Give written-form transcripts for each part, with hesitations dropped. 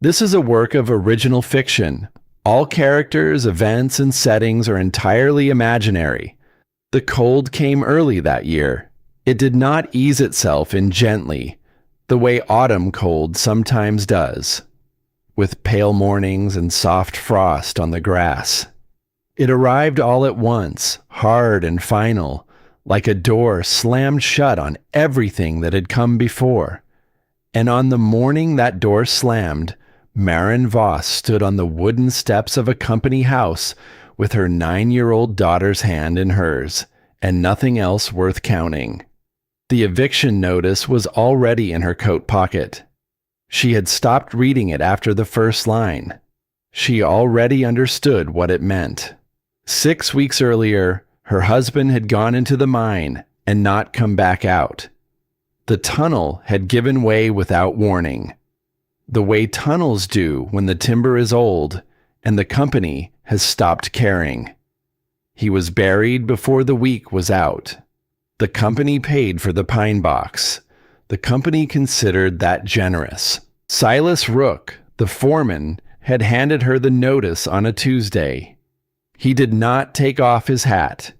This is a work of original fiction. All characters, events, and settings are entirely imaginary. The cold came early that year. It did not ease itself in gently, the way autumn cold sometimes does, with pale mornings and soft frost on the grass. It arrived all at once, hard and final, like a door slammed shut on everything that had come before. And on the morning that door slammed, Maren Voss stood on the wooden steps of a company house with her 9-year-old daughter's hand in hers, and nothing else worth counting. The eviction notice was already in her coat pocket. She had stopped reading it after the first line. She already understood what it meant. 6 weeks earlier, her husband had gone into the mine and not come back out. The tunnel had given way without warning, the way tunnels do when the timber is old and the company has stopped caring. He was buried before the week was out. The company paid for the pine box. The company considered that generous. Silas Rook, the foreman, had handed her the notice on a Tuesday. He did not take off his hat.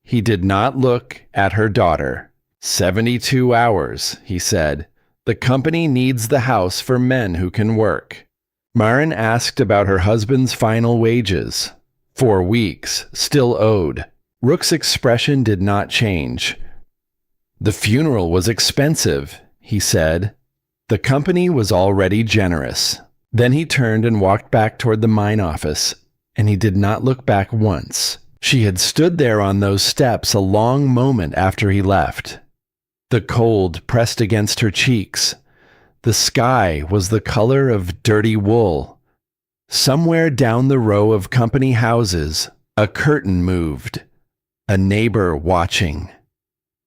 He did not look at her daughter. 72 hours, he said. The company needs the house for men who can work. Maren asked about her husband's final wages. 4 weeks, still owed. Rook's expression did not change. The funeral was expensive, he said. The company was already generous. Then he turned and walked back toward the mine office, and he did not look back once. She had stood there on those steps a long moment after he left. The cold pressed against her cheeks. The sky was the color of dirty wool. Somewhere down the row of company houses, a curtain moved, a neighbor watching,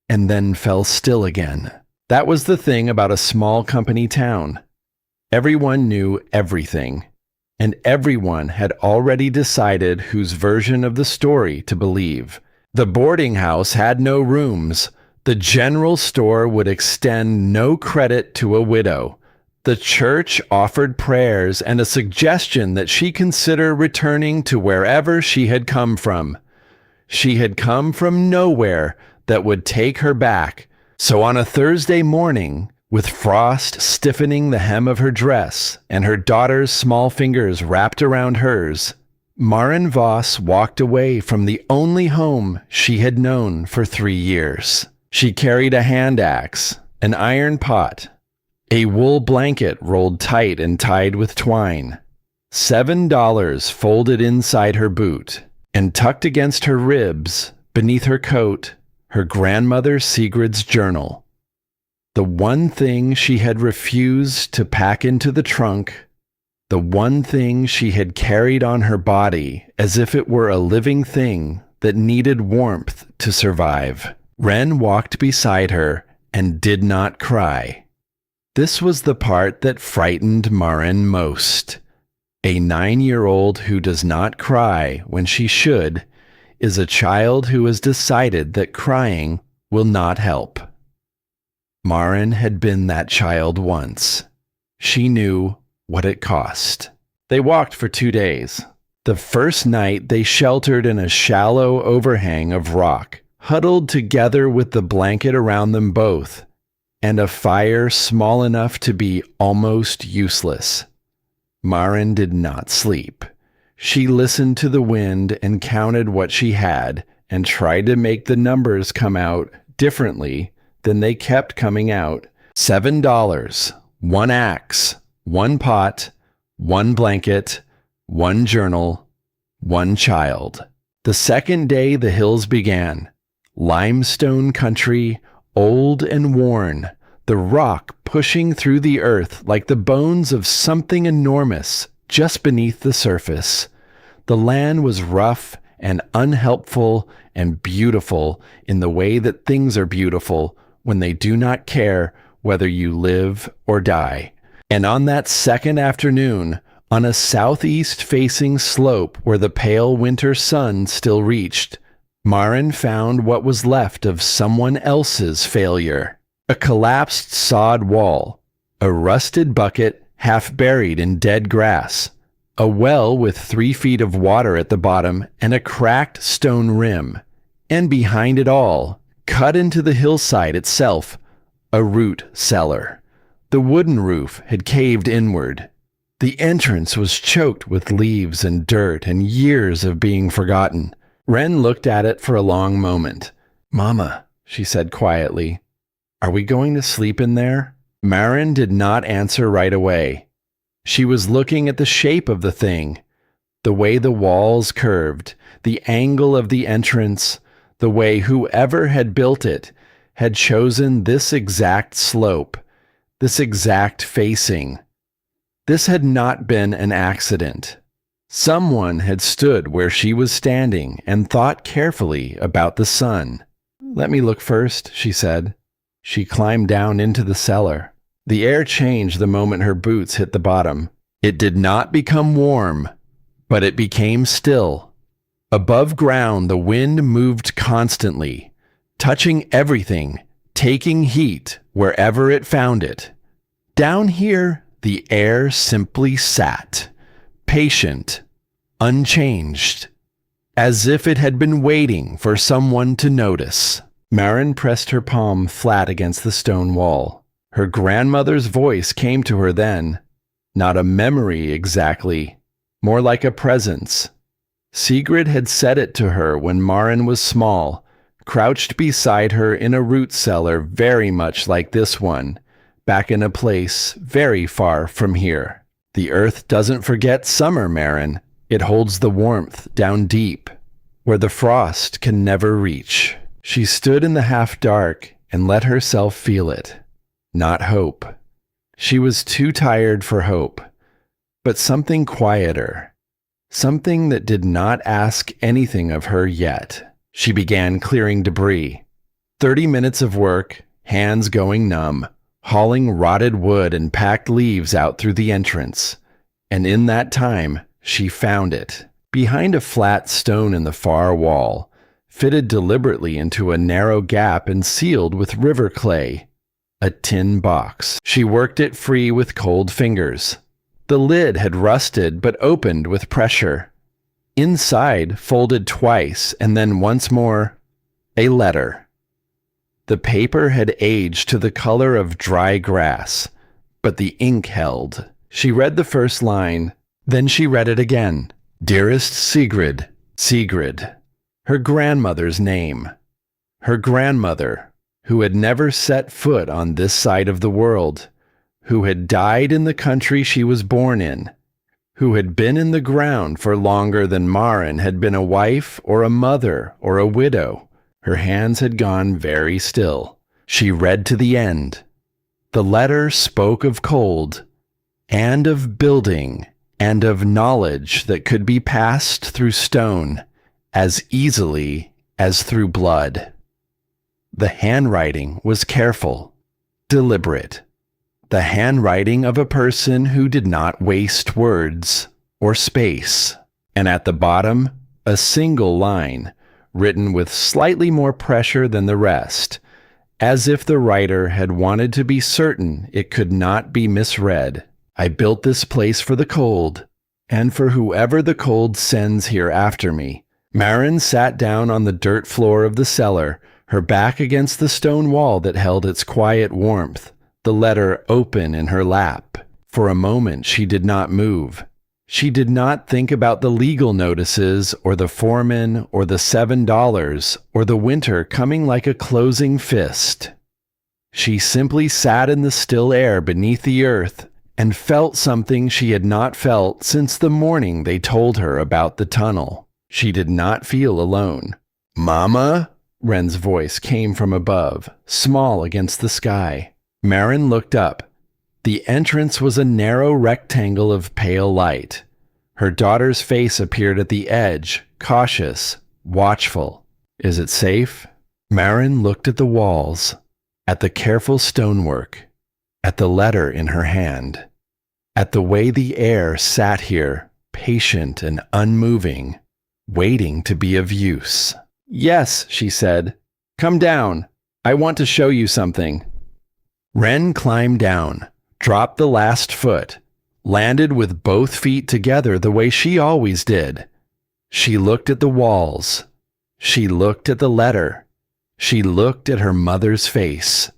and then fell still again. That was the thing about a small company town. Everyone knew everything, and everyone had already decided whose version of the story to believe. The boarding house had no rooms. The general store would extend no credit to a widow. The church offered prayers and a suggestion that she consider returning to wherever she had come from. She had come from nowhere that would take her back. So on a Thursday morning, with frost stiffening the hem of her dress and her daughter's small fingers wrapped around hers, Maren Voss walked away from the only home she had known for 3 years. She carried a hand axe, an iron pot, a wool blanket rolled tight and tied with twine, $7 folded inside her boot, and tucked against her ribs, beneath her coat, her grandmother Sigrid's journal. The one thing she had refused to pack into the trunk, the one thing she had carried on her body as if it were a living thing that needed warmth to survive. Wren walked beside her and did not cry. This was the part that frightened Maren most. A 9-year-old who does not cry when she should is a child who has decided that crying will not help. Maren had been that child once. She knew what it cost. They walked for 2 days. The first night they sheltered in a shallow overhang of rock, huddled together with the blanket around them both, and a fire small enough to be almost useless. Maren did not sleep. She listened to the wind and counted what she had, and tried to make the numbers come out differently than they kept coming out. $7, 1 axe, 1 pot, 1 blanket, 1 journal, 1 child. The second day the hills began. Limestone country, old and worn, the rock pushing through the earth like the bones of something enormous just beneath the surface. The land was rough and unhelpful and beautiful in the way that things are beautiful when they do not care whether you live or die. And on that second afternoon, on a southeast-facing slope where the pale winter sun still reached, Maren found what was left of someone else's failure. A collapsed sod wall, a rusted bucket, half buried in dead grass, a well with 3 feet of water at the bottom and a cracked stone rim, and behind it all, cut into the hillside itself, a root cellar. The wooden roof had caved inward. The entrance was choked with leaves and dirt and years of being forgotten. Wren looked at it for a long moment. "Mama," she said quietly, "are we going to sleep in there?" Maren did not answer right away. She was looking at the shape of the thing, the way the walls curved, the angle of the entrance, the way whoever had built it had chosen this exact slope, this exact facing. This had not been an accident. Someone had stood where she was standing and thought carefully about the sun. "Let me look first," she said. She climbed down into the cellar. The air changed the moment her boots hit the bottom. It did not become warm, but it became still. Above ground, the wind moved constantly, touching everything, taking heat wherever it found it. Down here, the air simply sat, patient, unchanged, as if it had been waiting for someone to notice. Maren pressed her palm flat against the stone wall. Her grandmother's voice came to her then, not a memory exactly, more like a presence. Sigrid had said it to her when Maren was small, crouched beside her in a root cellar very much like this one, back in a place very far from here. The earth doesn't forget summer, Maren. It holds the warmth down deep, where the frost can never reach. She stood in the half-dark and let herself feel it. Not hope. She was too tired for hope, but something quieter, something that did not ask anything of her yet. She began clearing debris. 30 minutes of work, hands going numb, hauling rotted wood and packed leaves out through the entrance. And in that time, she found it. Behind a flat stone in the far wall, fitted deliberately into a narrow gap and sealed with river clay. A tin box. She worked it free with cold fingers. The lid had rusted but opened with pressure. Inside, folded twice and then once more, a letter. The paper had aged to the color of dry grass, but the ink held. She read the first line, then she read it again. Dearest Sigrid, Sigrid. Her grandmother's name. Her grandmother, who had never set foot on this side of the world, who had died in the country she was born in, who had been in the ground for longer than Maren had been a wife or a mother or a widow. Her hands had gone very still. She read to the end. The letter spoke of cold, and of building, and of knowledge that could be passed through stone as easily as through blood. The handwriting was careful, deliberate. The handwriting of a person who did not waste words or space. And at the bottom, a single line, written with slightly more pressure than the rest, as if the writer had wanted to be certain it could not be misread. I built this place for the cold, and for whoever the cold sends here after me. Maren sat down on the dirt floor of the cellar, her back against the stone wall that held its quiet warmth, the letter open in her lap. For a moment she did not move. She did not think about the legal notices or the foreman or the $7 or the winter coming like a closing fist. She simply sat in the still air beneath the earth and felt something she had not felt since the morning they told her about the tunnel. She did not feel alone. "Mama?" Wren's voice came from above, small against the sky. Maren looked up. The entrance was a narrow rectangle of pale light. Her daughter's face appeared at the edge, cautious, watchful. "Is it safe?" Maren looked at the walls, at the careful stonework, at the letter in her hand, at the way the air sat here, patient and unmoving, waiting to be of use. "Yes," she said. "Come down. I want to show you something." Wren climbed down, dropped the last foot, landed with both feet together the way she always did. She looked at the walls. She looked at the letter. She looked at her mother's face.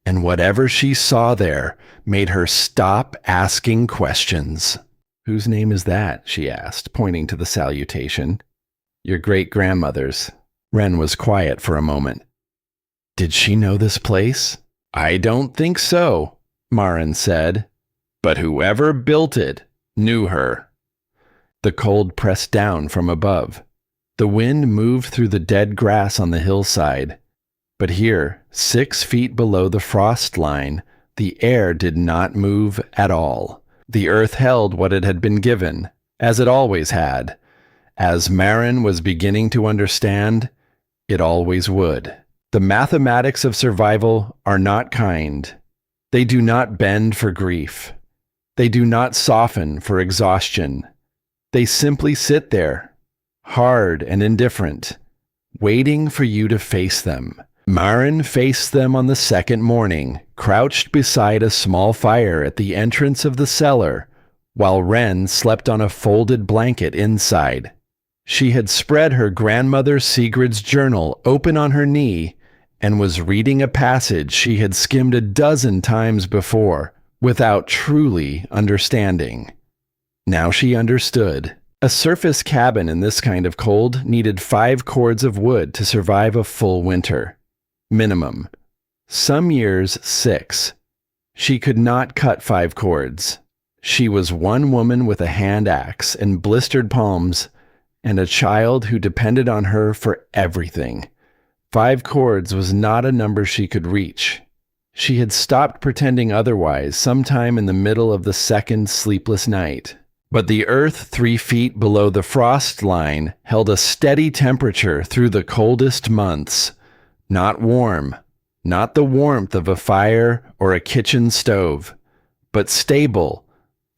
And whatever she saw there made her stop asking questions. "Whose name is that?" she asked, pointing to the salutation. "Your great-grandmother's." Wren was quiet for a moment. "Did she know this place?" "I don't think so," Marin said. "But whoever built it knew her." The cold pressed down from above. The wind moved through the dead grass on the hillside. But here, 6 feet below the frost line, the air did not move at all. The earth held what it had been given, as it always had. As Marin was beginning to understand, it always would. The mathematics of survival are not kind. They do not bend for grief. They do not soften for exhaustion. They simply sit there, hard and indifferent, waiting for you to face them. Marin faced them on the second morning, crouched beside a small fire at the entrance of the cellar, while Wren slept on a folded blanket inside. She had spread her grandmother Sigrid's journal open on her knee and was reading a passage she had skimmed a dozen times before, without truly understanding. Now she understood. A surface cabin in this kind of cold needed 5 cords of wood to survive a full winter. Minimum. Some years 6. She could not cut 5 cords. She was one woman with a hand axe and blistered palms, and a child who depended on her for everything. 5 cords was not a number she could reach. She had stopped pretending otherwise sometime in the middle of the second sleepless night. But the earth 3 feet below the frost line held a steady temperature through the coldest months. Not warm, not the warmth of a fire or a kitchen stove, but stable,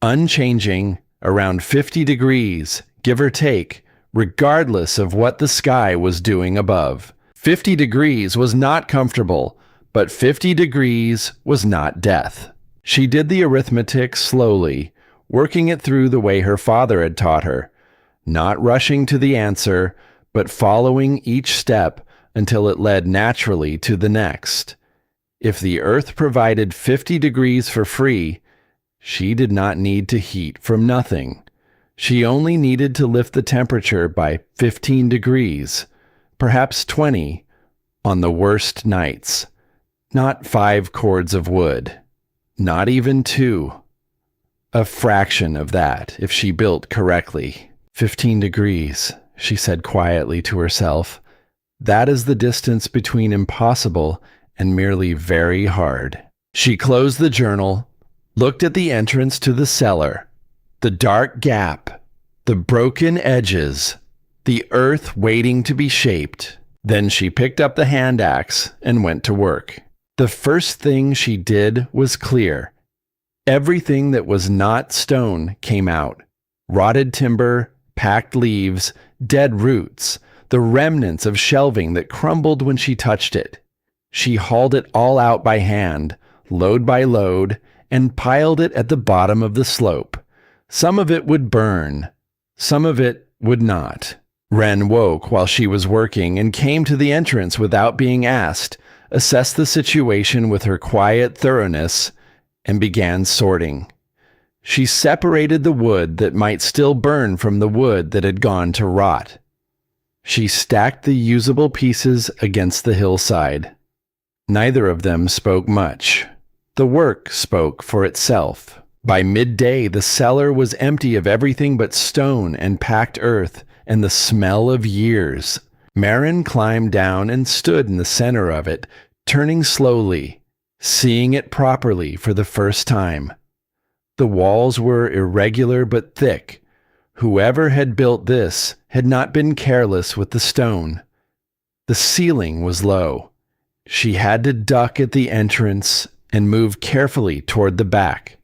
unchanging, around 50 degrees, give or take, regardless of what the sky was doing above. 50 degrees was not comfortable, but 50 degrees was not death. She did the arithmetic slowly, working it through the way her father had taught her, not rushing to the answer, but following each step until it led naturally to the next. If the earth provided 50 degrees for free, she did not need to heat from nothing. She only needed to lift the temperature by 15 degrees, perhaps 20, on the worst nights. Not 5 cords of wood, not even 2. A fraction of that if she built correctly. 15 degrees, she said quietly to herself. That is the distance between impossible and merely very hard. She closed the journal, looked at the entrance to the cellar, the dark gap, the broken edges, the earth waiting to be shaped. Then she picked up the hand axe and went to work. The first thing she did was clear. Everything that was not stone came out. Rotted timber, packed leaves, dead roots, the remnants of shelving that crumbled when she touched it. She hauled it all out by hand, load by load, and piled it at the bottom of the slope. Some of it would burn. Some of it would not. Wren woke while she was working and came to the entrance without being asked, assessed the situation with her quiet thoroughness, and began sorting. She separated the wood that might still burn from the wood that had gone to rot. She stacked the usable pieces against the hillside. Neither of them spoke much. The work spoke for itself. By midday, the cellar was empty of everything but stone and packed earth and the smell of years. Marin climbed down and stood in the center of it, turning slowly, seeing it properly for the first time. The walls were irregular but thick. Whoever had built this had not been careless with the stone. The ceiling was low. She had to duck at the entrance and move carefully toward the back.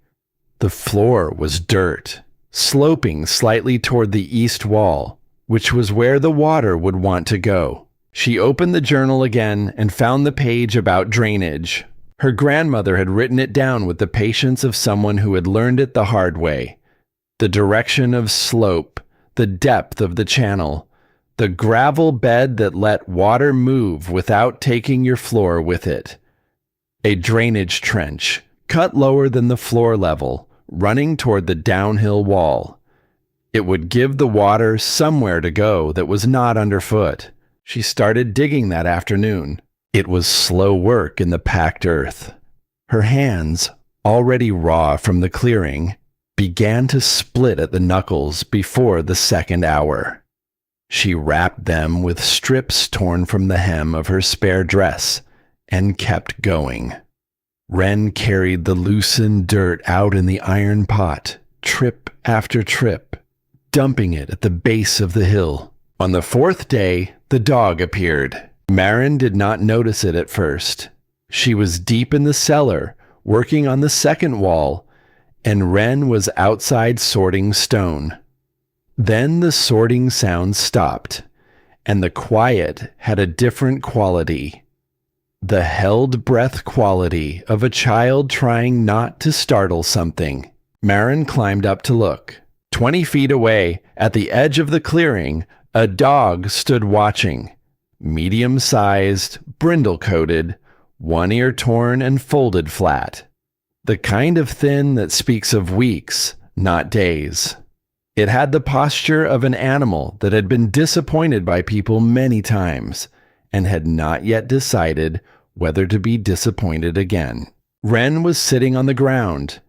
The floor was dirt, sloping slightly toward the east wall, which was where the water would want to go. She opened the journal again and found the page about drainage. Her grandmother had written it down with the patience of someone who had learned it the hard way. The direction of slope, the depth of the channel, the gravel bed that let water move without taking your floor with it. A drainage trench, cut lower than the floor level, running toward the downhill wall. It would give the water somewhere to go that was not underfoot. She started digging that afternoon. It was slow work in the packed earth. Her hands, already raw from the clearing, began to split at the knuckles before the second hour. She wrapped them with strips torn from the hem of her spare dress and kept going. Wren carried the loosened dirt out in the iron pot, trip after trip, dumping it at the base of the hill. On the fourth day, the dog appeared. Maren did not notice it at first. She was deep in the cellar, working on the second wall, and Wren was outside sorting stone. Then the sorting sound stopped, and the quiet had a different quality. The held breath quality of a child trying not to startle something. Maren climbed up to look. 20 feet away, at the edge of the clearing, a dog stood watching. Medium-sized, brindle-coated, one ear torn and folded flat. The kind of thin that speaks of weeks, not days. It had the posture of an animal that had been disappointed by people many times and had not yet decided whether to be disappointed again. Wren was sitting on the ground.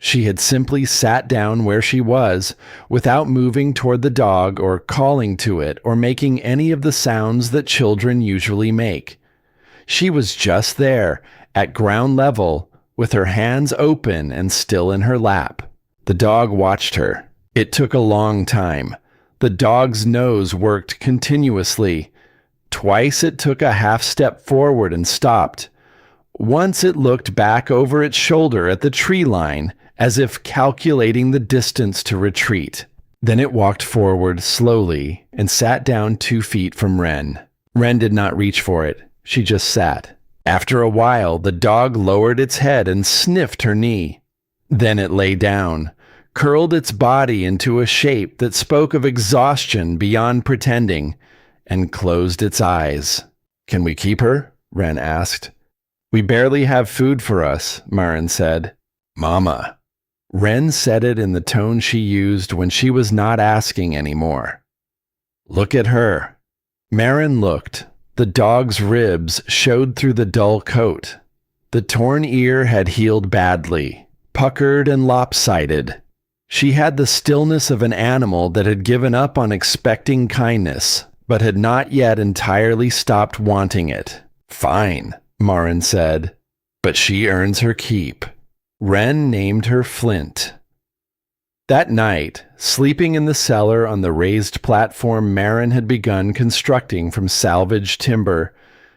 She had simply sat down where she was without moving toward the dog or calling to it or making any of the sounds that children usually make. She was just there, at ground level, with her hands open and still in her lap. The dog watched her. It took a long time. The dog's nose worked continuously. Twice it took a half step forward and stopped. Once it looked back over its shoulder at the tree line, as if calculating the distance to retreat. Then it walked forward slowly and sat down 2 feet from Wren. Wren did not reach for it. She just sat. After a while, the dog lowered its head and sniffed her knee. Then it lay down, curled its body into a shape that spoke of exhaustion beyond pretending, and closed its eyes. "Can we keep her?" Wren asked. "We barely have food for us," Maren said. "Mama." Wren said it in the tone she used when she was not asking anymore. "Look at her." Maren looked. The dog's ribs showed through the dull coat. The torn ear had healed badly, puckered and lopsided. She had the stillness of an animal that had given up on expecting kindness, but had not yet entirely stopped wanting it. "Fine," Maren said, "but she earns her keep." Wren named her Flint. That night, sleeping in the cellar on the raised platform Maren had begun constructing from salvaged timber,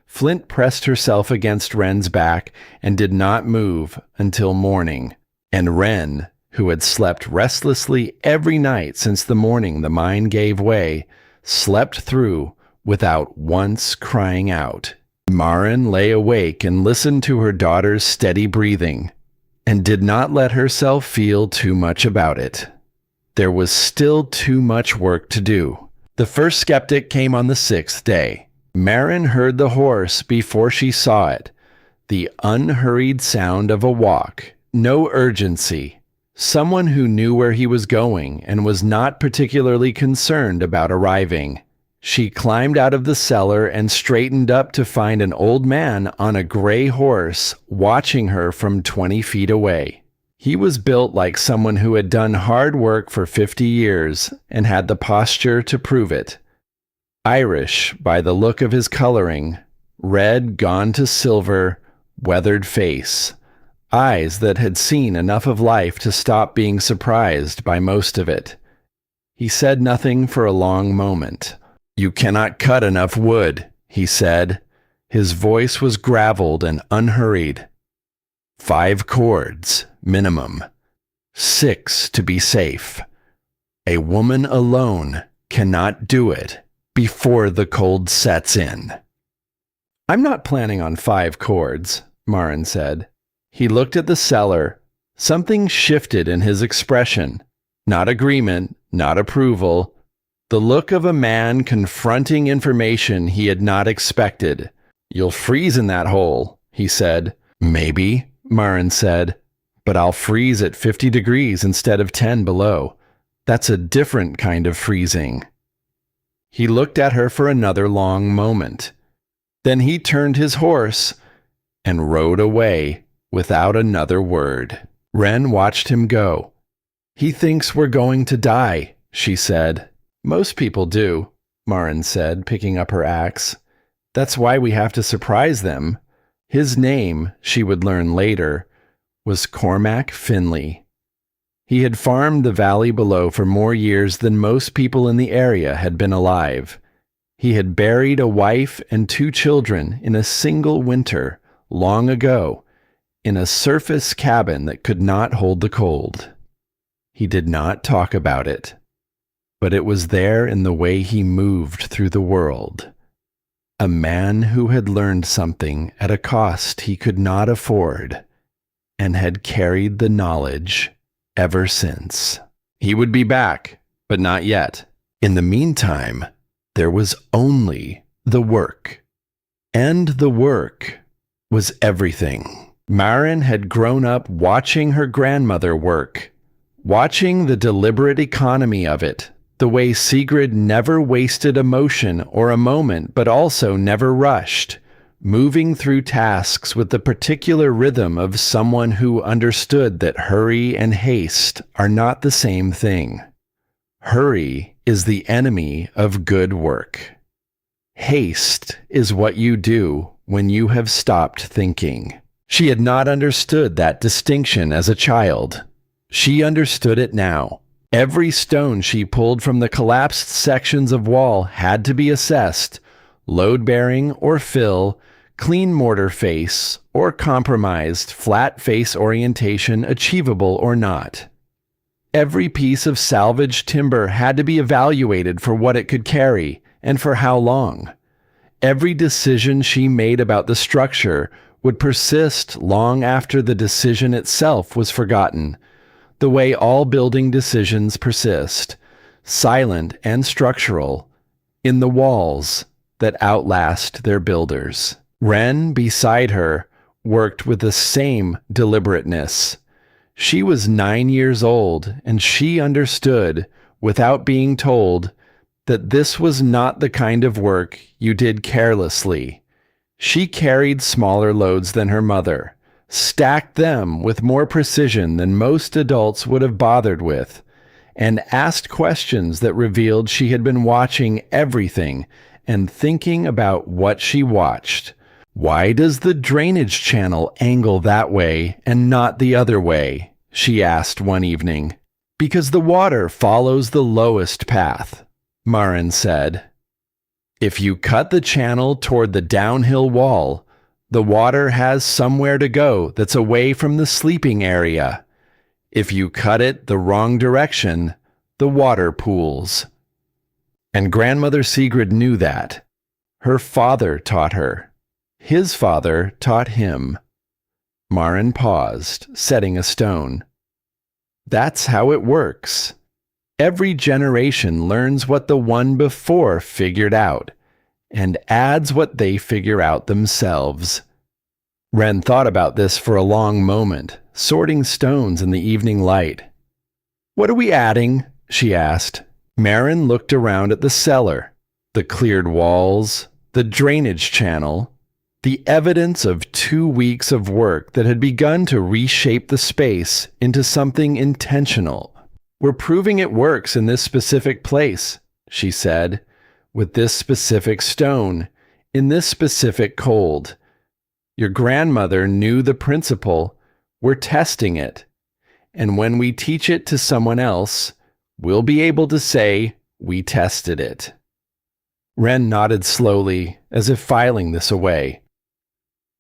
Flint pressed herself against Wren's back and did not move until morning. And Wren, who had slept restlessly every night since the morning the mine gave way, slept through without once crying out. Maren lay awake and listened to her daughter's steady breathing, and did not let herself feel too much about it. There was still too much work to do. The first skeptic came on the 6th day. Maren heard the horse before she saw it, the unhurried sound of a walk, no urgency, someone who knew where he was going and was not particularly concerned about arriving. She climbed out of the cellar and straightened up to find an old man on a gray horse watching her from 20 feet away. He was built like someone who had done hard work for 50 years and had the posture to prove it. Irish by the look of his coloring, red gone to silver, weathered face, eyes that had seen enough of life to stop being surprised by most of it. He said nothing for a long moment. "You cannot cut enough wood," he said. His voice was graveled and unhurried. 5 cords, minimum. 6 to be safe. A woman alone cannot do it before the cold sets in. "I'm not planning on 5 cords," Maren said. He looked at the cellar. Something shifted in his expression. Not agreement, not approval. The look of a man confronting information he had not expected. "You'll freeze in that hole," he said. "Maybe," Marin said, "but I'll freeze at 50 degrees instead of 10 below. That's a different kind of freezing." He looked at her for another long moment. Then he turned his horse and rode away without another word. Wren watched him go. "He thinks we're going to die," she said. "Most people do," Marin said, picking up her axe. "That's why we have to surprise them." His name, she would learn later, was Cormac Finley. He had farmed the valley below for more years than most people in the area had been alive. He had buried a wife and 2 children in a single winter, long ago, in a surface cabin that could not hold the cold. He did not talk about it, but it was there in the way he moved through the world. A man who had learned something at a cost he could not afford, and had carried the knowledge ever since. He would be back, but not yet. In the meantime, there was only the work. And the work was everything. Marin had grown up watching her grandmother work, watching the deliberate economy of it, the way Sigrid never wasted emotion or a moment, but also never rushed, moving through tasks with the particular rhythm of someone who understood that hurry and haste are not the same thing. Hurry is the enemy of good work. Haste is what you do when you have stopped thinking. She had not understood that distinction as a child. She understood it now. Every stone she pulled from the collapsed sections of wall had to be assessed, load-bearing or fill, clean mortar face, or compromised flat face orientation achievable or not. Every piece of salvaged timber had to be evaluated for what it could carry and for how long. Every decision she made about the structure would persist long after the decision itself was forgotten, the way all building decisions persist, silent and structural, in the walls that outlast their builders. Wren, beside her, worked with the same deliberateness. She was 9 years old, and she understood, without being told, that this was not the kind of work you did carelessly. She carried smaller loads than her mother, stacked them with more precision than most adults would have bothered with, and asked questions that revealed she had been watching everything and thinking about what she watched. "Why does the drainage channel angle that way and not the other way?" she asked one evening. "Because the water follows the lowest path," Marin said. "If you cut the channel toward the downhill wall, the water has somewhere to go that's away from the sleeping area. If you cut it the wrong direction, the water pools." And Grandmother Sigrid knew that. Her father taught her. His father taught him. Marin paused, setting a stone. That's how it works. Every generation learns what the one before figured out, and adds what they figure out themselves. Wren thought about this for a long moment, sorting stones in the evening light. "What are we adding?" she asked. Marin looked around at the cellar, the cleared walls, the drainage channel, the evidence of 2 weeks of work that had begun to reshape the space into something intentional. "We're proving it works in this specific place," she said, "with this specific stone, in this specific cold. Your grandmother knew the principle. We're testing it. And when we teach it to someone else, we'll be able to say we tested it." Wren nodded slowly, as if filing this away.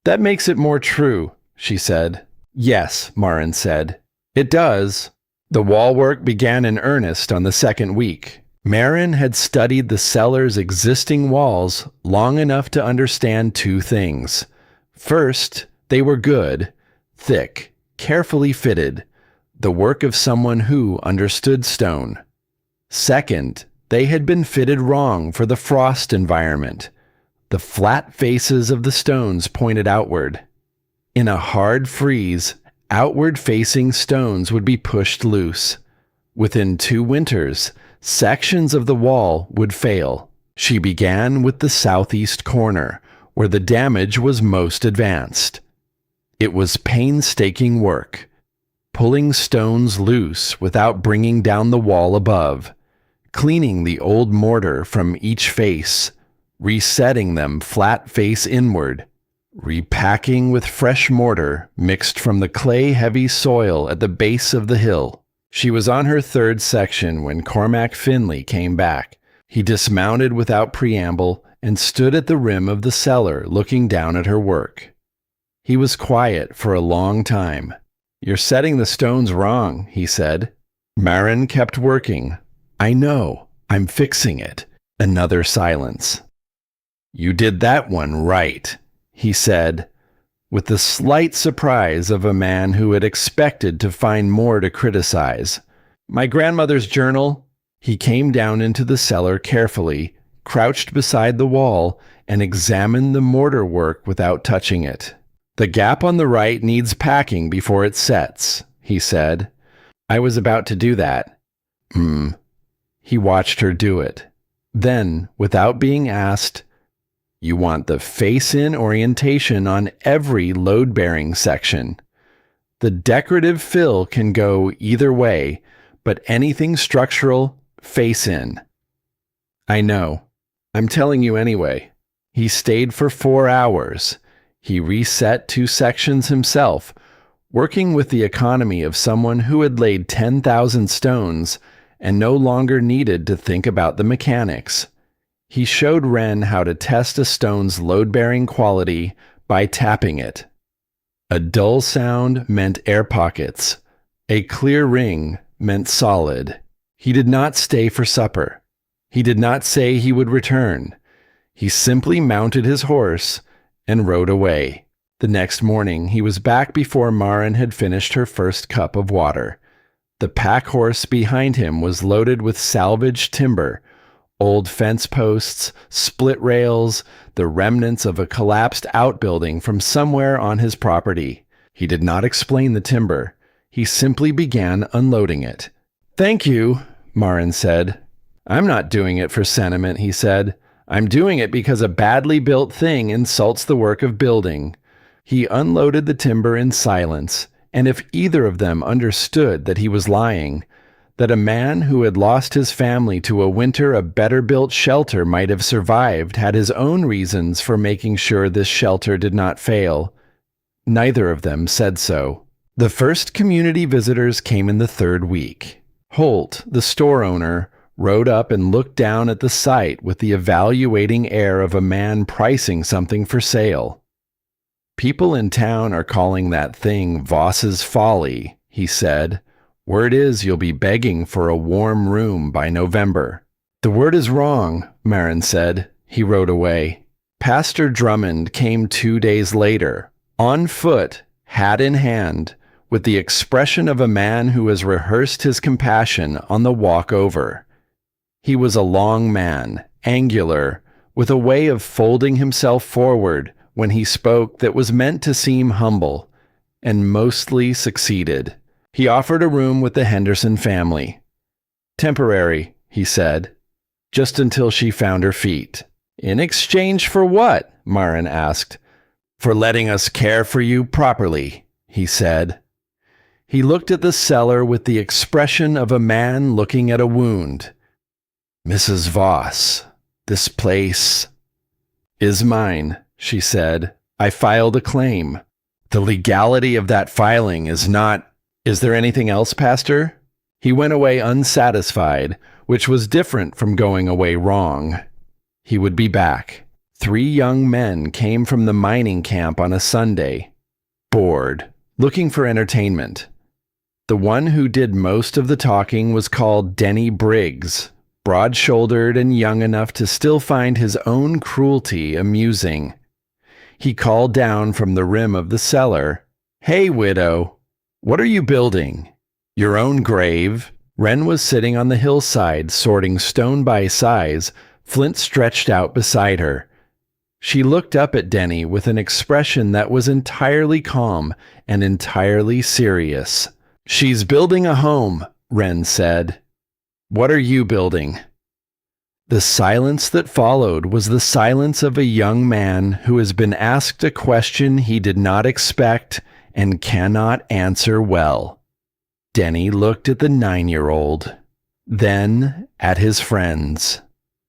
"That makes it more true," she said. "Yes," Marin said. "It does." The wall work began in earnest on the 2nd week. Marin had studied the cellar's existing walls long enough to understand 2 things. First, they were good. thick, carefully fitted, the work of someone who understood stone. Second, they had been fitted wrong for the frost environment. The flat faces of the stones pointed outward. In a hard freeze, outward-facing stones would be pushed loose. Within 2 winters, sections of the wall would fail. She began with the southeast corner, where the damage was most advanced. It was painstaking work, pulling stones loose without bringing down the wall above, cleaning the old mortar from each face, resetting them flat face inward, repacking with fresh mortar mixed from the clay-heavy soil at the base of the hill. She was on her 3rd section when Cormac Finlay came back. He dismounted without preamble and stood at the rim of the cellar looking down at her work. He was quiet for a long time. "You're setting the stones wrong," he said. Marin kept working. "I know. I'm fixing it." Another silence. "You did that one right," he said, with the slight surprise of a man who had expected to find more to criticize. "My grandmother's journal." He came down into the cellar carefully, crouched beside the wall, and examined the mortar work without touching it. "The gap on the right needs packing before it sets," he said. "I was about to do that." He watched her do it. Then, without being asked, "You want the face-in orientation on every load-bearing section. The decorative fill can go either way, but anything structural, face-in." "I know. I'm telling you anyway." He stayed for 4 hours. He reset 2 sections himself, working with the economy of someone who had laid 10,000 stones and no longer needed to think about the mechanics. He showed Wren how to test a stone's load-bearing quality by tapping it. A dull sound meant air pockets. A clear ring meant solid. He did not stay for supper. He did not say he would return. He simply mounted his horse and rode away. The next morning, he was back before Marin had finished her first cup of water. The pack horse behind him was loaded with salvaged timber, old fence posts, split rails, the remnants of a collapsed outbuilding from somewhere on his property. He did not explain the timber. He simply began unloading it. "Thank you," Marin said. "I'm not doing it for sentiment," he said. "I'm doing it because a badly built thing insults the work of building." He unloaded the timber in silence, and if either of them understood that he was lying, that a man who had lost his family to a winter a better-built shelter might have survived had his own reasons for making sure this shelter did not fail, neither of them said so. The first community visitors came in the 3rd week. Holt, the store owner, rode up and looked down at the site with the evaluating air of a man pricing something for sale. "People in town are calling that thing Voss's Folly," he said. "Word is you'll be begging for a warm room by November." "The word is wrong," Marin said. He rode away. Pastor Drummond came 2 days later, on foot, hat in hand, with the expression of a man who has rehearsed his compassion on the walk over. He was a long man, angular, with a way of folding himself forward when he spoke that was meant to seem humble, and mostly succeeded. He offered a room with the Henderson family. "Temporary," he said, "just until she found her feet." "In exchange for what?" Marin asked. "For letting us care for you properly," he said. He looked at the cellar with the expression of a man looking at a wound. "Mrs. Voss, this place is mine," she said. "I filed a claim. The legality of that filing is not—" "Is there anything else, Pastor?" He went away unsatisfied, which was different from going away wrong. He would be back. 3 young men came from the mining camp on a Sunday, bored, looking for entertainment. The one who did most of the talking was called Denny Briggs, broad-shouldered and young enough to still find his own cruelty amusing. He called down from the rim of the cellar, "Hey, widow, what are you building? Your own grave?" Wren was sitting on the hillside, sorting stone by size, Flint stretched out beside her. She looked up at Denny with an expression that was entirely calm and entirely serious. "She's building a home," Wren said. "What are you building?" The silence that followed was the silence of a young man who has been asked a question he did not expect and cannot answer well. Denny looked at the 9-year-old, then at his friends.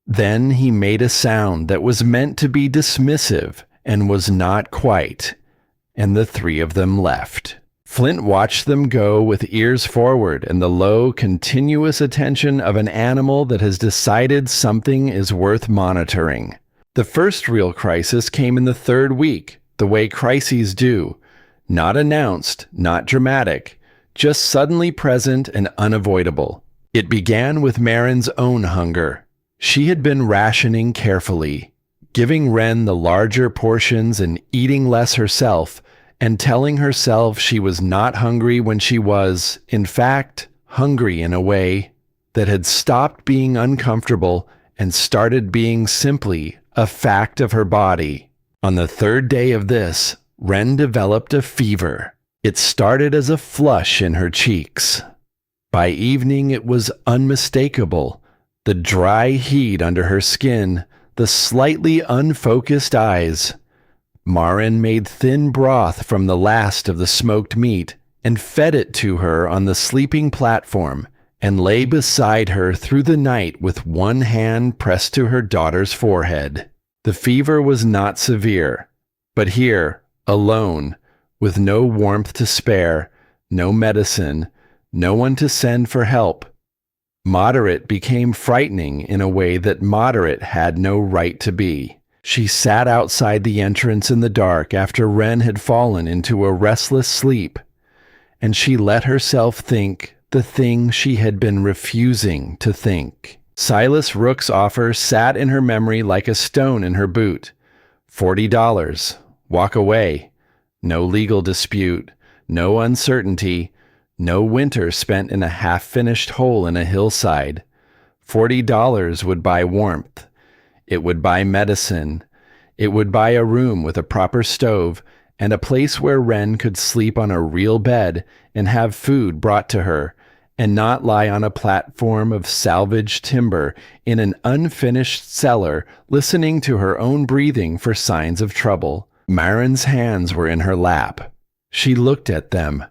Then he made a sound that was meant to be dismissive and was not quite, and the three of them left. Flint watched them go with ears forward and the low, continuous attention of an animal that has decided something is worth monitoring. The first real crisis came in the 3rd week, the way crises do. Not announced, not dramatic, just suddenly present and unavoidable. It began with Marin's own hunger. She had been rationing carefully, giving Wren the larger portions and eating less herself, and telling herself she was not hungry when she was, in fact, hungry in a way that had stopped being uncomfortable and started being simply a fact of her body. On the 3rd day of this, Wren developed a fever. It started as a flush in her cheeks. By evening it was unmistakable. The dry heat under her skin, the slightly unfocused eyes. Marin made thin broth from the last of the smoked meat and fed it to her on the sleeping platform and lay beside her through the night with one hand pressed to her daughter's forehead. The fever was not severe, but here, alone, with no warmth to spare, no medicine, no one to send for help, moderate became frightening in a way that moderate had no right to be. She sat outside the entrance in the dark after Wren had fallen into a restless sleep, and she let herself think the thing she had been refusing to think. Silas Rook's offer sat in her memory like a stone in her boot. $40. Walk away. No legal dispute. No uncertainty. No winter spent in a half-finished hole in a hillside. $40 would buy warmth. It would buy medicine. It would buy a room with a proper stove and a place where Wren could sleep on a real bed and have food brought to her, and not lie on a platform of salvaged timber in an unfinished cellar listening to her own breathing for signs of trouble. Marin's hands were in her lap. She looked at them.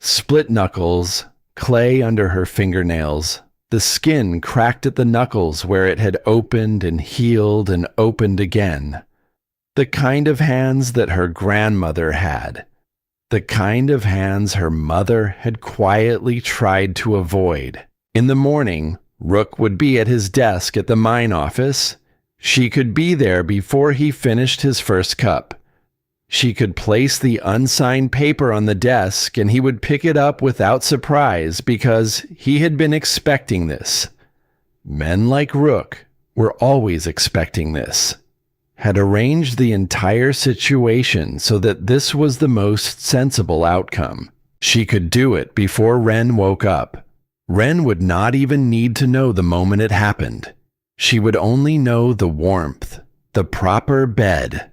Split knuckles, clay under her fingernails. The skin cracked at the knuckles where it had opened and healed and opened again. The kind of hands that her grandmother had. The kind of hands her mother had quietly tried to avoid. In the morning, Rook would be at his desk at the mine office. She could be there before he finished his first cup. She could place the unsigned paper on the desk and he would pick it up without surprise because he had been expecting this. Men like Rook were always expecting this. Had arranged the entire situation so that this was the most sensible outcome. She could do it before Wren woke up. Wren would not even need to know the moment it happened. She would only know the warmth, the proper bed,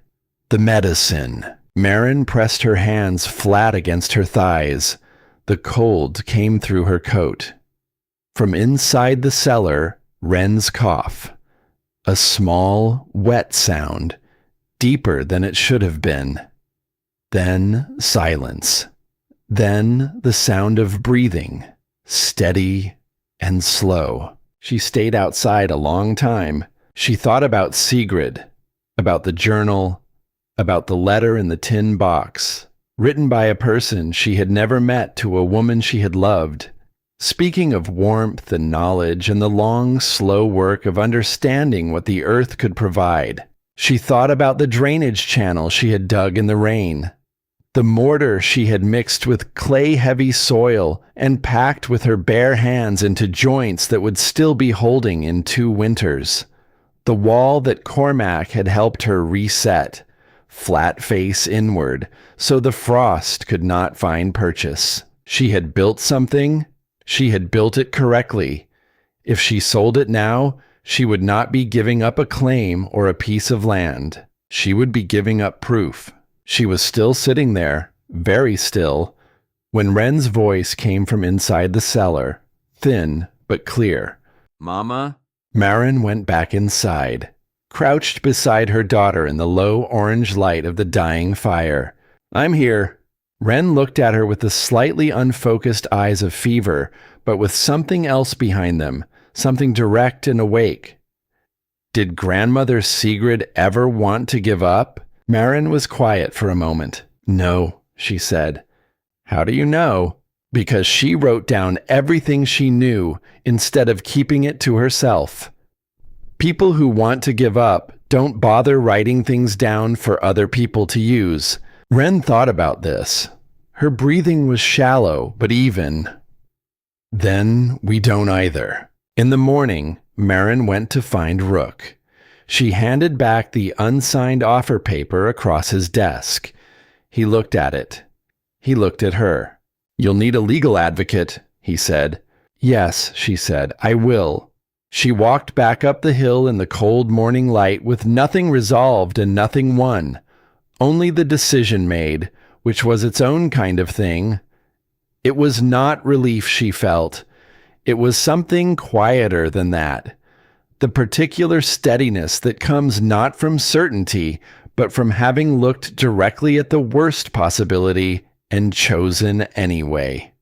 the medicine. Marin pressed her hands flat against her thighs. The cold came through her coat. From inside the cellar, Wren's cough. A small, wet sound, deeper than it should have been. Then silence. Then the sound of breathing, steady and slow. She stayed outside a long time. She thought about Sigrid, about the journal, about the letter in the tin box, written by a person she had never met to a woman she had loved, speaking of warmth and knowledge and the long, slow work of understanding what the earth could provide. She thought about the drainage channel she had dug in the rain, the mortar she had mixed with clay-heavy soil and packed with her bare hands into joints that would still be holding in 2 winters, the wall that Cormac had helped her reset, flat face inward, so the frost could not find purchase. She had built something. She had built it correctly. If she sold it now, she would not be giving up a claim or a piece of land. She would be giving up proof. She was still sitting there, very still, when Wren's voice came from inside the cellar, thin but clear. Mama? Maren went back inside, crouched beside her daughter in the low orange light of the dying fire. I'm here. Wren looked at her with the slightly unfocused eyes of fever, but with something else behind them, something direct and awake. Did Grandmother Sigrid ever want to give up? Maren was quiet for a moment. No, she said. How do you know? Because she wrote down everything she knew instead of keeping it to herself. People who want to give up don't bother writing things down for other people to use. Wren thought about this. Her breathing was shallow but even. Then we don't either. In the morning, Maren went to find Rook. She handed back the unsigned offer paper across his desk. He looked at it. He looked at her. You'll need a legal advocate, he said. Yes, she said, I will. She walked back up the hill in the cold morning light with nothing resolved and nothing won. Only the decision made, which was its own kind of thing. It was not relief she felt. It was something quieter than that. The particular steadiness that comes not from certainty, but from having looked directly at the worst possibility and chosen anyway.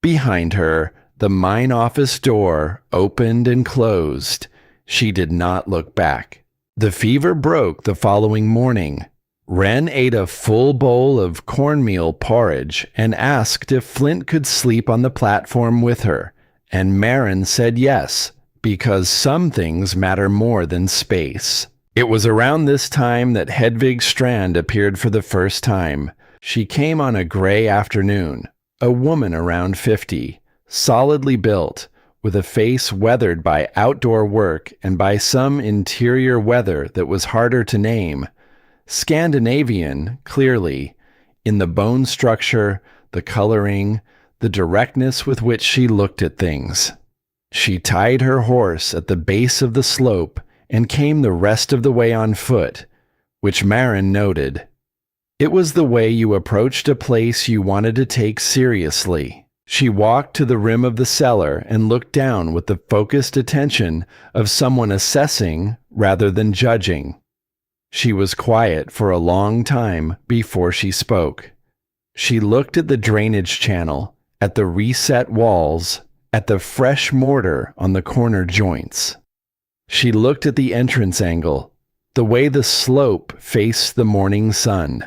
Behind her, the mine office door opened and closed. She did not look back. The fever broke the following morning. Wren ate a full bowl of cornmeal porridge and asked if Flint could sleep on the platform with her, and Maren said yes, because some things matter more than space. It was around this time that Hedvig Strand appeared for the first time. She came on a gray afternoon, a woman around 50, solidly built, with a face weathered by outdoor work and by some interior weather that was harder to name. Scandinavian, clearly, in the bone structure, the coloring, the directness with which she looked at things. She tied her horse at the base of the slope and came the rest of the way on foot, which Maren noted. It was the way you approached a place you wanted to take seriously. She walked to the rim of the cellar and looked down with the focused attention of someone assessing rather than judging. She was quiet for a long time before she spoke. She looked at the drainage channel, at the reset walls, at the fresh mortar on the corner joints. She looked at the entrance angle, the way the slope faced the morning sun.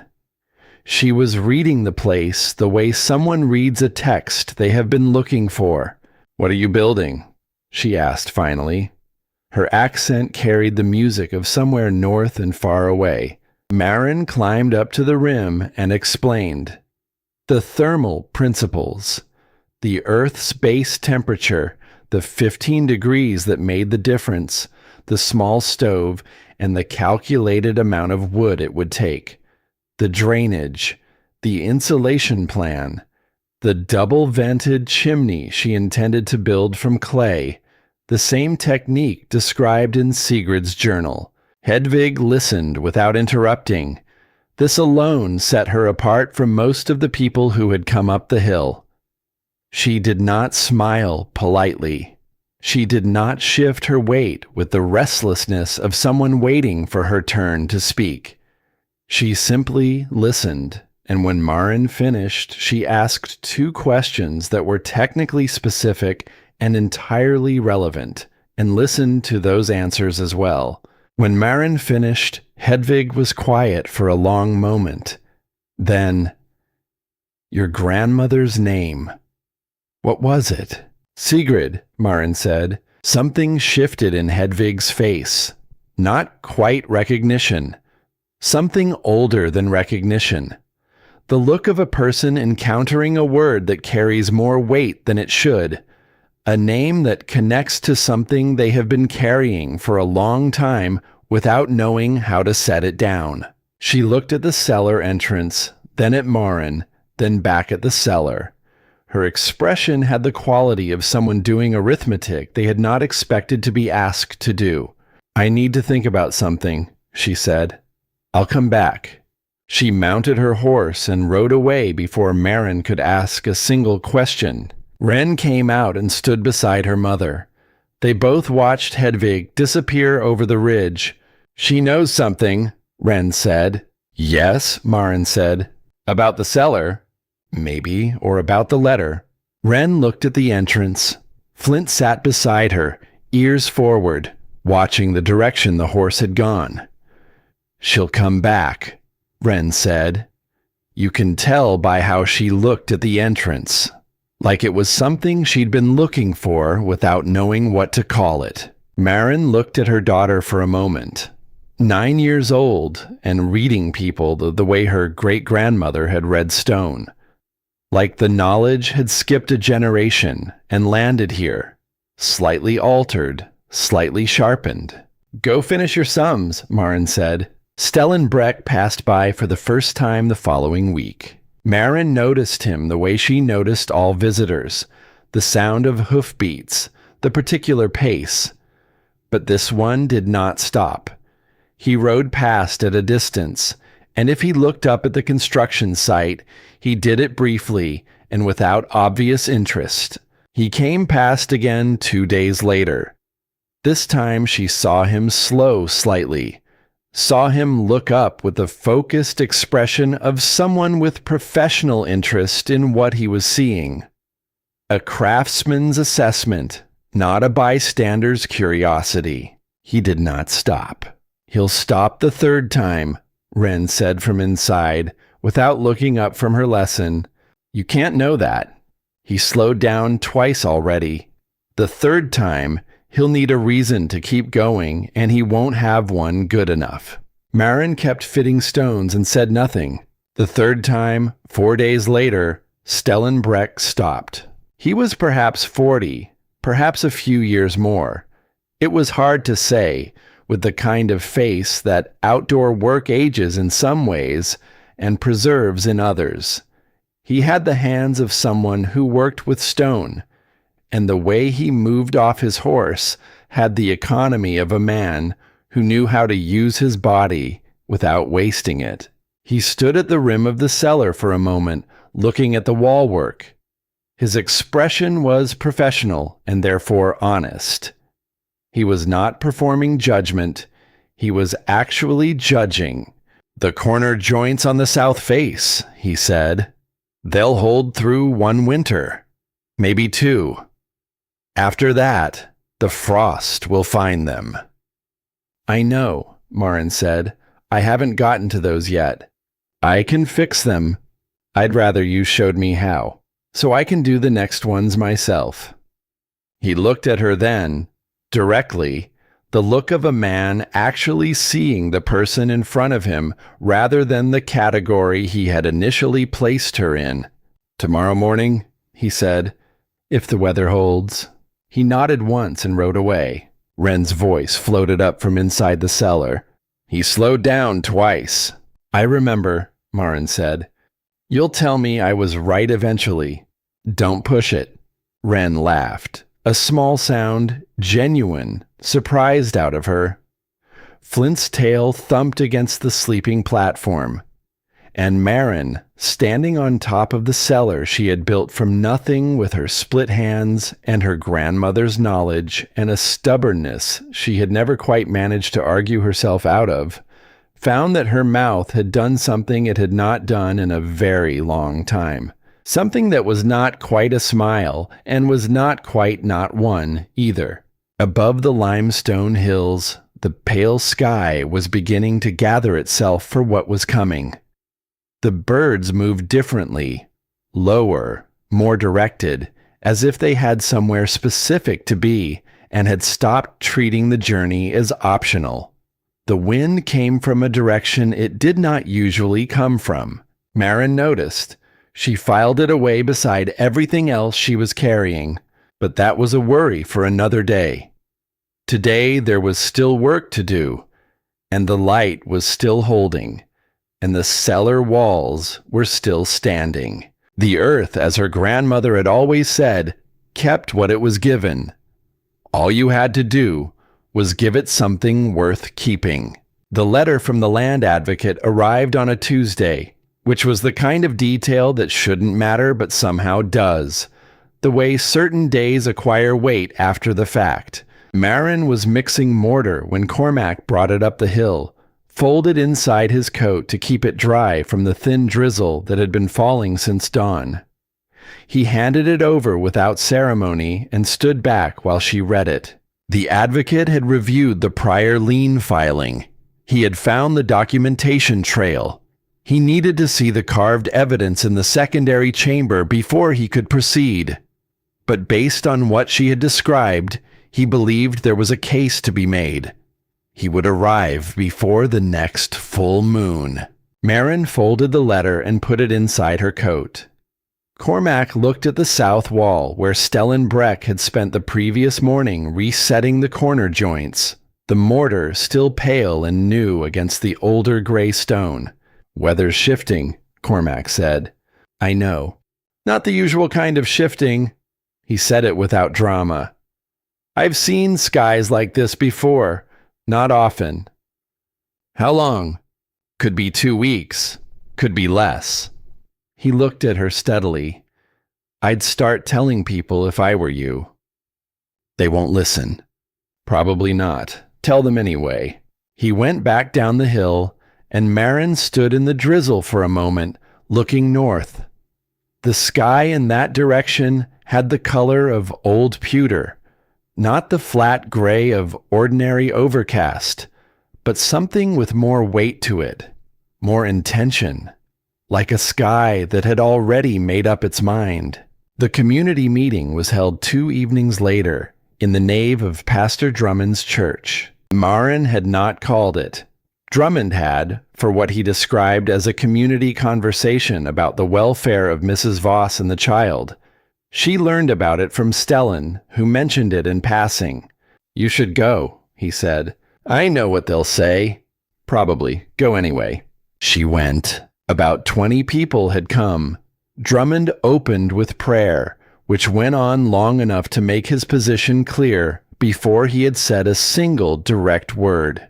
She was reading the place the way someone reads a text they have been looking for. What are you building? She asked finally. Her accent carried the music of somewhere north and far away. Maren climbed up to the rim and explained. The thermal principles. The Earth's base temperature, the 15 degrees that made the difference, the small stove, and the calculated amount of wood it would take. The drainage, the insulation plan, the double-vented chimney she intended to build from clay, the same technique described in Sigrid's journal. Hedvig listened without interrupting. This alone set her apart from most of the people who had come up the hill. She did not smile politely. She did not shift her weight with the restlessness of someone waiting for her turn to speak. She simply listened, and when Maren finished, she asked 2 questions that were technically specific and entirely relevant, and listened to those answers as well. When Maren finished, Hedvig was quiet for a long moment. Then, your grandmother's name. What was it? Sigrid, Maren said. Something shifted in Hedvig's face. Not quite recognition. Something older than recognition. The look of a person encountering a word that carries more weight than it should. A name that connects to something they have been carrying for a long time without knowing how to set it down. She looked at the cellar entrance, then at Marin, then back at the cellar. Her expression had the quality of someone doing arithmetic they had not expected to be asked to do. "I need to think about something," she said. "I'll come back." She mounted her horse and rode away before Marin could ask a single question. Wren came out and stood beside her mother. They both watched Hedvig disappear over the ridge. "She knows something," Wren said. "Yes," Marin said. "About the cellar?" "Maybe, or about the letter." Wren looked at the entrance. Flint sat beside her, ears forward, watching the direction the horse had gone. "She'll come back," Wren said. You can tell by how she looked at the entrance, like it was something she'd been looking for without knowing what to call it. Marin looked at her daughter for a moment. 9 years old and reading people the way her great-grandmother had read stone. Like the knowledge had skipped a generation and landed here, slightly altered, slightly sharpened. "Go finish your sums," Marin said. Stellenbreck passed by for the first time the following week. Marin noticed him the way she noticed all visitors, the sound of hoofbeats, the particular pace. But this one did not stop. He rode past at a distance, and if he looked up at the construction site, he did it briefly and without obvious interest. He came past again 2 days later. This time she saw him slow slightly, saw him look up with the focused expression of someone with professional interest in what he was seeing. A craftsman's assessment, not a bystander's curiosity. He did not stop. "He'll stop the third time," Wren said from inside, without looking up from her lesson. "You can't know that. He slowed down twice already. The third time, he'll need a reason to keep going, and he won't have one good enough." Marin kept fitting stones and said nothing. The third time, 4 days later, Stellenbreck stopped. He was perhaps 40, perhaps a few years more. It was hard to say, with the kind of face that outdoor work ages in some ways and preserves in others. He had the hands of someone who worked with stone, and the way he moved off his horse had the economy of a man who knew how to use his body without wasting it. He stood at the rim of the cellar for a moment, looking at the wall work. His expression was professional and therefore honest. He was not performing judgment. He was actually judging. "The corner joints on the south face," he said. "They'll hold through 1 winter, maybe 2. After that, the frost will find them." "I know," Marin said. "I haven't gotten to those yet. I can fix them. I'd rather you showed me how, so I can do the next ones myself." He looked at her then, directly, the look of a man actually seeing the person in front of him rather than the category he had initially placed her in. "Tomorrow morning," he said, "if the weather holds." He nodded once and rode away. Wren's voice floated up from inside the cellar. "He slowed down twice." "I remember," Marin said. "You'll tell me I was right eventually. Don't push it." Wren laughed. A small sound, genuine, surprised out of her. Flint's tail thumped against the sleeping platform, and Marin, standing on top of the cellar she had built from nothing with her split hands and her grandmother's knowledge and a stubbornness she had never quite managed to argue herself out of, found that her mouth had done something it had not done in a very long time. Something that was not quite a smile, and was not quite not one, either. Above the limestone hills, the pale sky was beginning to gather itself for what was coming. The birds moved differently, lower, more directed, as if they had somewhere specific to be, and had stopped treating the journey as optional. The wind came from a direction it did not usually come from. Marin noticed. She filed it away beside everything else she was carrying, but that was a worry for another day. Today there was still work to do, and the light was still holding. and the cellar walls were still standing. The earth, as her grandmother had always said, kept what it was given. All you had to do was give it something worth keeping. The letter from the land advocate arrived on a Tuesday, which was the kind of detail that shouldn't matter but somehow does, the way certain days acquire weight after the fact. Marin was mixing mortar when Cormac brought it up the hill, folded inside his coat to keep it dry from the thin drizzle that had been falling since dawn. He handed it over without ceremony and stood back while she read it. The advocate had reviewed the prior lien filing. He had found the documentation trail. He needed to see the carved evidence in the secondary chamber before he could proceed. But based on what she had described, he believed there was a case to be made. He would arrive before the next full moon. Marin folded the letter and put it inside her coat. Cormac looked at the south wall where Stellan Breck had spent the previous morning resetting the corner joints, the mortar still pale and new against the older gray stone. "Weather's shifting," Cormac said. "I know. Not the usual kind of shifting." He said it without drama. "I've seen skies like this before. Not often." "How long?" "Could be 2 weeks. Could be less." He looked at her steadily. "I'd start telling people if I were you." "They won't listen." "Probably not. Tell them anyway." He went back down the hill, and Marin stood in the drizzle for a moment, looking north. The sky in that direction had the color of old pewter, not the flat gray of ordinary overcast, but something with more weight to it, more intention, like a sky that had already made up its mind. The community meeting was held 2 evenings later in the nave of Pastor Drummond's church. Marin had not called it. Drummond had, for what he described as a community conversation about the welfare of Mrs. Voss and the child. She learned about it from Stellan, who mentioned it in passing. "You should go," he said. "I know what they'll say." "Probably. Go anyway." She went. About 20 people had come. Drummond opened with prayer, which went on long enough to make his position clear before he had said a single direct word.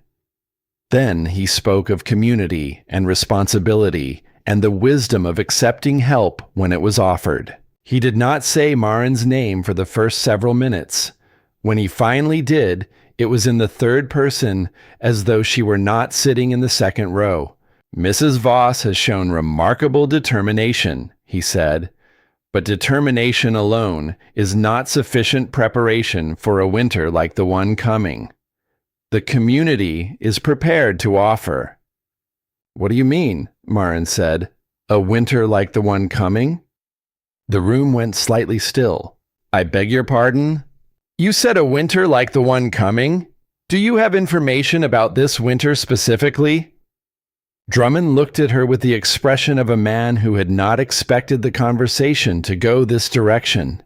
Then he spoke of community and responsibility and the wisdom of accepting help when it was offered. He did not say Marin's name for the first several minutes. When he finally did, it was in the third person, as though she were not sitting in the second row. "Mrs. Voss has shown remarkable determination," he said, "but determination alone is not sufficient preparation for a winter like the one coming. The community is prepared to offer." "What do you mean?" Marin said. "A winter like the one coming?" The room went slightly still. "I beg your pardon? You said a winter like the one coming? Do you have information about this winter specifically?" Drummond looked at her with the expression of a man who had not expected the conversation to go this direction.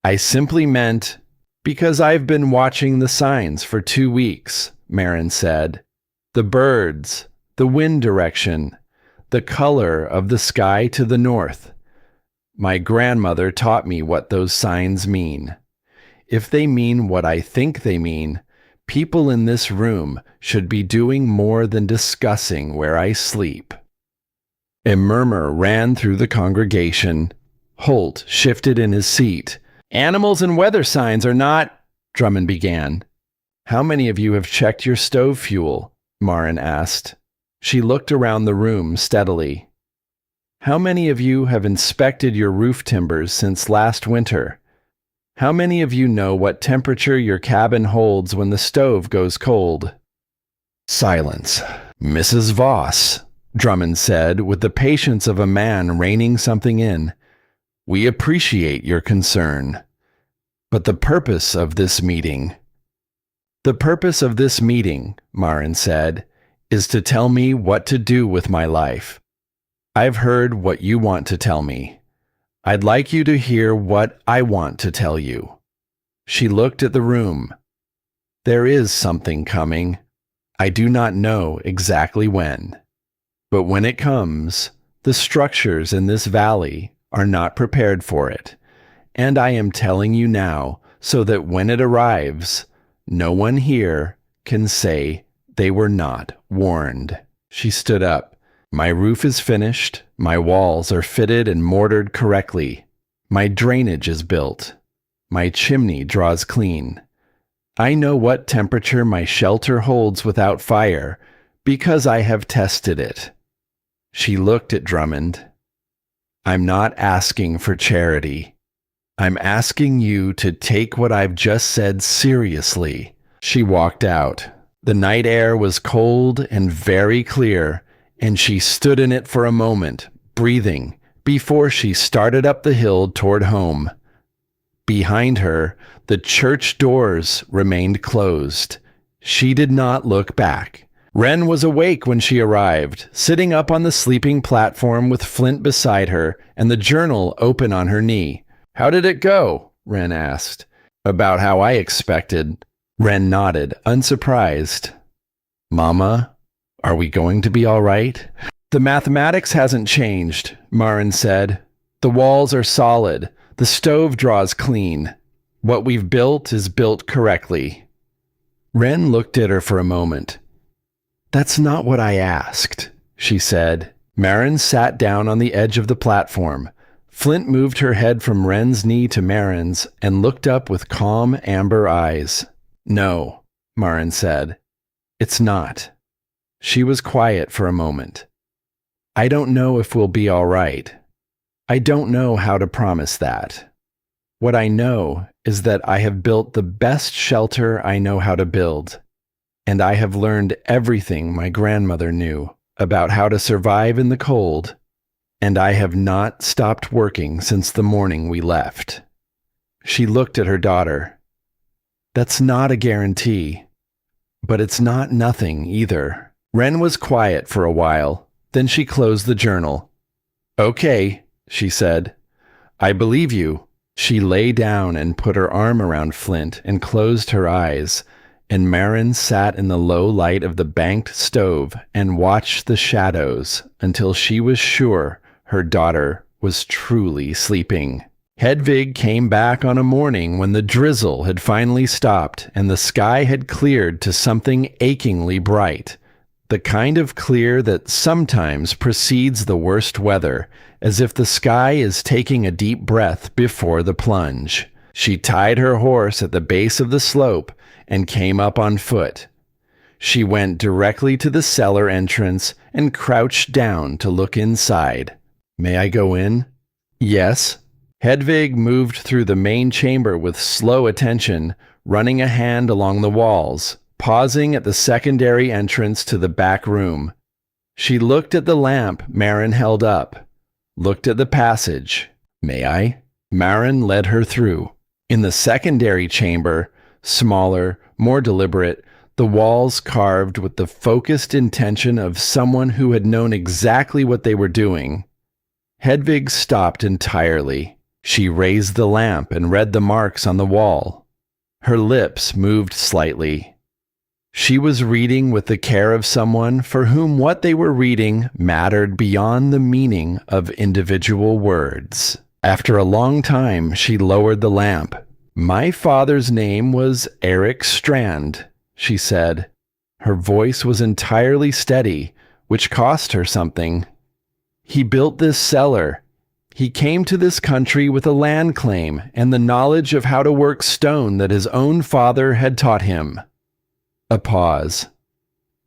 "I simply meant, because I've been watching the signs for 2 weeks, Marin said. "The birds, the wind direction, the color of the sky to the north. My grandmother taught me what those signs mean. If they mean what I think they mean, people in this room should be doing more than discussing where I sleep." A murmur ran through the congregation. Holt shifted in his seat. "Animals and weather signs are not—" Drummond began. "How many of you have checked your stove fuel?" Marin asked. She looked around the room steadily. "How many of you have inspected your roof timbers since last winter? How many of you know what temperature your cabin holds when the stove goes cold?" Silence. "Mrs. Voss," Drummond said with the patience of a man reining something in, "we appreciate your concern. But the purpose of this meeting—" "The purpose of this meeting," Marin said, "is to tell me what to do with my life. I've heard what you want to tell me. I'd like you to hear what I want to tell you." She looked at the room. "There is something coming. I do not know exactly when." But when it comes, the structures in this valley are not prepared for it. And I am telling you now, so that when it arrives, no one here can say they were not warned." She stood up. "My roof is finished. My walls are fitted and mortared correctly. My drainage is built. My chimney draws clean. I know what temperature my shelter holds without fire, because I have tested it." She looked at Drummond. "I'm not asking for charity. I'm asking you to take what I've just said seriously." She walked out. The night air was cold and very clear, and she stood in it for a moment, breathing, before she started up the hill toward home. Behind her, the church doors remained closed. She did not look back. Wren was awake when she arrived, sitting up on the sleeping platform with Flint beside her and the journal open on her knee. "How did it go?" Wren asked. "About how I expected." Wren nodded, unsurprised. "Mama, are we going to be all right?" "The mathematics hasn't changed," Marin said. "The walls are solid. The stove draws clean. What we've built is built correctly." Wren looked at her for a moment. "That's not what I asked," she said. Marin sat down on the edge of the platform. Flint moved her head from Wren's knee to Marin's and looked up with calm amber eyes. "No," Marin said. "It's not." She was quiet for a moment. "I don't know if we'll be all right. I don't know how to promise that. What I know is that I have built the best shelter I know how to build, and I have learned everything my grandmother knew about how to survive in the cold, and I have not stopped working since the morning we left." She looked at her daughter. "That's not a guarantee, but it's not nothing either." Wren was quiet for a while, then she closed the journal. "Okay," she said. "I believe you." She lay down and put her arm around Flint and closed her eyes, and Marin sat in the low light of the banked stove and watched the shadows until she was sure her daughter was truly sleeping. Hedvig came back on a morning when the drizzle had finally stopped and the sky had cleared to something achingly bright. The kind of clear that sometimes precedes the worst weather, as if the sky is taking a deep breath before the plunge. She tied her horse at the base of the slope and came up on foot. She went directly to the cellar entrance and crouched down to look inside. "May I go in?" "Yes." Hedvig moved through the main chamber with slow attention, running a hand along the walls, pausing at the secondary entrance to the back room. She looked at the lamp Marin held up, looked at the passage. "May I?" Marin led her through. In the secondary chamber, smaller, more deliberate, the walls carved with the focused intention of someone who had known exactly what they were doing. Hedvig stopped entirely. She raised the lamp and read the marks on the wall. Her lips moved slightly. She was reading with the care of someone for whom what they were reading mattered beyond the meaning of individual words. After a long time, she lowered the lamp. "My father's name was Eric Strand," she said. Her voice was entirely steady, which cost her something. "He built this cellar. He came to this country with a land claim and the knowledge of how to work stone that his own father had taught him." A pause.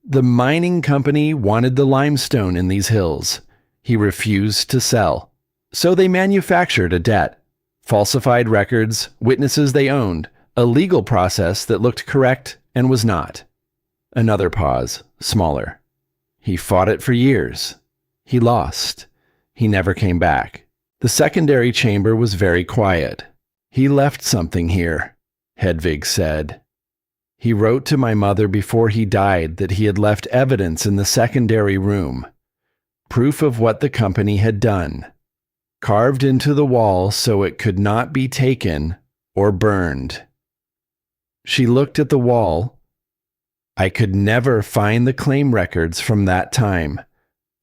"The mining company wanted the limestone in these hills. He refused to sell. So they manufactured a debt, falsified records, witnesses they owned, a legal process that looked correct and was not." Another pause, smaller. "He fought it for years. He lost. He never came back." The secondary chamber was very quiet. "He left something here," Hedvig said. "He wrote to my mother before he died that he had left evidence in the secondary room, proof of what the company had done, carved into the wall so it could not be taken or burned." She looked at the wall. "I could never find the claim records from that time.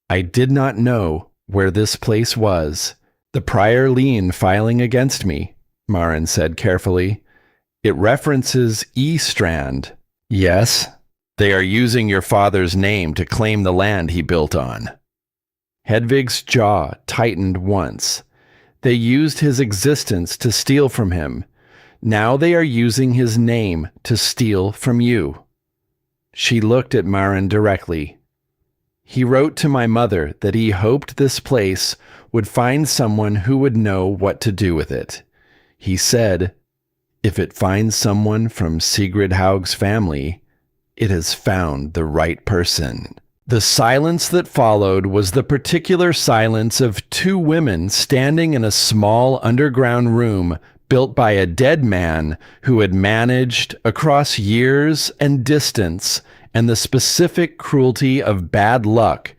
I did not know where this place was. The prior lien filing against me, Marin said carefully. It references E. Strand. Yes, they are using your father's name to claim the land he built on. Hedvig's jaw tightened once. They used his existence to steal from him. Now they are using his name to steal from you. She looked at Marin directly. He wrote to my mother that he hoped this place would find someone who would know what to do with it. He said, if it finds someone from Sigrid Haug's family, it has found the right person. The silence that followed was the particular silence of two women standing in a small underground room built by a dead man who had managed, across years and distance and the specific cruelty of bad luck,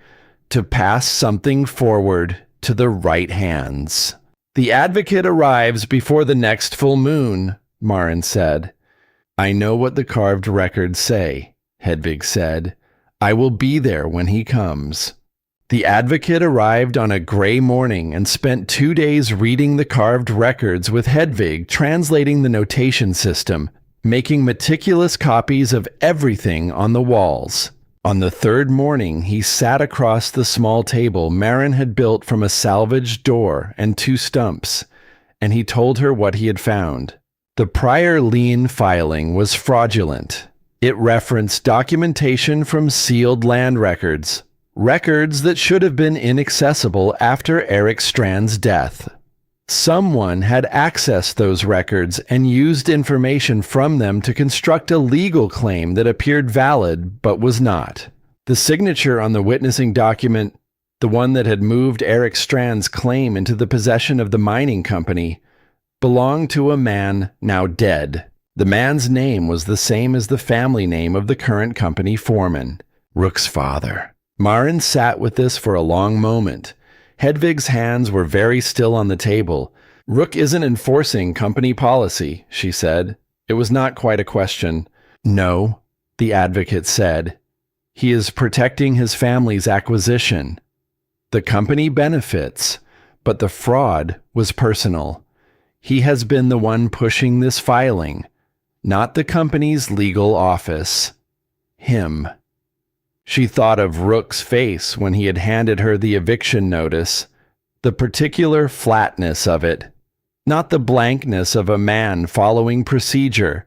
to pass something forward to the right hands. The advocate arrives before the next full moon, Marin said. I know what the carved records say, Hedvig said. I will be there when he comes. The advocate arrived on a gray morning and spent 2 days reading the carved records with Hedvig translating the notation system, making meticulous copies of everything on the walls. On the third morning, he sat across the small table Marin had built from a salvaged door and 2 stumps, and he told her what he had found. The prior lien filing was fraudulent. It referenced documentation from sealed land records, records that should have been inaccessible after Eric Strand's death. Someone had accessed those records and used information from them to construct a legal claim that appeared valid but was not. The signature on the witnessing document, the one that had moved Eric Strand's claim into the possession of the mining company, belonged to a man now dead. The man's name was the same as the family name of the current company foreman, Rook's father. Marin sat with this for a long moment. Hedvig's hands were very still on the table. Rook isn't enforcing company policy, she said. It was not quite a question. No, the advocate said. He is protecting his family's acquisition. The company benefits, but the fraud was personal. He has been the one pushing this filing, not the company's legal office. Him. She thought of Rook's face when he had handed her the eviction notice, the particular flatness of it, not the blankness of a man following procedure,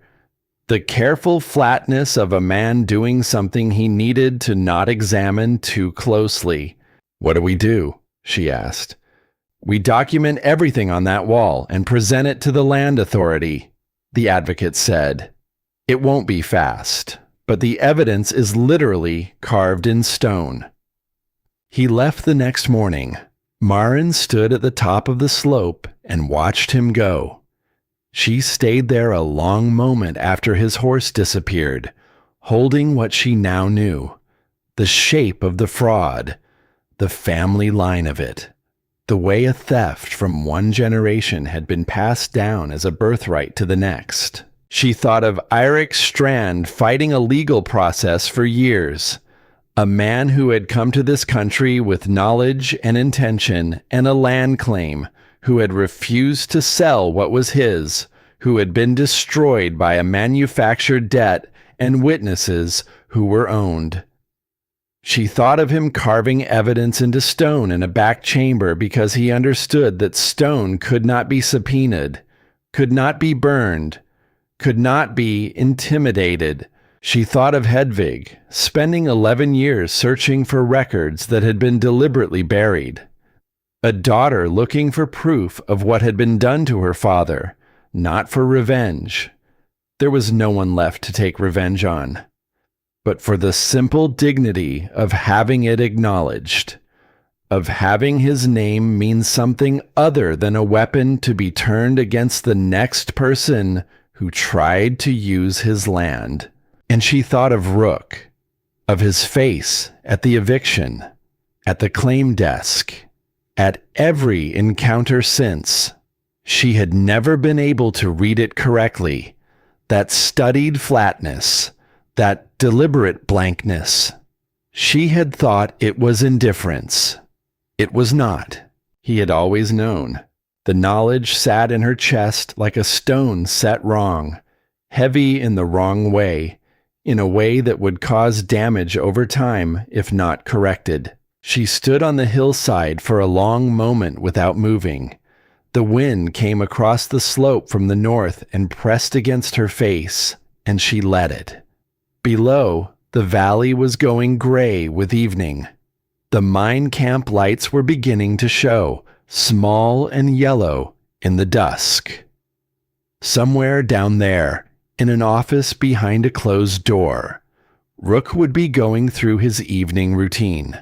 the careful flatness of a man doing something he needed to not examine too closely. What do we do? She asked. We document everything on that wall and present it to the land authority, the advocate said. It won't be fast, but the evidence is literally carved in stone. He left the next morning. Marin stood at the top of the slope and watched him go. She stayed there a long moment after his horse disappeared, holding what she now knew, the shape of the fraud, the family line of it, the way a theft from one generation had been passed down as a birthright to the next. She thought of Eirik Strand fighting a legal process for years, a man who had come to this country with knowledge and intention and a land claim, who had refused to sell what was his, who had been destroyed by a manufactured debt and witnesses who were owned. She thought of him carving evidence into stone in a back chamber because he understood that stone could not be subpoenaed, could not be burned, could not be intimidated. She thought of Hedvig, spending 11 years searching for records that had been deliberately buried. A daughter looking for proof of what had been done to her father, not for revenge. There was no one left to take revenge on, but for the simple dignity of having it acknowledged, of having his name mean something other than a weapon to be turned against the next person who tried to use his land. And she thought of Rook, of his face at the eviction, at the claim desk, at every encounter since. She had never been able to read it correctly, that studied flatness, that deliberate blankness. She had thought it was indifference. It was not. He had always known. The knowledge sat in her chest like a stone set wrong, heavy in the wrong way, in a way that would cause damage over time if not corrected. She stood on the hillside for a long moment without moving. The wind came across the slope from the north and pressed against her face, and she let it. Below, the valley was going gray with evening. The mine camp lights were beginning to show, small and yellow, in the dusk. Somewhere down there, in an office behind a closed door, Rook would be going through his evening routine,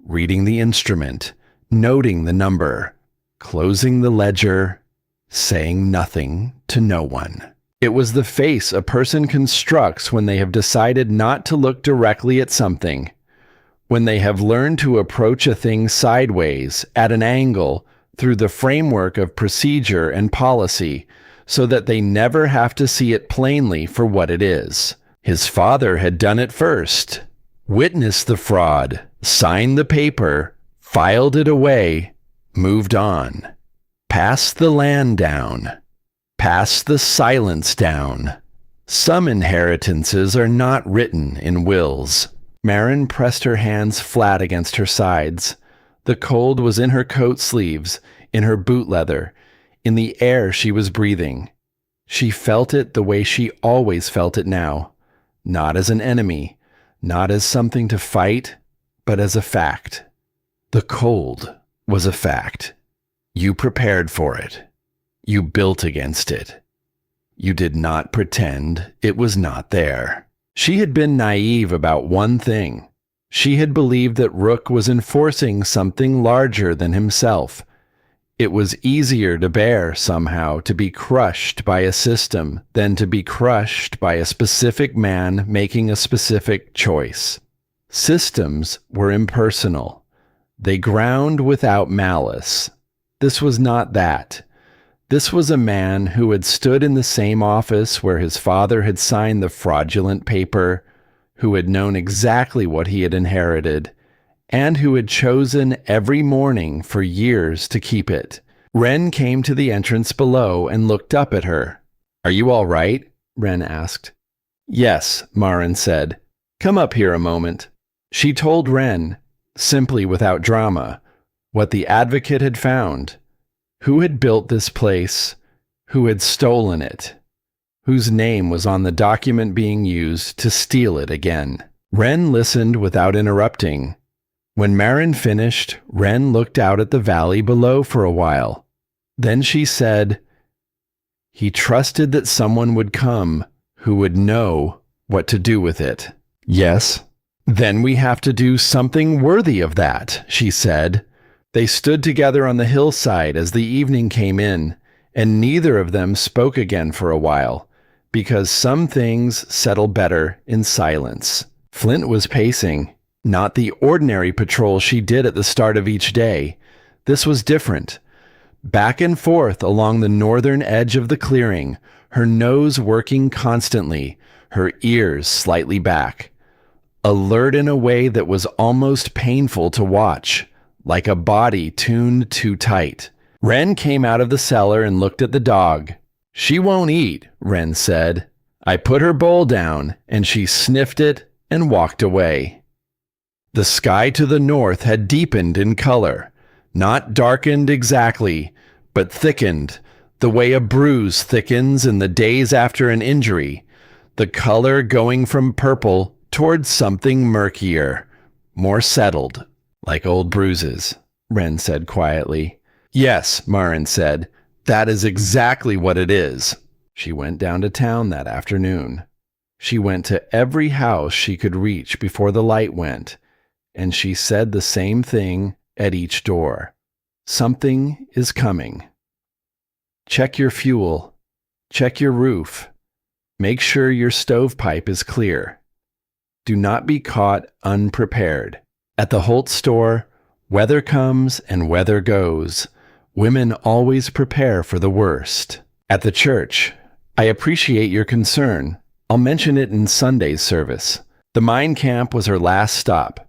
reading the instrument, noting the number, closing the ledger, saying nothing to no one. It was the face a person constructs when they have decided not to look directly at something, when they have learned to approach a thing sideways, at an angle, through the framework of procedure and policy, so that they never have to see it plainly for what it is. His father had done it first, witnessed the fraud, signed the paper, filed it away, moved on, passed the land down, passed the silence down. Some inheritances are not written in wills. Marin pressed her hands flat against her sides. The cold was in her coat sleeves, in her boot leather, in the air she was breathing. She felt it the way she always felt it now, not as an enemy, not as something to fight, but as a fact. The cold was a fact. You prepared for it. You built against it. You did not pretend it was not there. She had been naive about one thing. She had believed that Rook was enforcing something larger than himself. It was easier to bear, somehow, to be crushed by a system than to be crushed by a specific man making a specific choice. Systems were impersonal. They ground without malice. This was not that. This was a man who had stood in the same office where his father had signed the fraudulent paper, who had known exactly what he had inherited, and who had chosen every morning for years to keep it. Wren came to the entrance below and looked up at her. "Are you all right?" Wren asked. "Yes," Marin said. "Come up here a moment." She told Wren, simply without drama, what the advocate had found, who had built this place, who had stolen it, whose name was on the document being used to steal it again. Wren listened without interrupting. When Marin finished, Wren looked out at the valley below for a while. Then she said, "He trusted that someone would come who would know what to do with it." "Yes." "Then we have to do something worthy of that," she said. They stood together on the hillside as the evening came in, and neither of them spoke again for a while, because some things settle better in silence. Flint was pacing, not the ordinary patrol she did at the start of each day. This was different. Back and forth along the northern edge of the clearing, her nose working constantly, her ears slightly back. Alert in a way that was almost painful to watch, like a body tuned too tight. Wren came out of the cellar and looked at the dog. "She won't eat," Wren said. I put her bowl down, and she sniffed it and walked away. The sky to the north had deepened in color, not darkened exactly, but thickened, the way a bruise thickens in the days after an injury, the color going from purple towards something murkier, more settled. "Like old bruises," Wren said quietly. "Yes," Marin said. "That is exactly what it is." She went down to town that afternoon. She went to every house she could reach before the light went, and she said the same thing at each door. Something is coming. Check your fuel. Check your roof. Make sure your stovepipe is clear. Do not be caught unprepared. At the Holt store, weather comes and weather goes. Women always prepare for the worst. At the church, I appreciate your concern. I'll mention it in Sunday's service. The mine camp was her last stop.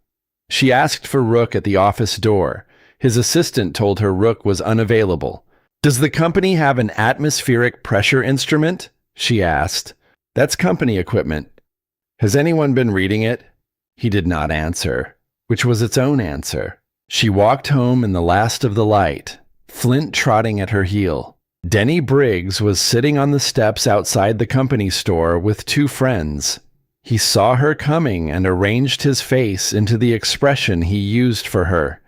She asked for Rook at the office door. His assistant told her Rook was unavailable. "Does the company have an atmospheric pressure instrument?" she asked. "That's company equipment." "Has anyone been reading it?" He did not answer, which was its own answer. She walked home in the last of the light, Flint trotting at her heel. Denny Briggs was sitting on the steps outside the company store with two friends. He saw her coming and arranged his face into the expression he used for her.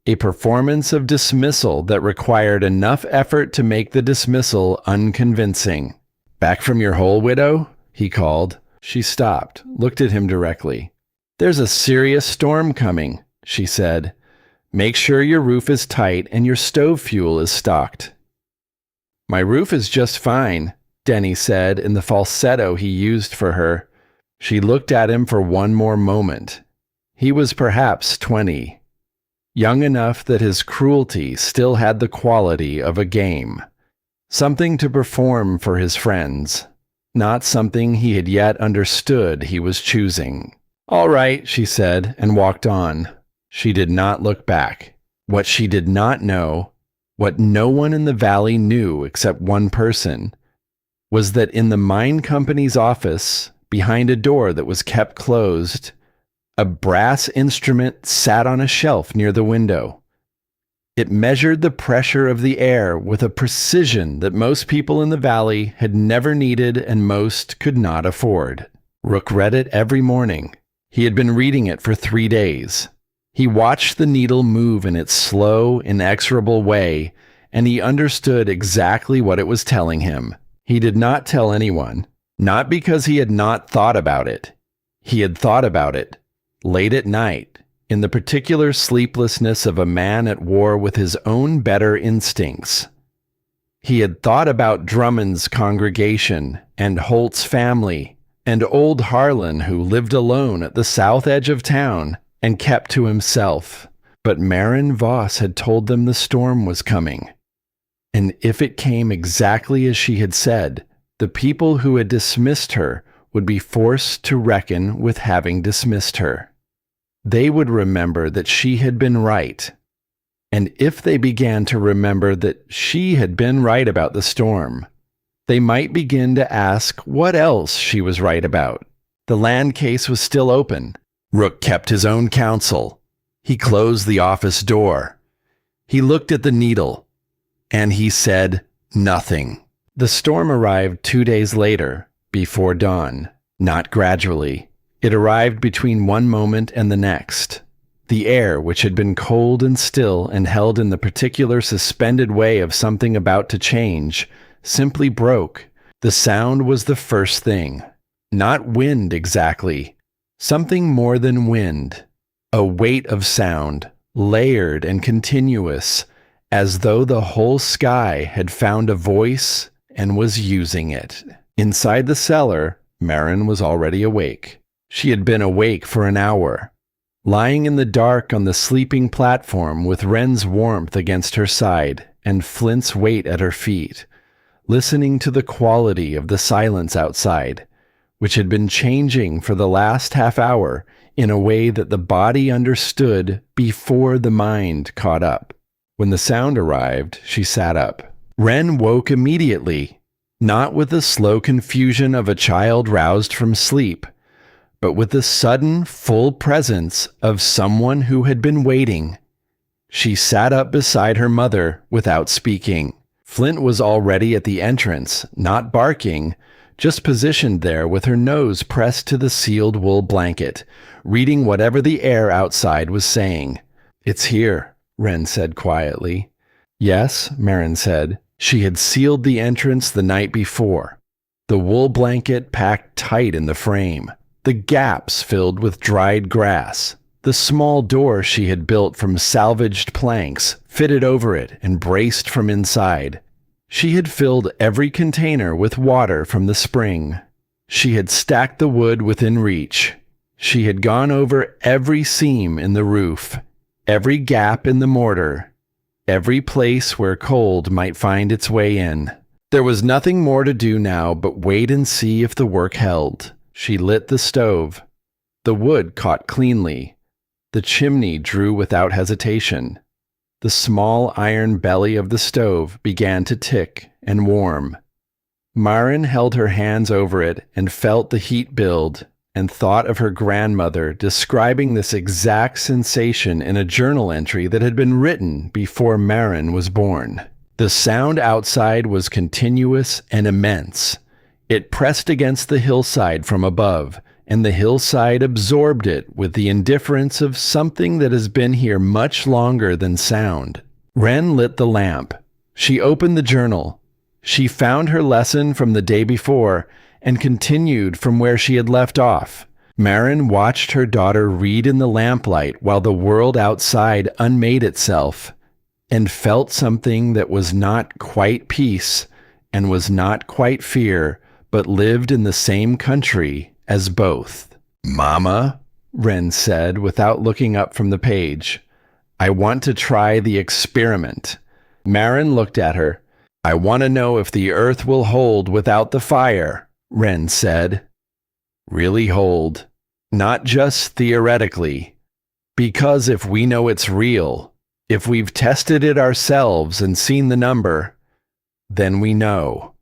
A performance of dismissal that required enough effort to make the dismissal unconvincing. "Back from your hole, widow?" he called. She stopped, looked at him directly. "There's a serious storm coming," she said. "Make sure your roof is tight and your stove fuel is stocked." "My roof is just fine," Denny said in the falsetto he used for her. She looked at him for one more moment. He was perhaps 20. Young enough that his cruelty still had the quality of a game. Something to perform for his friends. Not something he had yet understood he was choosing. "All right," she said, and walked on. She did not look back. What she did not know, what no one in the valley knew except one person, was that in the mine company's office, behind a door that was kept closed, a brass instrument sat on a shelf near the window. It measured the pressure of the air with a precision that most people in the valley had never needed and most could not afford. Rook read it every morning. He had been reading it for 3 days. He watched the needle move in its slow, inexorable way, and he understood exactly what it was telling him. He did not tell anyone, not because he had not thought about it. He had thought about it, late at night, in the particular sleeplessness of a man at war with his own better instincts. He had thought about Drummond's congregation, and Holt's family, and old Harlan who lived alone at the south edge of town, and kept to himself. But Marin Voss had told them the storm was coming. And if it came exactly as she had said, the people who had dismissed her would be forced to reckon with having dismissed her. They would remember that she had been right. And if they began to remember that she had been right about the storm, they might begin to ask what else she was right about. The land case was still open. Rook kept his own counsel. He closed the office door. He looked at the needle, and he said nothing. The storm arrived 2 days later, before dawn, not gradually. It arrived between one moment and the next. The air, which had been cold and still and held in the particular suspended way of something about to change, simply broke. The sound was the first thing. Not wind exactly. Something more than wind. A weight of sound, layered and continuous, as though the whole sky had found a voice and was using it. Inside the cellar, Marin was already awake. She had been awake for an hour, lying in the dark on the sleeping platform with Wren's warmth against her side and Flint's weight at her feet, listening to the quality of the silence outside, which had been changing for the last half hour in a way that the body understood before the mind caught up. When the sound arrived, she sat up. Wren woke immediately, not with the slow confusion of a child roused from sleep, but with the sudden, full presence of someone who had been waiting. She sat up beside her mother without speaking. Flint was already at the entrance, not barking, just positioned there with her nose pressed to the sealed wool blanket, reading whatever the air outside was saying. "It's here," Wren said quietly. "Yes," Marin said. She had sealed the entrance the night before. The wool blanket packed tight in the frame. The gaps filled with dried grass. The small door she had built from salvaged planks, fitted over it and braced from inside. She had filled every container with water from the spring. She had stacked the wood within reach. She had gone over every seam in the roof, every gap in the mortar, every place where cold might find its way in. There was nothing more to do now but wait and see if the work held. She lit the stove. The wood caught cleanly. The chimney drew without hesitation. The small iron belly of the stove began to tick and warm. Maren held her hands over it and felt the heat build, and thought of her grandmother describing this exact sensation in a journal entry that had been written before Maren was born. The sound outside was continuous and immense. It pressed against the hillside from above, and the hillside absorbed it with the indifference of something that has been here much longer than sound. Wren lit the lamp. She opened the journal. She found her lesson from the day before and continued from where she had left off. Maren watched her daughter read in the lamplight while the world outside unmade itself, and felt something that was not quite peace and was not quite fear, but lived in the same country as both. "Mama," Wren said without looking up from the page, "I want to try the experiment." Maren looked at her. "I want to know if the earth will hold without the fire," Wren said. "Really hold. Not just theoretically. Because if we know it's real, if we've tested it ourselves and seen the number, then we know.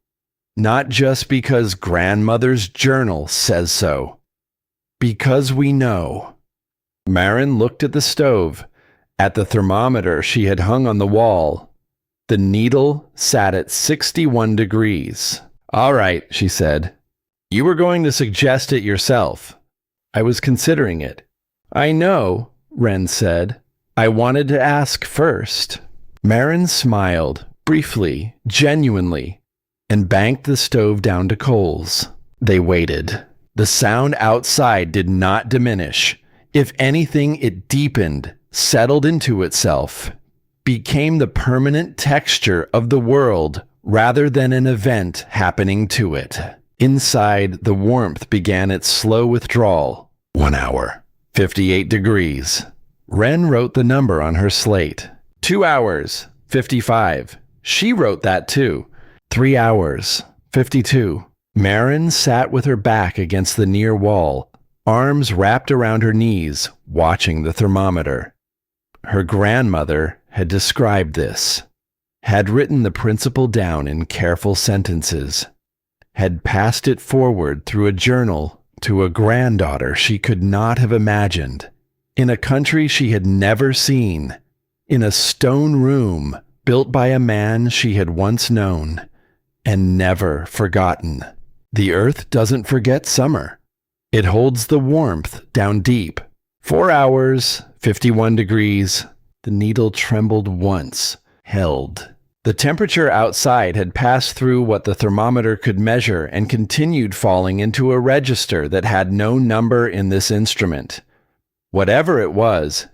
Not just because grandmother's journal says so. Because we know." Maren looked at the stove, at the thermometer she had hung on the wall. The needle sat at 61 degrees. "All right," she said. "You were going to suggest it yourself. I was considering it." "I know," Wren said. "I wanted to ask first." Maren smiled, briefly, genuinely, and banked the stove down to coals. They waited. The sound outside did not diminish. If anything, it deepened, settled into itself, became the permanent texture of the world rather than an event happening to it. Inside, the warmth began its slow withdrawal. 1 hour, 58 degrees. Wren wrote the number on her slate. 2 hours, 55. She wrote that too. 3 hours, 52. Maren sat with her back against the near wall, arms wrapped around her knees, watching the thermometer. Her grandmother had described this, had written the principle down in careful sentences, had passed it forward through a journal to a granddaughter she could not have imagined, in a country she had never seen, in a stone room built by a man she had once known and never forgotten. The earth doesn't forget summer. It holds the warmth down deep. 4 hours, 51 degrees. The needle trembled once, held. The temperature outside had passed through what the thermometer could measure and continued falling into a register that had no number in this instrument. Whatever it was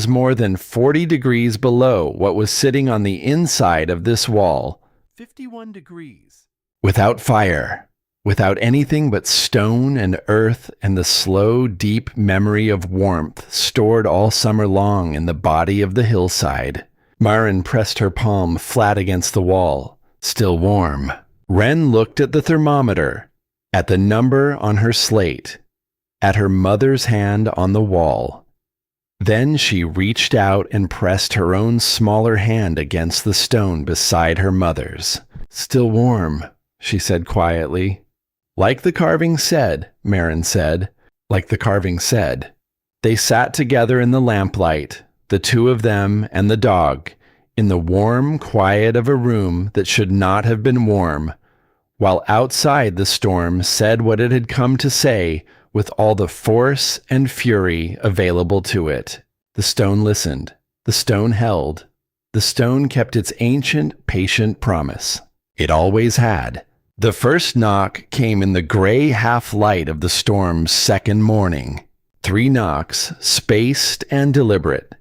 more than 40 degrees below what was sitting on the inside of this wall. 51 degrees. Without fire, without anything but stone and earth and the slow, deep memory of warmth stored all summer long in the body of the hillside. Maren pressed her palm flat against the wall, still warm. Wren looked at the thermometer, at the number on her slate, at her mother's hand on the wall. Then she reached out and pressed her own smaller hand against the stone beside her mother's. "Still warm," she said quietly. "Like the carving said," Maren said. "Like the carving said." They sat together in the lamplight, the two of them and the dog, in the warm quiet of a room that should not have been warm, while outside the storm said what it had come to say with all the force and fury available to it. The stone listened. The stone held. The stone kept its ancient, patient promise. It always had. The first knock came in the gray half-light of the storm's second morning. 3 knocks, spaced and deliberate.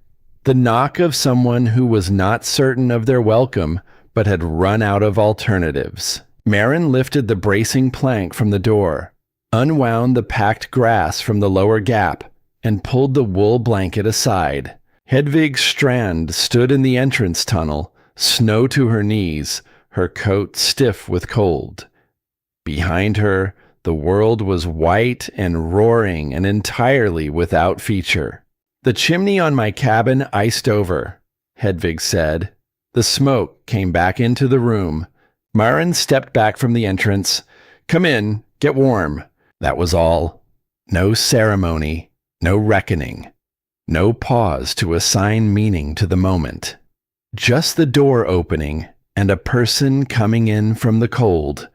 The knock of someone who was not certain of their welcome, but had run out of alternatives. Maren lifted the bracing plank from the door, unwound the packed grass from the lower gap, and pulled the wool blanket aside. Hedvig Strand stood in the entrance tunnel, snow to her knees, her coat stiff with cold. Behind her, The world was white and roaring and entirely without feature. "The chimney on my cabin iced over," Hedvig said. The smoke came back into the room. Maren stepped back from the entrance. "Come in, get warm." That was all. No ceremony, no reckoning, no pause to assign meaning to the moment. Just the door opening and a person coming in from the cold,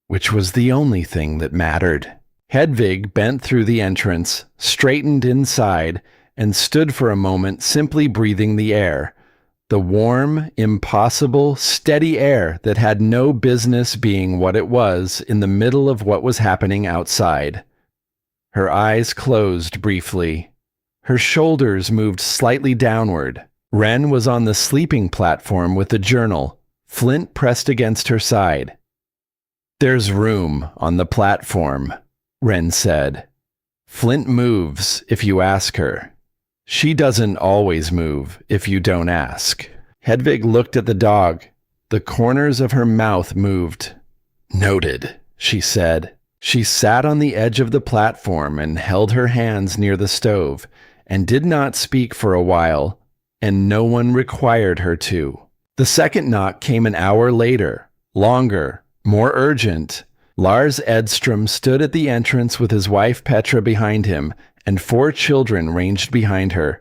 which was the only thing that mattered. Hedvig bent through the entrance, straightened inside, and stood for a moment simply breathing the air. The warm, impossible, steady air that had no business being what it was in the middle of what was happening outside. Her eyes closed briefly. Her shoulders moved slightly downward. Ren was on the sleeping platform with a journal, Flint pressed against her side. "There's room on the platform," Ren said. "Flint moves if you ask her. She doesn't always move if you don't ask." Hedvig looked at the dog. The corners of her mouth moved. "Noted," she said. She sat on the edge of the platform and held her hands near the stove, and did not speak for a while, and no one required her to. The second knock came an hour later, longer, more urgent. Lars Edström stood at the entrance with his wife Petra behind him, and 4 children ranged behind her,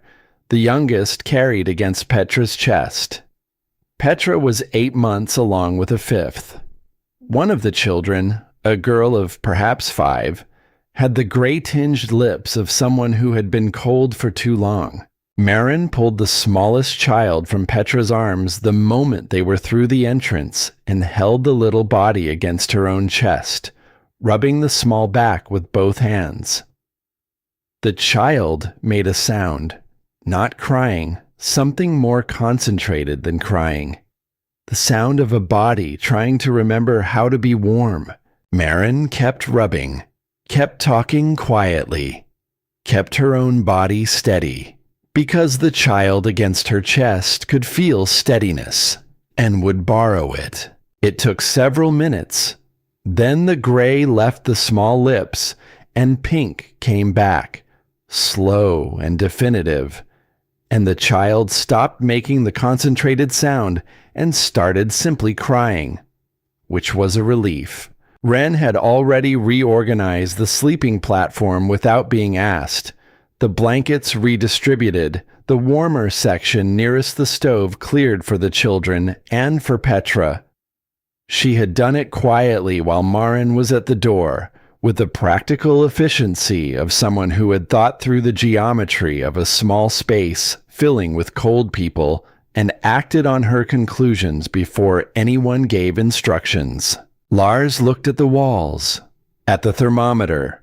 the youngest carried against Petra's chest. Petra was 8 months along with a 5th. One of the children, a girl of perhaps 5, had the gray-tinged lips of someone who had been cold for too long. Maren pulled the smallest child from Petra's arms the moment they were through the entrance and held the little body against her own chest, rubbing the small back with both hands. The child made a sound, not crying, something more concentrated than crying. The sound of a body trying to remember how to be warm. Maren kept rubbing, kept talking quietly, kept her own body steady, because the child against her chest could feel steadiness and would borrow it. It took several minutes. Then the gray left the small lips and pink came back, slow and definitive, and the child stopped making the concentrated sound and started simply crying, which was a relief. Ren had already reorganized the sleeping platform without being asked. The blankets redistributed, the warmer section nearest the stove cleared for the children and for Petra. She had done it quietly while Maren was at the door, with the practical efficiency of someone who had thought through the geometry of a small space filling with cold people and acted on her conclusions before anyone gave instructions. Lars looked at the walls, at the thermometer,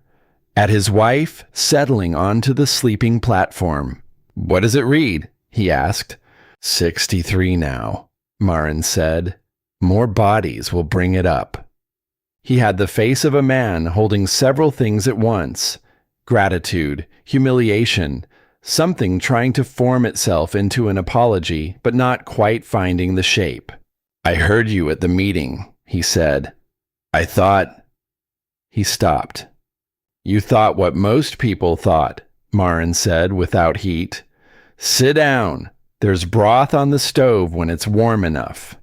at his wife settling onto the sleeping platform. "What does it read?" he asked. 63 now, Maren said. "More bodies will bring it up." He had the face of a man holding several things at once. Gratitude, humiliation, something trying to form itself into an apology, but not quite finding the shape. "I heard you at the meeting," he said. "I thought—" He stopped. "You thought what most people thought," Maren said without heat. "Sit down. There's broth on the stove when it's warm enough."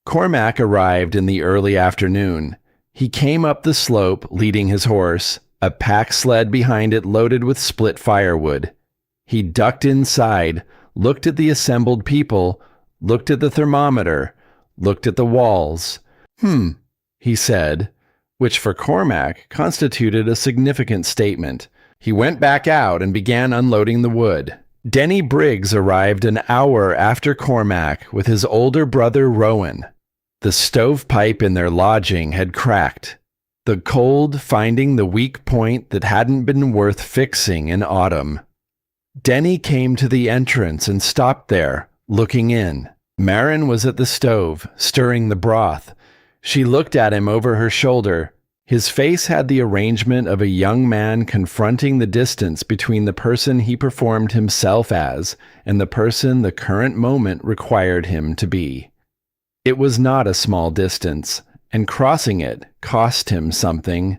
Cormac arrived in the early afternoon. He came up the slope leading his horse, a pack sled behind it loaded with split firewood. He ducked inside, looked at the assembled people, looked at the thermometer, looked at the walls. He said, which for Cormac constituted a significant statement. He went back out and began unloading the wood. Denny Briggs arrived an hour after Cormac with his older brother Rowan. The stovepipe in their lodging had cracked, the cold finding the weak point that hadn't been worth fixing in autumn. Denny came to the entrance and stopped there, looking in. Maren was at the stove, stirring the broth. She looked at him over her shoulder. His face had the arrangement of a young man confronting the distance between the person he performed himself as and the person the current moment required him to be. It was not a small distance, and crossing it cost him something.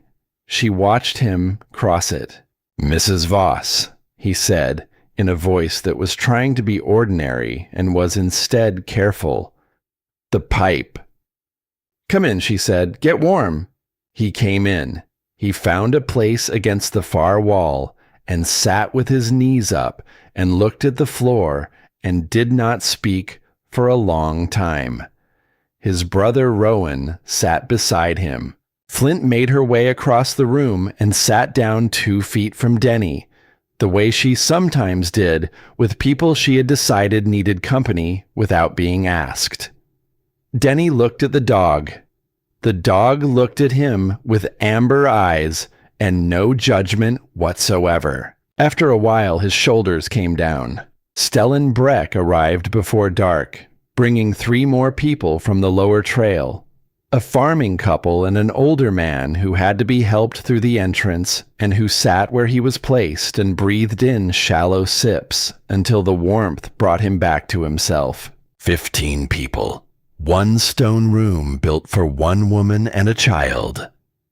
She watched him cross it. "Mrs. Voss," he said, in a voice that was trying to be ordinary and was instead careful. "The pipe." "Come in," she said. "Get warm." He came in. He found a place against the far wall and sat with his knees up and looked at the floor and did not speak for a long time. His brother Rowan sat beside him. Flint made her way across the room and sat down 2 feet from Denny, the way she sometimes did with people she had decided needed company without being asked. Denny looked at the dog. The dog looked at him with amber eyes and no judgment whatsoever. After a while, his shoulders came down. Stellan Breck arrived before dark, bringing 3 more people from the lower trail. A farming couple and an older man who had to be helped through the entrance and who sat where he was placed and breathed in shallow sips until the warmth brought him back to himself. 15 people. 1 stone room built for 1 woman and a child.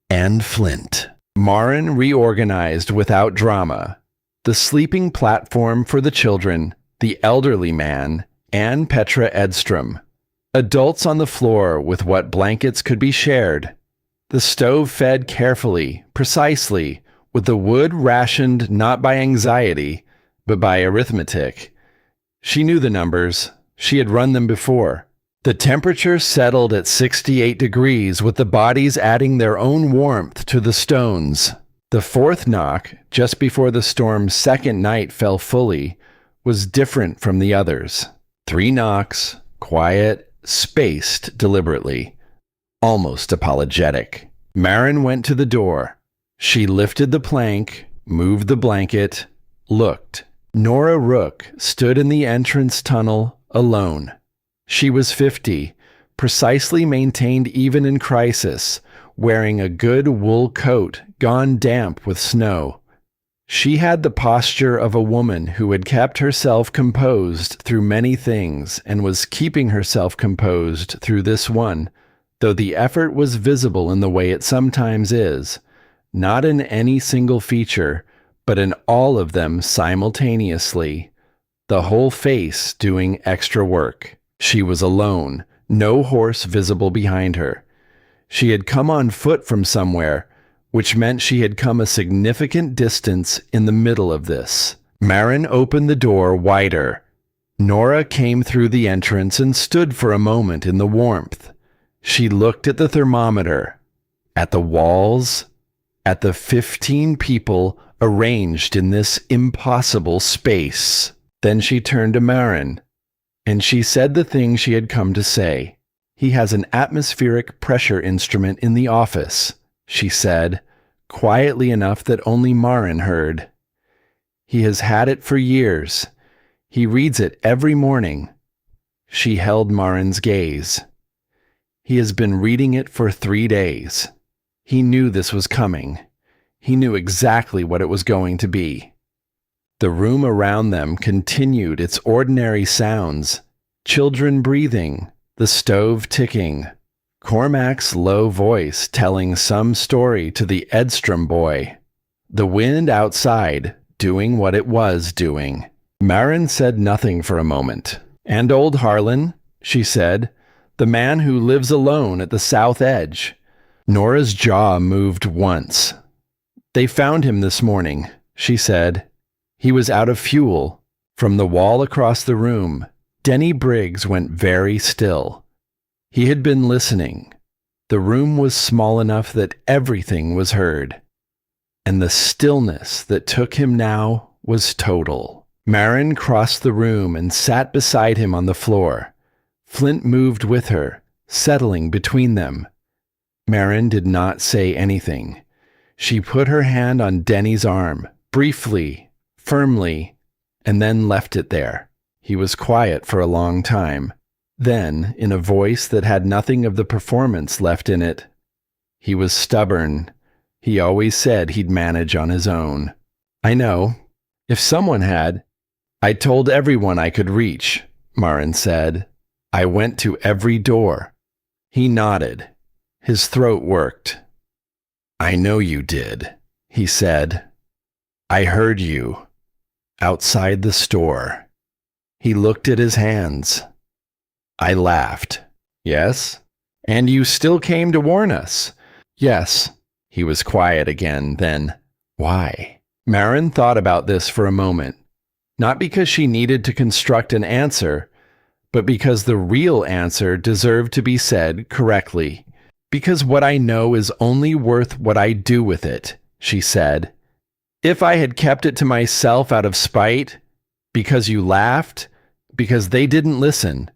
And Flint. Marin reorganized without drama. The sleeping platform for the children, the elderly man, and Petra Edstrom. Adults on the floor with what blankets could be shared. The stove fed carefully, precisely, with the wood rationed not by anxiety, but by arithmetic. She knew the numbers. She had run them before. The temperature settled at 68 degrees, with the bodies adding their own warmth to the stones. The 4th knock, just before the storm's 2nd night fell fully, was different from the others. 3 knocks, quiet, spaced deliberately, almost apologetic. Marin went to the door. She lifted the plank, moved the blanket, looked. Nora Rook stood in the entrance tunnel alone. She was 50, precisely maintained even in crisis, wearing a good wool coat gone damp with snow. She had the posture of a woman who had kept herself composed through many things and was keeping herself composed through this one, though the effort was visible in the way it sometimes is, not in any single feature, but in all of them simultaneously, the whole face doing extra work. She was alone, no horse visible behind her. She had come on foot from somewhere, which meant she had come a significant distance in the middle of this. Marin opened the door wider. Nora came through the entrance and stood for a moment in the warmth. She looked at the thermometer, at the walls, at the 15 people arranged in this impossible space. Then she turned to Marin, and she said the thing she had come to say. "He has an atmospheric pressure instrument in the office," she said, quietly enough that only Marin heard. "He has had it for years. He reads it every morning." She held Marin's gaze. "He has been reading it for 3 days. He knew this was coming. He knew exactly what it was going to be." The room around them continued its ordinary sounds: children breathing, the stove ticking, Cormac's low voice telling some story to the Edstrom boy, the wind outside doing what it was doing. Marin said nothing for a moment. "And old Harlan," she said, "the man who lives alone at the south edge." Nora's jaw moved once. "They found him this morning," she said. "He was out of fuel." From the wall across the room, Denny Briggs went very still. He had been listening. The room was small enough that everything was heard. And the stillness that took him now was total. Marin crossed the room and sat beside him on the floor. Flint moved with her, settling between them. Marin did not say anything. She put her hand on Denny's arm, briefly, firmly, and then left it there. He was quiet for a long time. Then, in a voice that had nothing of the performance left in it, "He was stubborn. He always said he'd manage on his own." "I know. If someone had—" "I told everyone I could reach," Marin said. "I went to every door." He nodded. His throat worked. I know you did, he said. I heard you. Outside the store. He looked at his hands. I laughed. Yes? And you still came to warn us? Yes. He was quiet again, then, why? Maren thought about this for a moment. Not because she needed to construct an answer, but because the real answer deserved to be said correctly. Because what I know is only worth what I do with it, she said. If I had kept it to myself out of spite, because you laughed, because they didn't listen,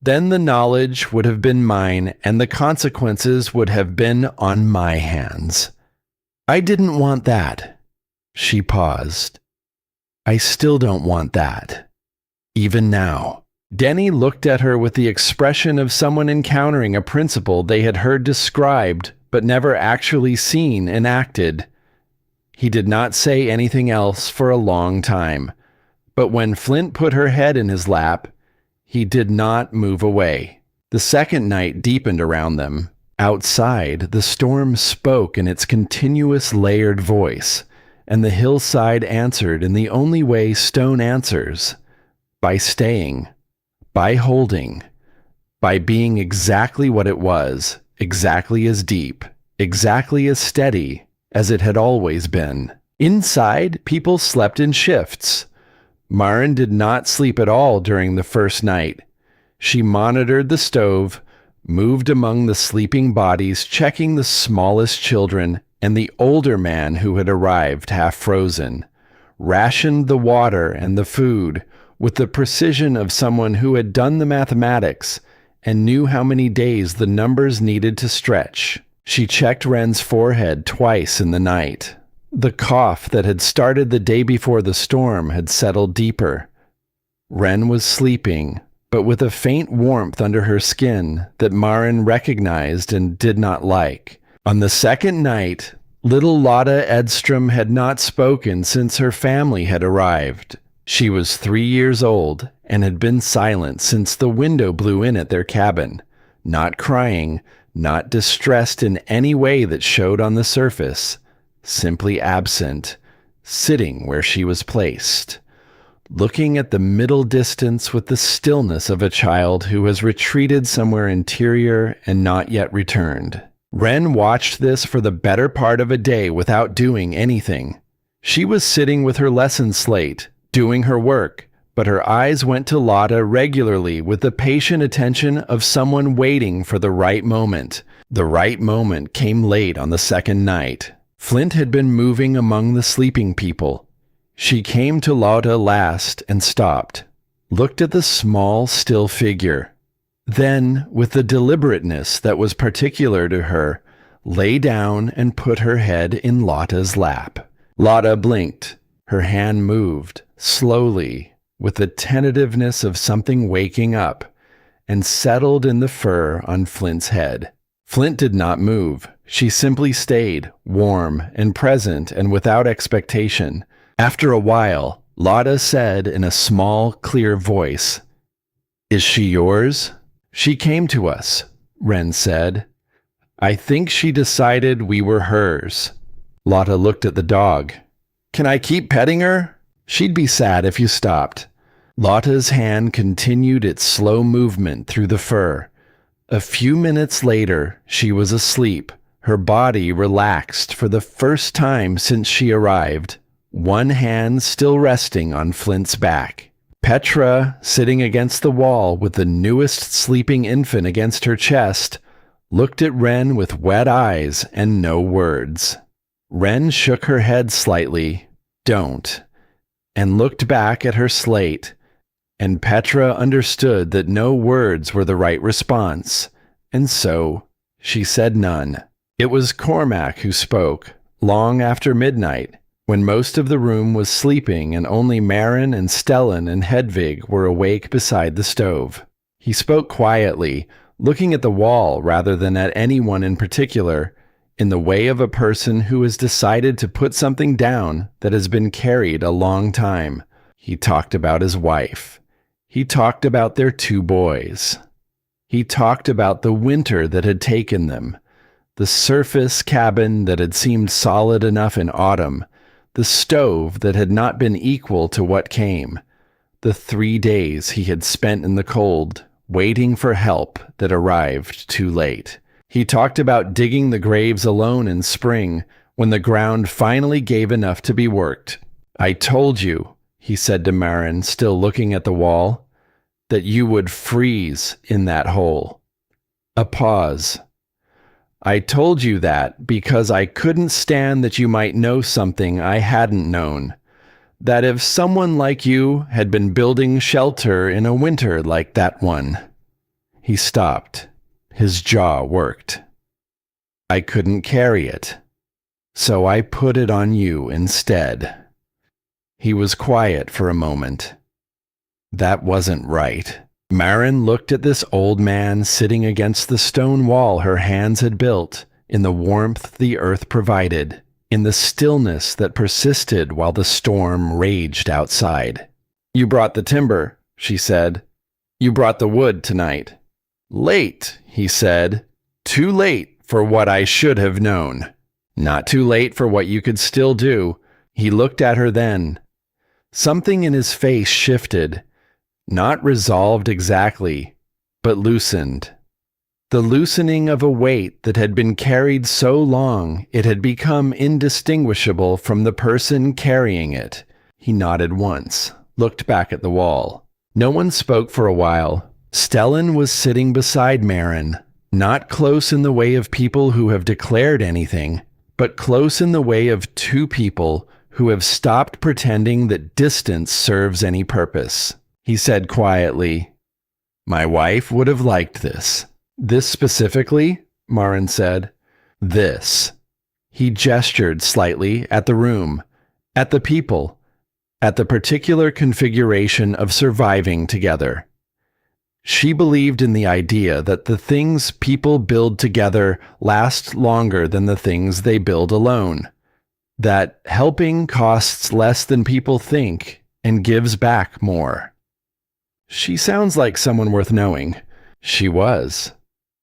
then the knowledge would have been mine and the consequences would have been on my hands. I didn't want that. She paused. I still don't want that. Even now. Denny looked at her with the expression of someone encountering a principle they had heard described but never actually seen enacted. He did not say anything else for a long time, but when Flint put her head in his lap, he did not move away. The second night deepened around them. Outside, the storm spoke in its continuous layered voice, and the hillside answered in the only way stone answers, by staying, by holding, by being exactly what it was, exactly as deep, exactly as steady as it had always been. Inside, people slept in shifts. Maren did not sleep at all during the first night. She monitored the stove, moved among the sleeping bodies, checking the smallest children and the older man who had arrived half frozen, rationed the water and the food with the precision of someone who had done the mathematics and knew how many days the numbers needed to stretch. She checked Wren's forehead twice in the night. The cough that had started the day before the storm had settled deeper. Wren was sleeping, but with a faint warmth under her skin that Maren recognized and did not like. On the second night, little Lotta Edstrom had not spoken since her family had arrived. She was 3 years old and had been silent since the window blew in at their cabin, not crying, not distressed in any way that showed on the surface, simply absent, sitting where she was placed, looking at the middle distance with the stillness of a child who has retreated somewhere interior and not yet returned. Wren watched this for the better part of a day without doing anything. She was sitting with her lesson slate, doing her work, but her eyes went to Lotta regularly with the patient attention of someone waiting for the right moment. The right moment came late on the second night. Flint had been moving among the sleeping people. She came to Lotta last and stopped, looked at the small, still figure. Then, with the deliberateness that was particular to her, lay down and put her head in Lotta's lap. Lotta blinked. Her hand moved, slowly, with the tentativeness of something waking up, and settled in the fur on Flint's head. Flint did not move. She simply stayed, warm and present and without expectation. After a while, Lotta said in a small, clear voice, "Is she yours?" "She came to us," Wren said. "I think she decided we were hers." Lotta looked at the dog. "Can I keep petting her?" "She'd be sad if you stopped." Lotta's hand continued its slow movement through the fur. A few minutes later, she was asleep, her body relaxed for the first time since she arrived, one hand still resting on Flint's back. Petra, sitting against the wall with the newest sleeping infant against her chest, looked at Wren with wet eyes and no words. Wren shook her head slightly, "Don't," and looked back at her slate, and Petra understood that no words were the right response, and so she said none. It was Cormac who spoke, long after midnight, when most of the room was sleeping and only Maren and Stellan and Hedvig were awake beside the stove. He spoke quietly, looking at the wall rather than at anyone in particular, in the way of a person who has decided to put something down that has been carried a long time. He talked about his wife. He talked about their 2 boys. He talked about the winter that had taken them, The surface cabin that had seemed solid enough in autumn, the stove that had not been equal to what came, the 3 days he had spent in the cold, waiting for help that arrived too late. He talked about digging the graves alone in spring when the ground finally gave enough to be worked. "I told you," he said to Maren, still looking at the wall, "that you would freeze in that hole." A pause. "I told you that because I couldn't stand that you might know something I hadn't known. That if someone like you had been building shelter in a winter like that one." He stopped. His jaw worked. "I couldn't carry it, so I put it on you instead." He was quiet for a moment. That wasn't right. Maren looked at this old man sitting against the stone wall her hands had built, in the warmth the earth provided, in the stillness that persisted while the storm raged outside. "You brought the timber," she said. "You brought the wood tonight." "Late," he said. "Too late for what I should have known. Not too late for what you could still do." He looked at her then. Something in his face shifted, not resolved exactly, but loosened. The loosening of a weight that had been carried so long it had become indistinguishable from the person carrying it. He nodded once, looked back at the wall. No one spoke for a while. Stellan was sitting beside Maren, not close in the way of people who have declared anything, but close in the way of two people who have stopped pretending that distance serves any purpose. He said quietly, "My wife would have liked this." "This specifically?" Maren said. "This." He gestured slightly at the room, at the people, at the particular configuration of surviving together. She believed in the idea that the things people build together last longer than the things they build alone. That helping costs less than people think and gives back more. "She sounds like someone worth knowing." She was.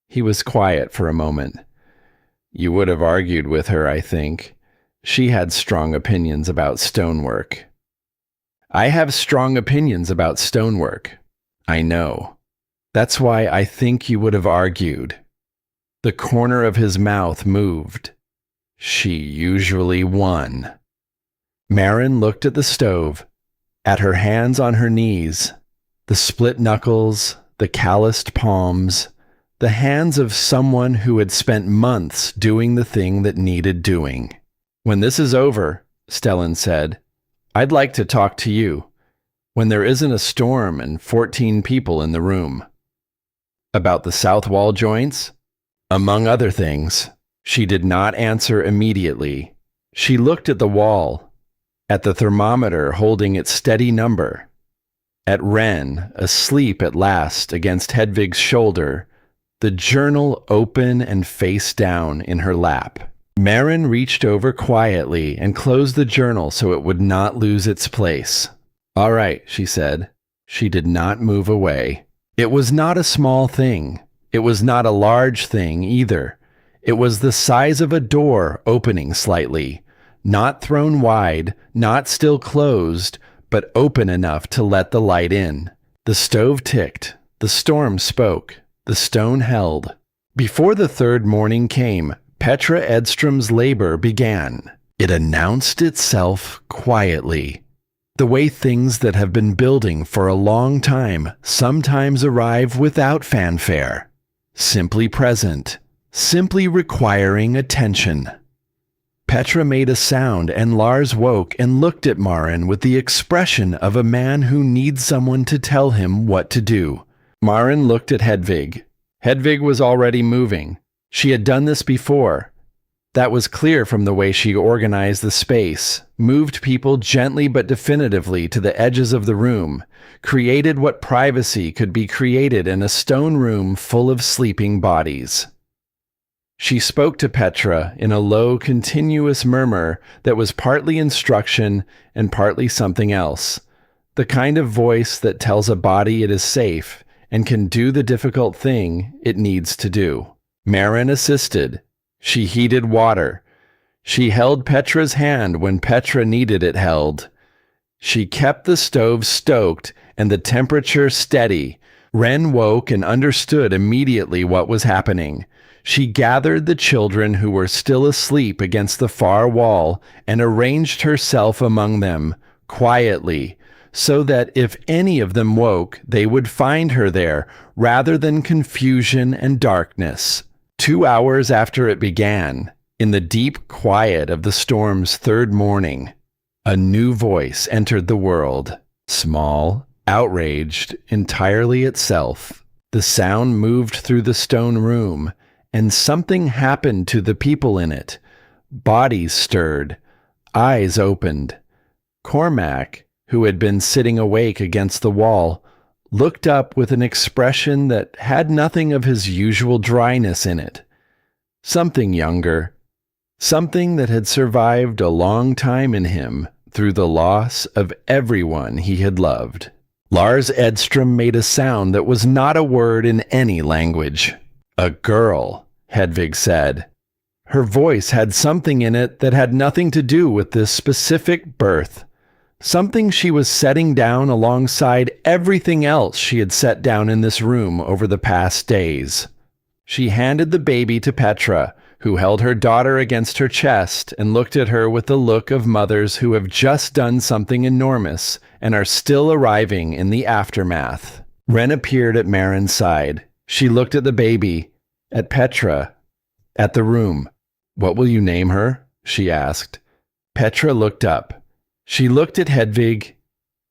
He was quiet for a moment. "You would have argued with her, I think. She had strong opinions about stonework." "I have strong opinions about stonework. I know. That's why I think you would have argued." The corner of his mouth moved. "She usually won." Maren looked at the stove, at her hands on her knees, the split knuckles, the calloused palms, the hands of someone who had spent months doing the thing that needed doing. "When this is over," Stellan said, "I'd like to talk to you, when there isn't a storm and 14 people in the room." "About the south wall joints?" "Among other things." She did not answer immediately. She looked at the wall, at the thermometer holding its steady number, at Ren, asleep at last against Hedvig's shoulder, the journal open and face down in her lap. Maren reached over quietly and closed the journal so it would not lose its place. "All right," she said. She did not move away. It was not a small thing. It was not a large thing either. It was the size of a door opening slightly, not thrown wide, not still closed, but open enough to let the light in. The stove ticked. The storm spoke. The stone held. Before the third morning came, Petra Edstrom's labor began. It announced itself quietly. The way things that have been building for a long time sometimes arrive without fanfare. Simply present. Simply requiring attention. Petra made a sound and Lars woke and looked at Maren with the expression of a man who needs someone to tell him what to do. Maren looked at Hedvig. Hedvig was already moving. She had done this before. That was clear from the way she organized the space, moved people gently but definitively to the edges of the room, created what privacy could be created in a stone room full of sleeping bodies. She spoke to Petra in a low, continuous murmur that was partly instruction and partly something else, the kind of voice that tells a body it is safe and can do the difficult thing it needs to do. Maren assisted. She heated water. She held Petra's hand when Petra needed it held. She kept the stove stoked and the temperature steady. Wren woke and understood immediately what was happening. She gathered the children who were still asleep against the far wall and arranged herself among them, quietly, so that if any of them woke, they would find her there, rather than confusion and darkness. 2 hours after it began, in the deep quiet of the storm's third morning, a new voice entered the world, small, outraged, entirely itself. The sound moved through the stone room, and something happened to the people in it. Bodies stirred, eyes opened. Cormac, who had been sitting awake against the wall, looked up with an expression that had nothing of his usual dryness in it. Something younger, something that had survived a long time in him through the loss of everyone he had loved. Lars Edstrom made a sound that was not a word in any language. "A girl," Hedvig said. Her voice had something in it that had nothing to do with this specific birth. Something she was setting down alongside everything else she had set down in this room over the past days. She handed the baby to Petra, who held her daughter against her chest and looked at her with the look of mothers who have just done something enormous and are still arriving in the aftermath. Wren appeared at Marin's side. She looked at the baby, at Petra, at the room. "What will you name her?" she asked. Petra looked up. She looked at Hedvig,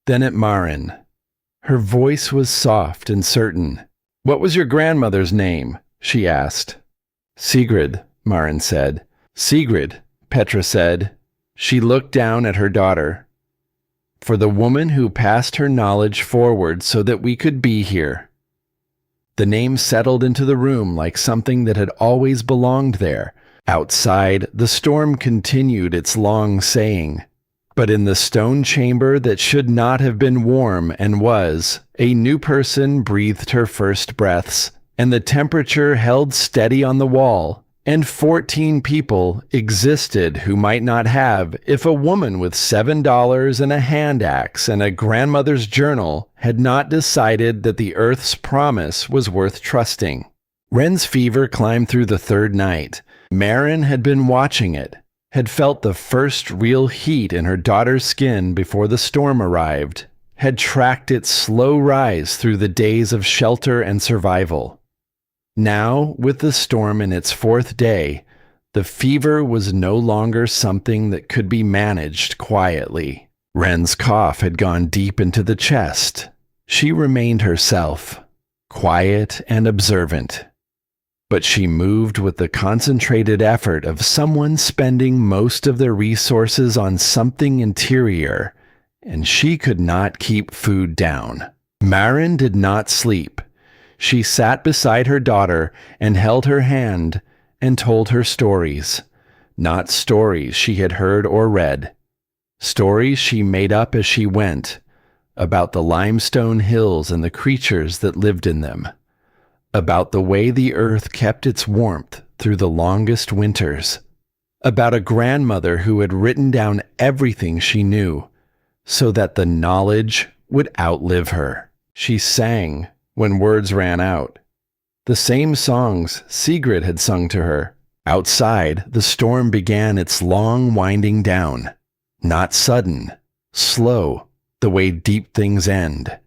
then at Marin. Her voice was soft and certain. "What was your grandmother's name?" she asked. "Sigrid," Marin said. "Sigrid," Petra said. She looked down at her daughter. "For the woman who passed her knowledge forward so that we could be here." The name settled into the room like something that had always belonged there. Outside, the storm continued its long saying. But in the stone chamber that should not have been warm and was, a new person breathed her first breaths, and the temperature held steady on the wall, and 14 people existed who might not have if a woman with $7 and a hand axe and a grandmother's journal had not decided that the Earth's promise was worth trusting. Wren's fever climbed through the third night. Marin had been watching it, had felt the first real heat in her daughter's skin before the storm arrived, had tracked its slow rise through the days of shelter and survival. Now, with the storm in its fourth day, the fever was no longer something that could be managed quietly. Wren's cough had gone deep into the chest. She remained herself, quiet and observant. But she moved with the concentrated effort of someone spending most of their resources on something interior, and she could not keep food down. Marin did not sleep. She sat beside her daughter and held her hand and told her stories. Not stories she had heard or read. Stories she made up as she went, about the limestone hills and the creatures that lived in them. About the way the earth kept its warmth through the longest winters. About a grandmother who had written down everything she knew, so that the knowledge would outlive her. She sang when words ran out. The same songs Sigrid had sung to her. Outside, the storm began its long winding down. Not sudden, slow, the way deep things end.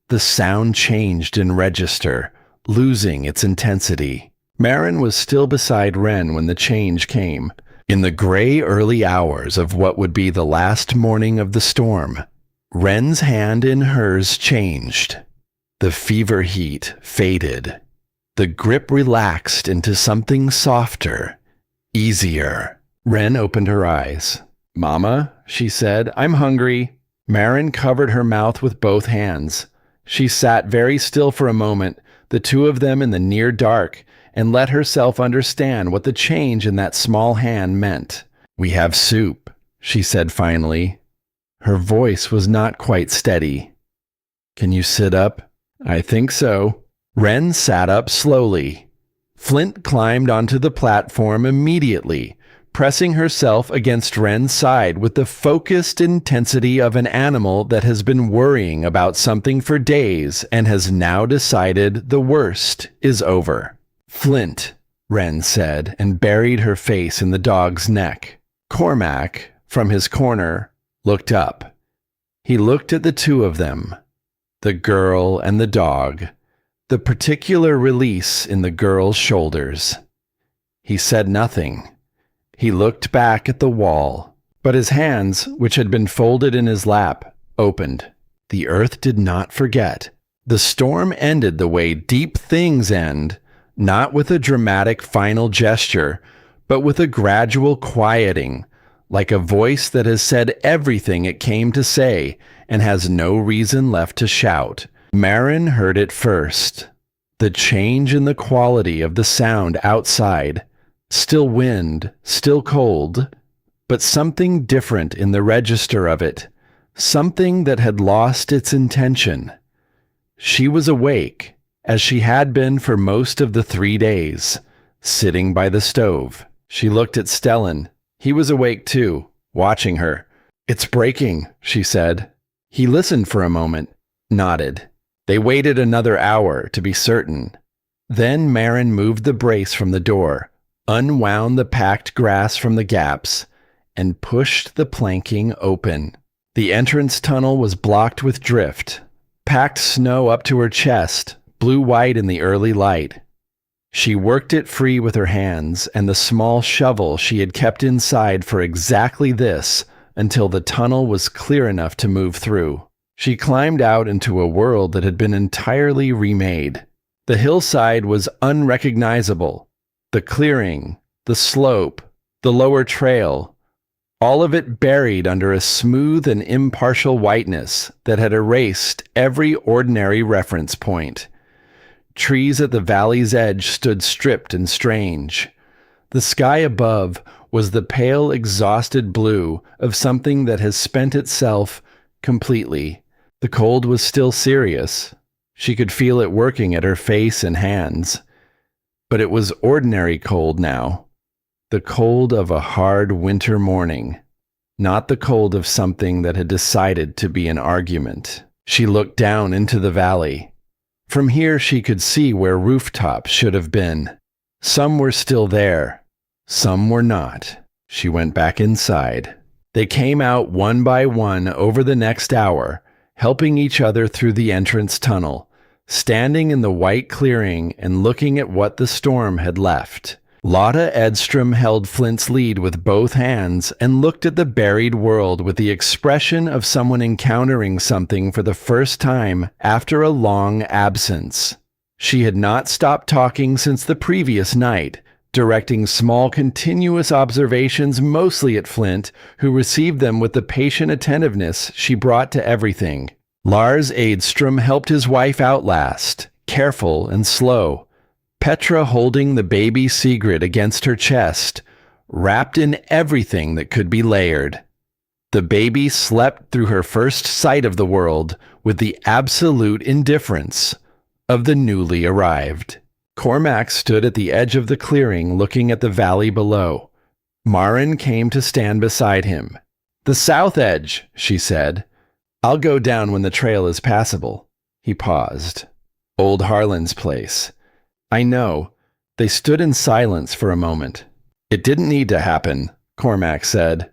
The sound changed in register, losing its intensity. Marin was still beside Wren when the change came. In the gray early hours of what would be the last morning of the storm, Wren's hand in hers changed. The fever heat faded. The grip relaxed into something softer, easier. Wren opened her eyes. "Mama," she said, "I'm hungry." Marin covered her mouth with both hands. She sat very still for a moment, the two of them in the near dark, and let herself understand what the change in that small hand meant. "We have soup," she said finally. Her voice was not quite steady. "Can you sit up?" "I think so." Wren sat up slowly. Flint climbed onto the platform immediately, pressing herself against Wren's side with the focused intensity of an animal that has been worrying about something for days and has now decided the worst is over. "Flint," Wren said, and buried her face in the dog's neck. Cormac, from his corner, looked up. He looked at the two of them, the girl and the dog, the particular release in the girl's shoulders. He said nothing. He looked back at the wall, but his hands, which had been folded in his lap, opened. The earth did not forget. The storm ended the way deep things end, not with a dramatic final gesture, but with a gradual quieting, like a voice that has said everything it came to say and has no reason left to shout. Marin heard it first. The change in the quality of the sound outside. Still wind, still cold, but something different in the register of it, something that had lost its intention. She was awake, as she had been for most of the 3 days, sitting by the stove. She looked at Stellan. He was awake too, watching her. "It's breaking," she said. He listened for a moment, nodded. They waited another hour to be certain. Then Marin moved the brace from the door, unwound the packed grass from the gaps, and pushed the planking open. The entrance tunnel was blocked with drift, packed snow up to her chest, blue-white in the early light. She worked it free with her hands and the small shovel she had kept inside for exactly this until the tunnel was clear enough to move through. She climbed out into a world that had been entirely remade. The hillside was unrecognizable. The clearing, the slope, the lower trail, all of it buried under a smooth and impartial whiteness that had erased every ordinary reference point. Trees at the valley's edge stood stripped and strange. The sky above was the pale, exhausted blue of something that has spent itself completely. The cold was still serious. She could feel it working at her face and hands. But it was ordinary cold now. The cold of a hard winter morning. Not the cold of something that had decided to be an argument. She looked down into the valley. From here she could see where rooftops should have been. Some were still there. Some were not. She went back inside. They came out one by one over the next hour, helping each other through the entrance tunnel, standing in the white clearing and looking at what the storm had left. Lotta Edstrom held Flint's lead with both hands and looked at the buried world with the expression of someone encountering something for the first time after a long absence. She had not stopped talking since the previous night, directing small continuous observations mostly at Flint, who received them with the patient attentiveness she brought to everything. Lars Edstrom helped his wife out last, careful and slow, Petra holding the baby Sigrid against her chest, wrapped in everything that could be layered. The baby slept through her first sight of the world with the absolute indifference of the newly arrived. Cormac stood at the edge of the clearing looking at the valley below. Marin came to stand beside him. "The south edge," she said. "I'll go down when the trail is passable." He paused. "Old Harlan's place." "I know." They stood in silence for a moment. "It didn't need to happen," Cormac said.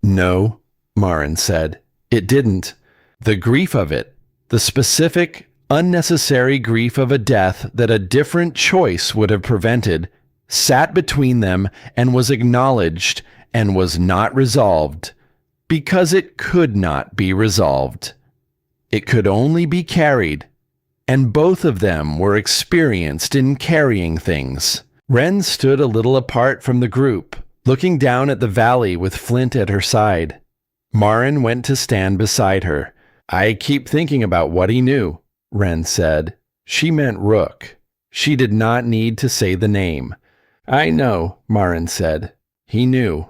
"No," Marin said. "It didn't. The grief of it, the specific, unnecessary grief of a death that a different choice would have prevented, sat between them and was acknowledged and was not resolved, because it could not be resolved. It could only be carried, and both of them were experienced in carrying things. Wren stood a little apart from the group, looking down at the valley with Flint at her side. Marin went to stand beside her. "I keep thinking about what he knew," Wren said. She meant Rook. She did not need to say the name. "I know," Marin said. "He knew.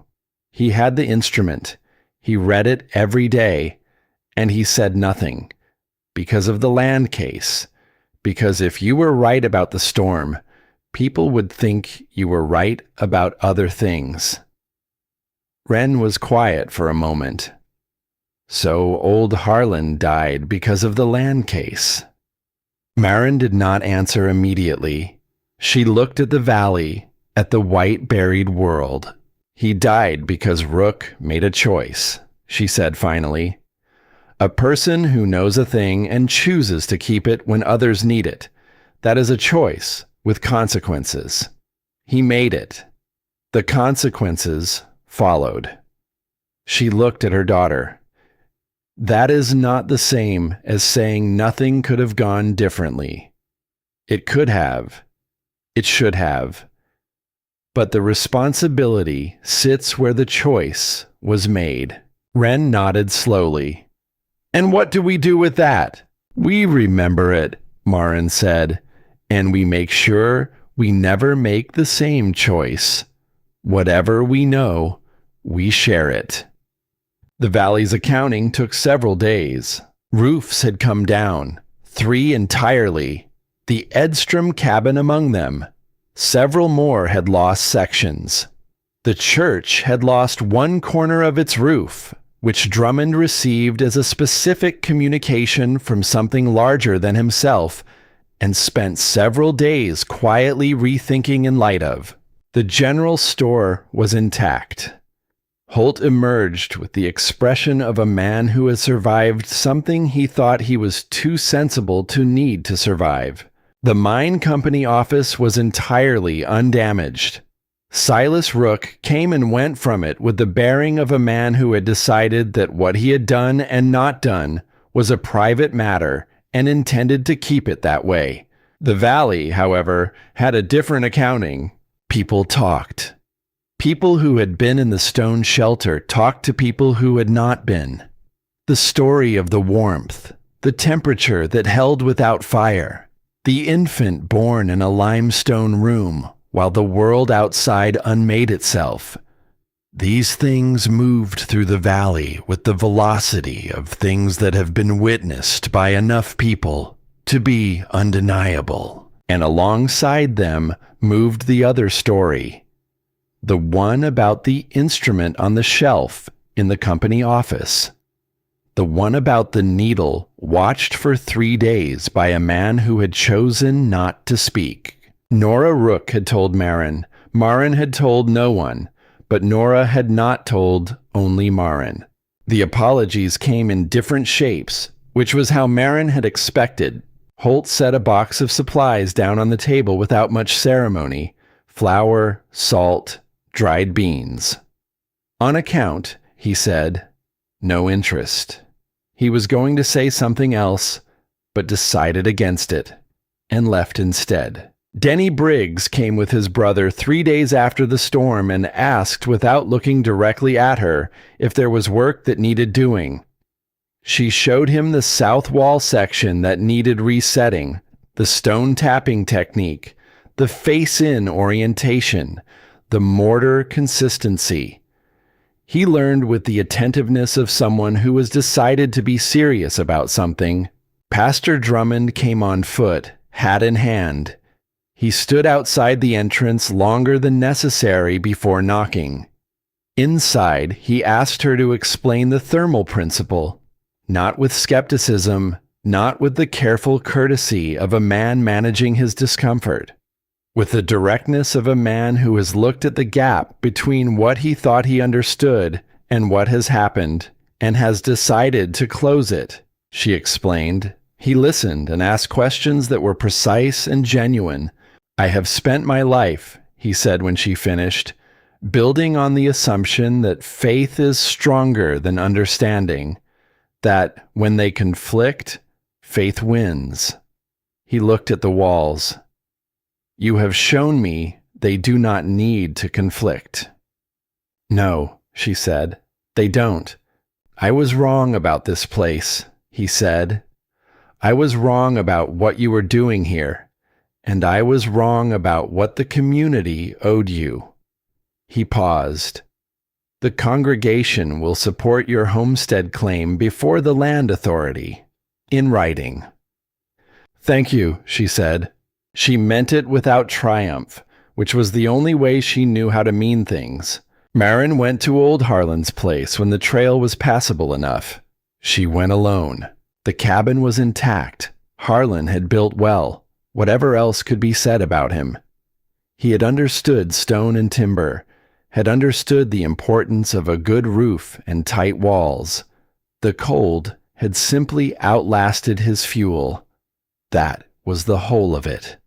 He had the instrument. He read it every day, and he said nothing. Because of the land case. Because if you were right about the storm, People would think you were right about other things. Wren was quiet for a moment. So old Harlan died because of the land case. Maren did not answer immediately. She looked at the valley, at the white buried world. He died because Rook made a choice, she said finally. A person who knows a thing and chooses to keep it when others need it. That is a choice with consequences. He made it. The consequences followed. She looked at her daughter. That is not the same as saying nothing could have gone differently. It could have. It should have. But the responsibility sits where the choice was made. Wren nodded slowly. And what do we do with that? We remember it, Maren said, and we make sure we never make the same choice. Whatever we know, we share it. The valley's accounting took several days. Roofs had come down, 3 entirely, the Edstrom cabin among them. Several more had lost sections. The church had lost one corner of its roof, which Drummond received as a specific communication from something larger than himself, and spent several days quietly rethinking in light of. The general store was intact. Holt emerged with the expression of a man who has survived something he thought he was too sensible to need to survive. The mine company office was entirely undamaged. Silas Rook came and went from it with the bearing of a man who had decided that what he had done and not done was a private matter and intended to keep it that way. The valley, however, had a different accounting. People talked. People who had been in the stone shelter talked to people who had not been. The story of the warmth, the temperature that held without fire, the infant born in a limestone room while the world outside unmade itself. These things moved through the valley with the velocity of things that have been witnessed by enough people to be undeniable. And alongside them moved the other story. The one about the instrument on the shelf in the company office. The one about the needle watched for 3 days by a man who had chosen not to speak. Nora Rook had told Maren. Maren had told no one, but Nora had not told only Maren. The apologies came in different shapes, which was how Maren had expected. Holt set a box of supplies down on the table without much ceremony. Flour, salt, dried beans. On account, he said, no interest. He was going to say something else, but decided against it, and left instead. Denny Briggs came with his brother 3 days after the storm and asked, without looking directly at her, if there was work that needed doing. She showed him the south wall section that needed resetting, the stone tapping technique, the face-in orientation, the mortar consistency. He learned with the attentiveness of someone who has decided to be serious about something. Pastor Drummond came on foot, hat in hand. He stood outside the entrance longer than necessary before knocking. Inside, he asked her to explain the thermal principle, not with skepticism, not with the careful courtesy of a man managing his discomfort. With the directness of a man who has looked at the gap between what he thought he understood and what has happened, and has decided to close it, she explained. He listened and asked questions that were precise and genuine. I have spent my life, he said when she finished, building on the assumption that faith is stronger than understanding, that when they conflict, faith wins. He looked at the walls. You have shown me they do not need to conflict. No, she said, they don't. I was wrong about this place, he said. I was wrong about what you were doing here, and I was wrong about what the community owed you. He paused. The congregation will support your homestead claim before the land authority, in writing. Thank you, she said. She meant it without triumph, which was the only way she knew how to mean things. Marin went to old Harlan's place when the trail was passable enough. She went alone. The cabin was intact. Harlan had built well. Whatever else could be said about him. He had understood stone and timber, had understood the importance of a good roof and tight walls. The cold had simply outlasted his fuel. That was the whole of it.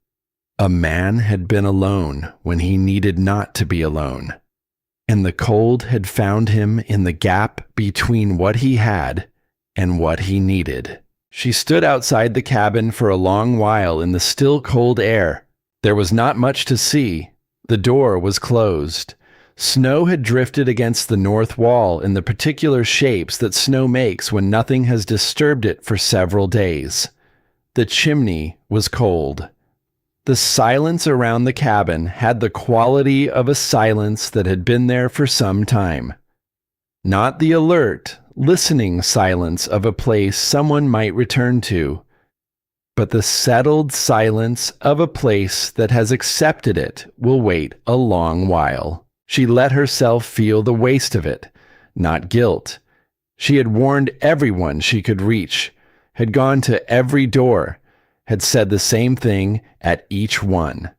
A man had been alone when he needed not to be alone. And the cold had found him in the gap between what he had and what he needed. She stood outside the cabin for a long while in the still cold air. There was not much to see. The door was closed. Snow had drifted against the north wall in the particular shapes that snow makes when nothing has disturbed it for several days. The chimney was cold. The silence around the cabin had the quality of a silence that had been there for some time. Not the alert, listening silence of a place someone might return to, but the settled silence of a place that has accepted it will wait a long while. She let herself feel the waste of it, not guilt. She had warned everyone she could reach, had gone to every door, had said the same thing at each one.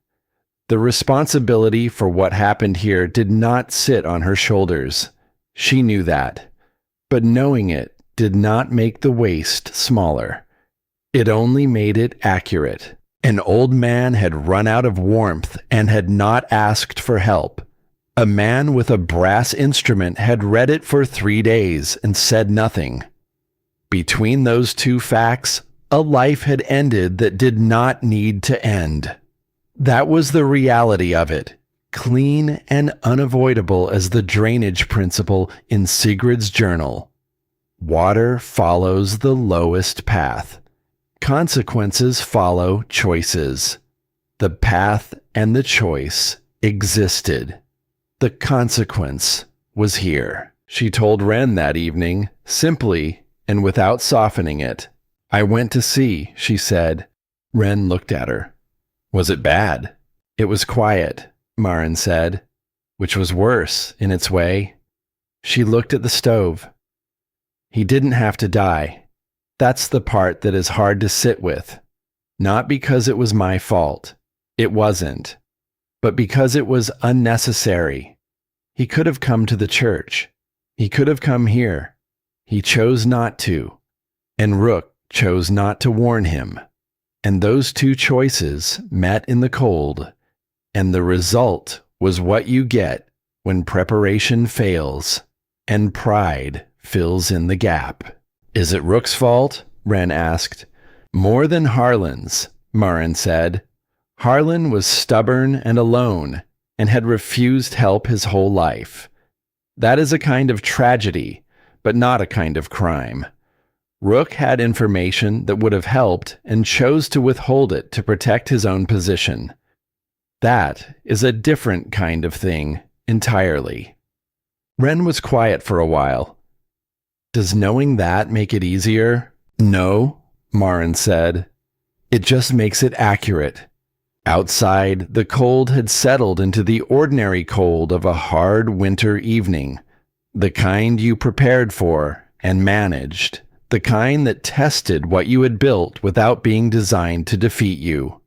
The responsibility for what happened here did not sit on her shoulders. She knew that. But knowing it did not make the waste smaller. It only made it accurate. An old man had run out of warmth and had not asked for help. A man with a brass instrument had read it for 3 days and said nothing. Between those two facts, a life had ended that did not need to end. That was the reality of it, clean and unavoidable as the drainage principle in Sigrid's journal. Water follows the lowest path. Consequences follow choices. The path and the choice existed. The consequence was here. She told Wren that evening, simply and without softening it. "I went to see," she said. Wren looked at her. "Was it bad?" "It was quiet," Marin said, which was worse in its way. She looked at the stove. "He didn't have to die. That's the part that is hard to sit with. Not because it was my fault. It wasn't. But because it was unnecessary. He could have come to the church. He could have come here. He chose not to. And Rook chose not to warn him. And those two choices met in the cold. And the result was what you get when preparation fails and pride fills in the gap." "Is it Rook's fault?" Wren asked. "More than Harlan's," Marin said. Harlan was stubborn and alone and had refused help his whole life. That is a kind of tragedy, but not a kind of crime. Rook had information that would have helped and chose to withhold it to protect his own position. That is a different kind of thing entirely. Wren was quiet for a while. "Does knowing that make it easier?" "No," Marin said. "It just makes it accurate." Outside, the cold had settled into the ordinary cold of a hard winter evening, the kind you prepared for and managed, the kind that tested what you had built without being designed to defeat you.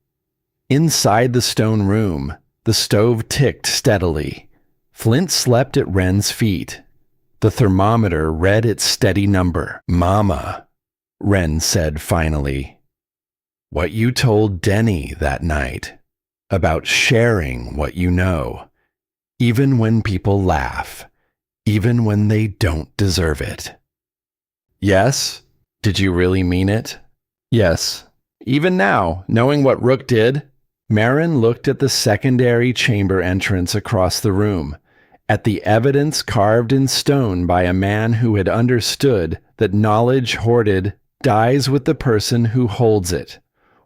Inside the stone room, the stove ticked steadily. Flint slept at Wren's feet. The thermometer read its steady number. "Mama," Wren said finally. "What you told Denny that night about sharing what you know, even when people laugh, even when they don't deserve it." "Yes? Did you really mean it?" "Yes. Even now, knowing what Rook did." Marin looked at the secondary chamber entrance across the room, at the evidence carved in stone by a man who had understood that knowledge hoarded dies with the person who holds it,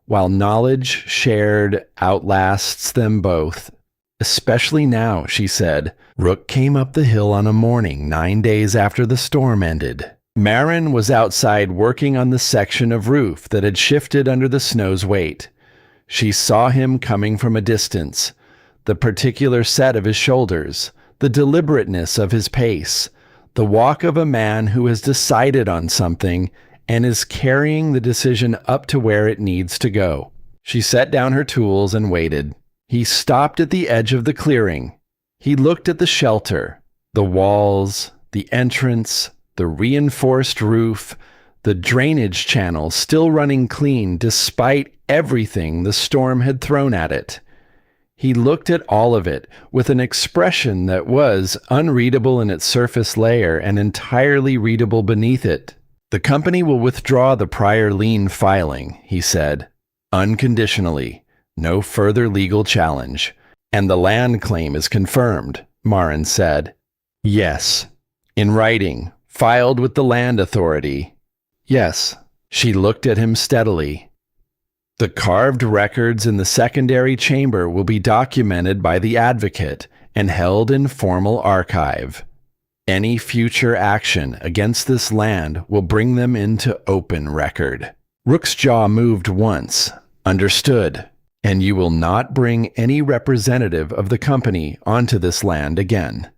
while knowledge shared outlasts them both. "Especially now," she said. "Rook came up the hill on a morning 9 days after the storm ended. Marin was outside working on the section of roof that had shifted under the snow's weight. She saw him coming from a distance, the particular set of his shoulders, the deliberateness of his pace, the walk of a man who has decided on something and is carrying the decision up to where it needs to go. She set down her tools and waited. He stopped at the edge of the clearing. He looked at the shelter, the walls, the entrance, the reinforced roof, the drainage channel still running clean despite everything the storm had thrown at it. He looked at all of it with an expression that was unreadable in its surface layer and entirely readable beneath it. "The company will withdraw the prior lien filing," he said, "unconditionally. No further legal challenge. And the land claim is confirmed," Marin said. "Yes. In writing, filed with the land authority." "Yes." She looked at him steadily. "The carved records in the secondary chamber will be documented by the advocate and held in formal archive. Any future action against this land will bring them into open record." Rook's jaw moved once. "Understood. And you will not bring any representative of the company onto this land again."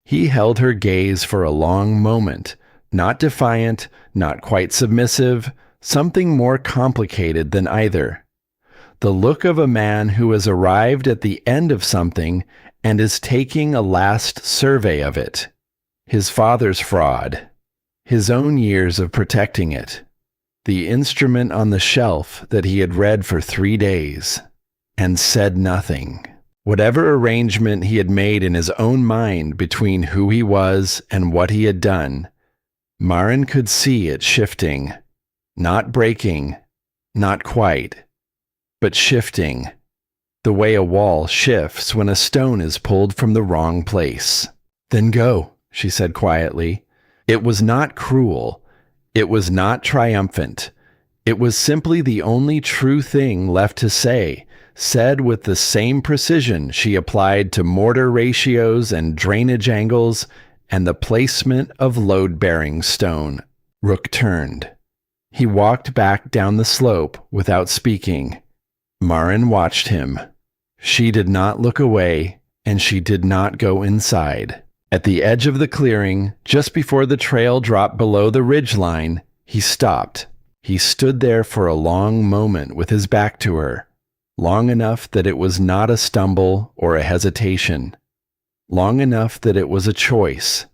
He held her gaze for a long moment, not defiant, not quite submissive, something more complicated than either. The look of a man who has arrived at the end of something and is taking a last survey of it. His father's fraud, his own years of protecting it, the instrument on the shelf that he had read for 3 days and said nothing. Whatever arrangement he had made in his own mind between who he was and what he had done, Marin could see it shifting. Not breaking, not quite, but shifting, the way a wall shifts when a stone is pulled from the wrong place. "Then go," she said quietly. It was not cruel. It was not triumphant. It was simply the only true thing left to say, said with the same precision she applied to mortar ratios and drainage angles and the placement of load-bearing stone. Rook turned. He walked back down the slope without speaking. Marin watched him. She did not look away, and she did not go inside. At the edge of the clearing, just before the trail dropped below the ridgeline, he stopped. He stood there for a long moment with his back to her, long enough that it was not a stumble or a hesitation, long enough that it was a choice,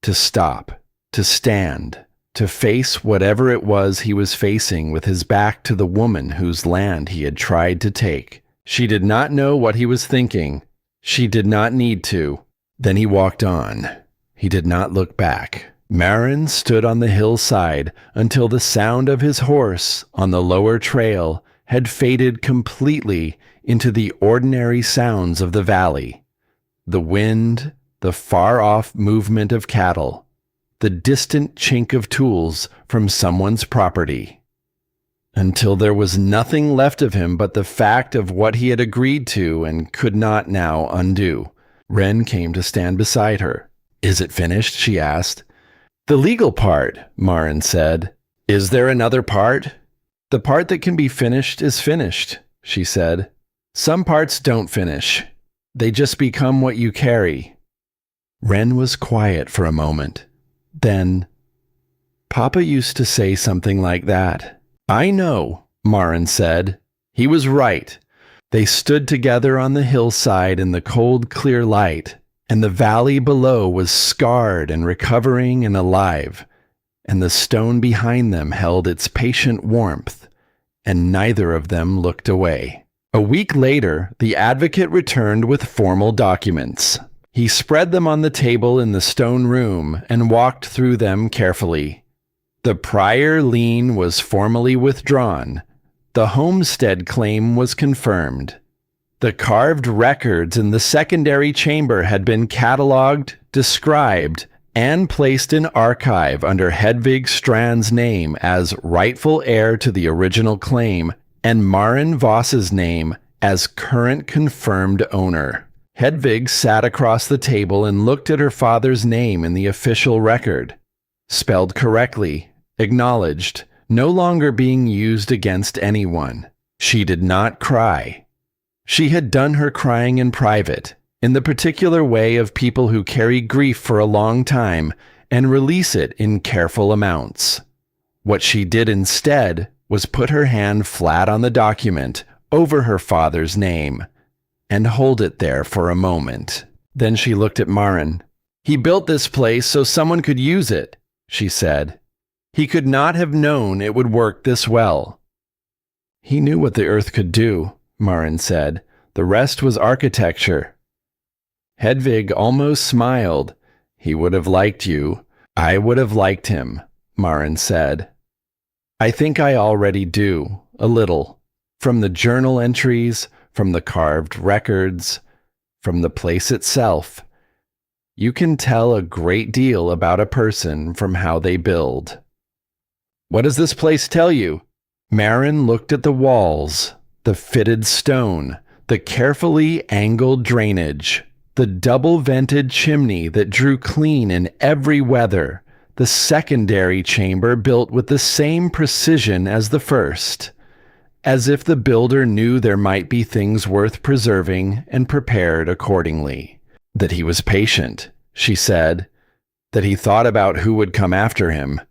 to stop, to stand, to face whatever it was he was facing with his back to the woman whose land he had tried to take. She did not know what he was thinking. She did not need to. Then he walked on. He did not look back. Marin stood on the hillside until the sound of his horse on the lower trail had faded completely into the ordinary sounds of the valley. The wind, the far-off movement of cattle, the distant chink of tools from someone's property. Until there was nothing left of him but the fact of what he had agreed to and could not now undo. Wren came to stand beside her. "Is it finished?" she asked. "The legal part," Marin said. "Is there another part?" "The part that can be finished is finished," she said. "Some parts don't finish. They just become what you carry." Wren was quiet for a moment. Then, "Papa used to say something like that." "I know," Marin said. "He was right." They stood together on the hillside in the cold, clear light, and the valley below was scarred and recovering and alive, and the stone behind them held its patient warmth, and neither of them looked away. A week later, the advocate returned with formal documents. He spread them on the table in the stone room and walked through them carefully. The prior lien was formally withdrawn. The homestead claim was confirmed. The carved records in the secondary chamber had been cataloged, described, and placed in archive under Hedvig Strand's name as rightful heir to the original claim and Marin Voss's name as current confirmed owner. Hedvig sat across the table and looked at her father's name in the official record. Spelled correctly, acknowledged, no longer being used against anyone. She did not cry. She had done her crying in private, in the particular way of people who carry grief for a long time and release it in careful amounts. What she did instead was put her hand flat on the document over her father's name and hold it there for a moment. Then she looked at Maren. "He built this place so someone could use it," she said. "He could not have known it would work this well." "He knew what the earth could do," Maren said. "The rest was architecture." Hedvig almost smiled. "He would have liked you. I would have liked him," Maren said. "I think I already do, a little. From the journal entries, from the carved records, from the place itself. You can tell a great deal about a person from how they build." "What does this place tell you?" Maren looked at the walls, the fitted stone, the carefully angled drainage, the double-vented chimney that drew clean in every weather, the secondary chamber built with the same precision as the first, as if the builder knew there might be things worth preserving and prepared accordingly. That he was patient, she said, that he thought about who would come after him,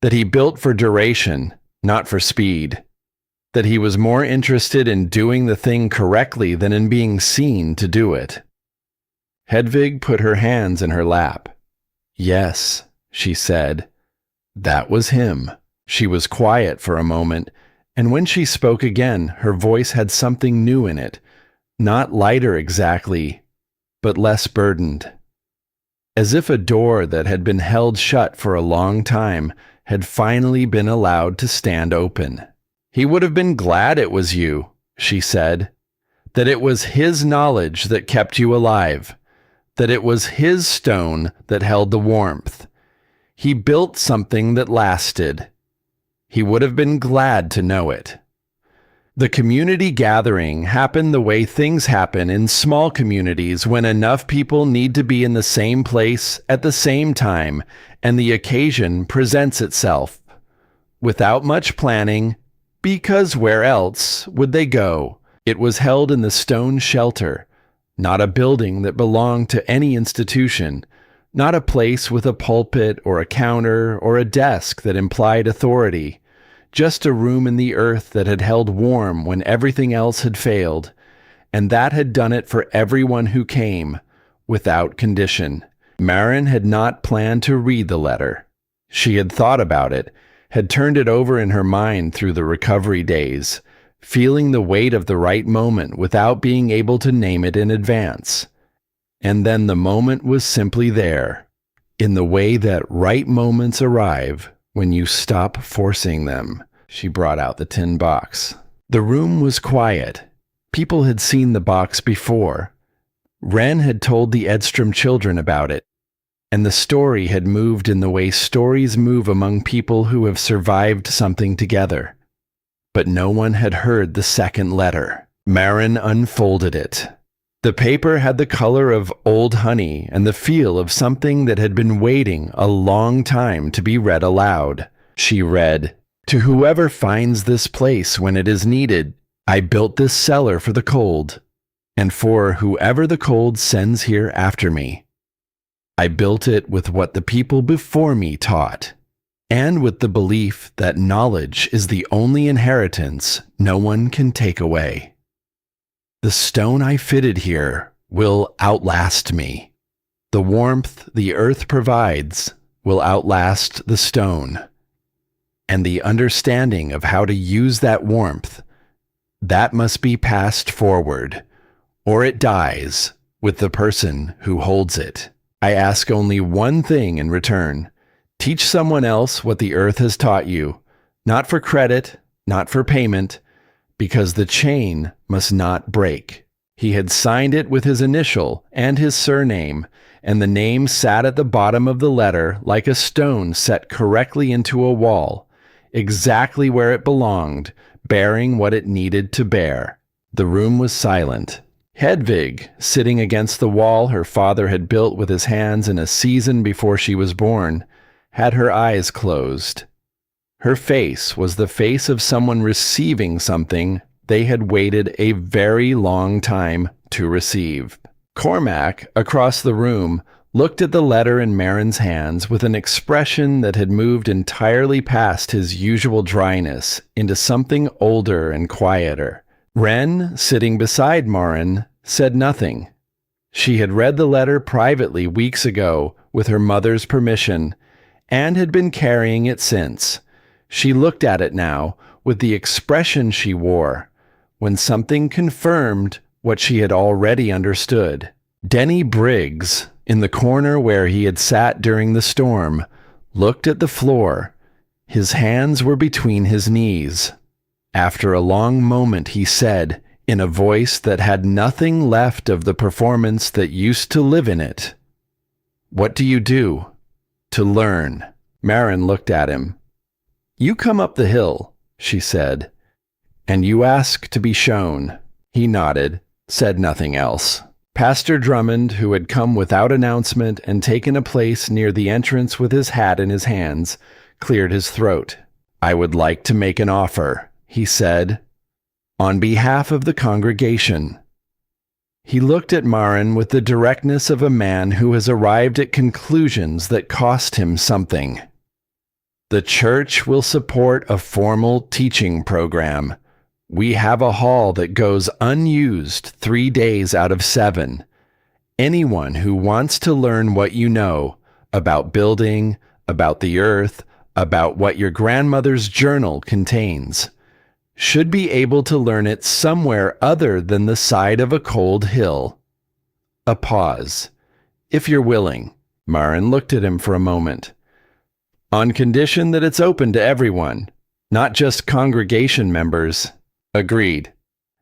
that he built for duration, not for speed, that he was more interested in doing the thing correctly than in being seen to do it. Hedvig put her hands in her lap. "Yes," she said. That was him. She was quiet for a moment, and when she spoke again, her voice had something new in it, not lighter exactly, but less burdened. As if a door that had been held shut for a long time had finally been allowed to stand open. "He would have been glad it was you," she said, "that it was his knowledge that kept you alive, that it was his stone that held the warmth. He built something that lasted. He would have been glad to know it." The community gathering happened the way things happen in small communities when enough people need to be in the same place at the same time and the occasion presents itself. Without much planning, because where else would they go? It was held in the stone shelter, not a building that belonged to any institution, not a place with a pulpit or a counter or a desk that implied authority, just a room in the earth that had held warm when everything else had failed, and that had done it for everyone who came, without condition. Maren had not planned to read the letter. She had thought about it, had turned it over in her mind through the recovery days, feeling the weight of the right moment without being able to name it in advance. And then the moment was simply there, in the way that right moments arrive when you stop forcing them. She brought out the tin box. The room was quiet. People had seen the box before. Wren had told the Edstrom children about it, and the story had moved in the way stories move among people who have survived something together. But no one had heard the second letter. Maren unfolded it. The paper had the color of old honey and the feel of something that had been waiting a long time to be read aloud. She read, "To whoever finds this place when it is needed, I built this cellar for the cold, and for whoever the cold sends here after me. I built it with what the people before me taught, and with the belief that knowledge is the only inheritance no one can take away. The stone I fitted here will outlast me. The warmth the earth provides will outlast the stone. And the understanding of how to use that warmth, that must be passed forward, or it dies with the person who holds it. I ask only one thing in return. Teach someone else what the earth has taught you, not for credit, not for payment, because the chain must not break." He had signed it with his initial and his surname, and the name sat at the bottom of the letter like a stone set correctly into a wall, exactly where it belonged, bearing what it needed to bear. The room was silent. Hedvig, sitting against the wall her father had built with his hands in a season before she was born, had her eyes closed. Her face was the face of someone receiving something they had waited a very long time to receive. Cormac, across the room, looked at the letter in Marin's hands with an expression that had moved entirely past his usual dryness into something older and quieter. Wren, sitting beside Marin, said nothing. She had read the letter privately weeks ago with her mother's permission and had been carrying it since. She looked at it now with the expression she wore when something confirmed what she had already understood. Denny Briggs, in the corner where he had sat during the storm, looked at the floor. His hands were between his knees. After a long moment, he said, in a voice that had nothing left of the performance that used to live in it, "What do you do?" "To learn." Marin looked at him. "You come up the hill," she said, "and you ask to be shown." He nodded, said nothing else. Pastor Drummond, who had come without announcement and taken a place near the entrance with his hat in his hands, cleared his throat. "I would like to make an offer," he said, "on behalf of the congregation." He looked at Marin with the directness of a man who has arrived at conclusions that cost him something. "The church will support a formal teaching program. We have a hall that goes unused 3 days out of 7. Anyone who wants to learn what you know about building, about the earth, about what your grandmother's journal contains, should be able to learn it somewhere other than the side of a cold hill." A pause. "If you're willing." Marin looked at him for a moment. "On condition that it's open to everyone, not just congregation members." "Agreed.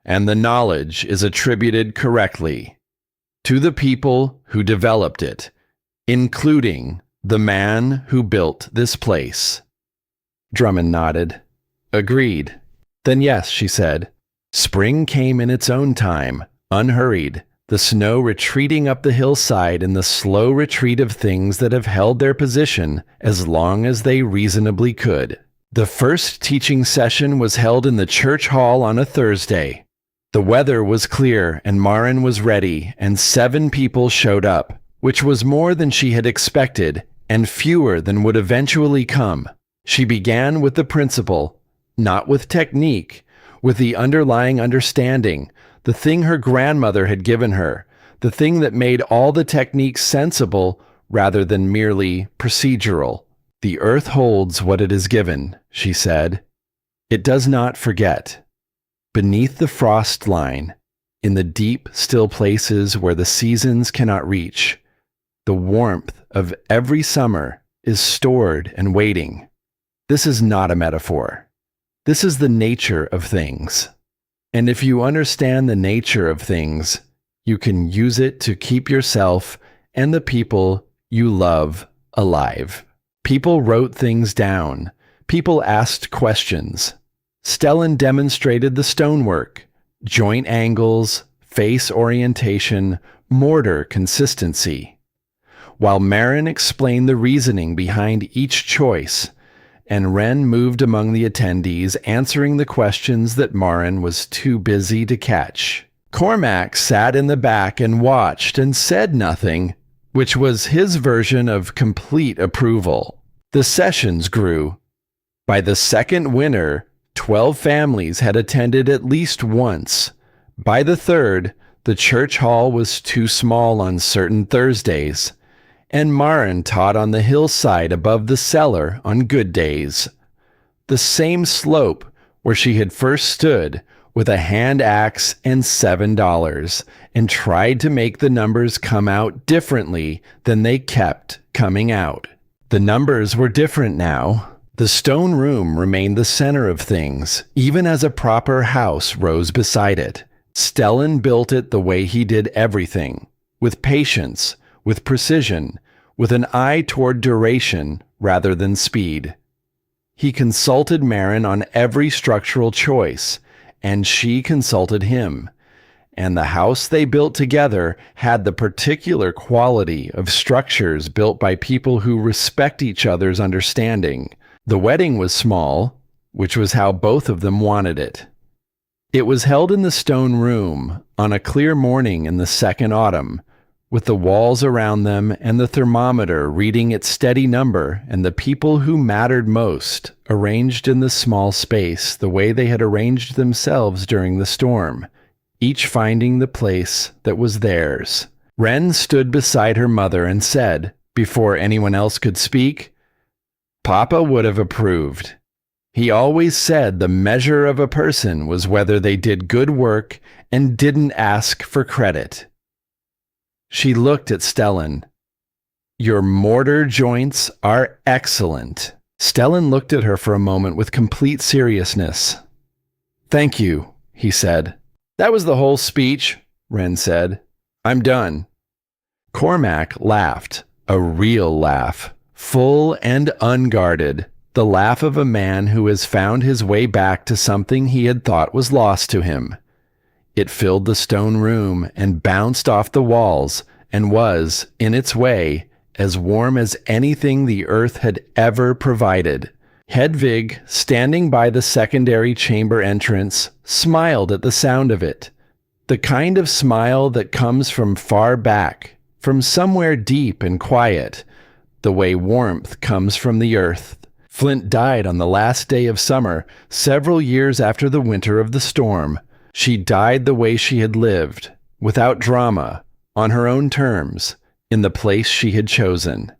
And the knowledge is attributed correctly to the people who developed it, including the man who built this place." Drummond nodded. "Agreed." "Then yes," she said. Spring came in its own time, unhurried, the snow retreating up the hillside in the slow retreat of things that have held their position as long as they reasonably could. The first teaching session was held in the church hall on a Thursday. The weather was clear and Marin was ready, and 7 people showed up, which was more than she had expected and fewer than would eventually come. She began with the principle, not with technique, with the underlying understanding, the thing her grandmother had given her, the thing that made all the techniques sensible rather than merely procedural. "The earth holds what it is given," she said. "It does not forget. Beneath the frost line, in the deep, still places where the seasons cannot reach, the warmth of every summer is stored and waiting." This is not a metaphor. This is the nature of things. And if you understand the nature of things, you can use it to keep yourself and the people you love alive. People wrote things down. People asked questions. Stellan demonstrated the stonework, joint angles, face orientation, mortar consistency, while Marin explained the reasoning behind each choice, and Wren moved among the attendees answering the questions that Marin was too busy to catch. Cormac sat in the back and watched and said nothing, which was his version of complete approval. The sessions grew. By the second winter, 12 families had attended at least once. By the third, the church hall was too small on certain Thursdays, and Marin taught on the hillside above the cellar on good days. The same slope where she had first stood with a hand axe and $7 and tried to make the numbers come out differently than they kept coming out. The numbers were different now. The stone room remained the center of things, even as a proper house rose beside it. Stellan built it the way he did everything, with patience, with precision, with an eye toward duration rather than speed. He consulted Marin on every structural choice, and she consulted him. And the house they built together had the particular quality of structures built by people who respect each other's understanding. The wedding was small, which was how both of them wanted it. It was held in the stone room on a clear morning in the second autumn, with the walls around them and the thermometer reading its steady number and the people who mattered most arranged in the small space the way they had arranged themselves during the storm, each finding the place that was theirs. Wren stood beside her mother and said, before anyone else could speak, "Papa would have approved. He always said the measure of a person was whether they did good work and didn't ask for credit." She looked at Stellan. "Your mortar joints are excellent." Stellan looked at her for a moment with complete seriousness. "Thank you," he said. "That was the whole speech," Wren said. "I'm done." Cormac laughed, a real laugh, full and unguarded, the laugh of a man who has found his way back to something he had thought was lost to him. It filled the stone room and bounced off the walls and was, in its way, as warm as anything the earth had ever provided. Hedvig, standing by the secondary chamber entrance, smiled at the sound of it. The kind of smile that comes from far back, from somewhere deep and quiet, the way warmth comes from the earth. Flint died on the last day of summer, several years after the winter of the storm. She died the way she had lived, without drama, on her own terms, in the place she had chosen.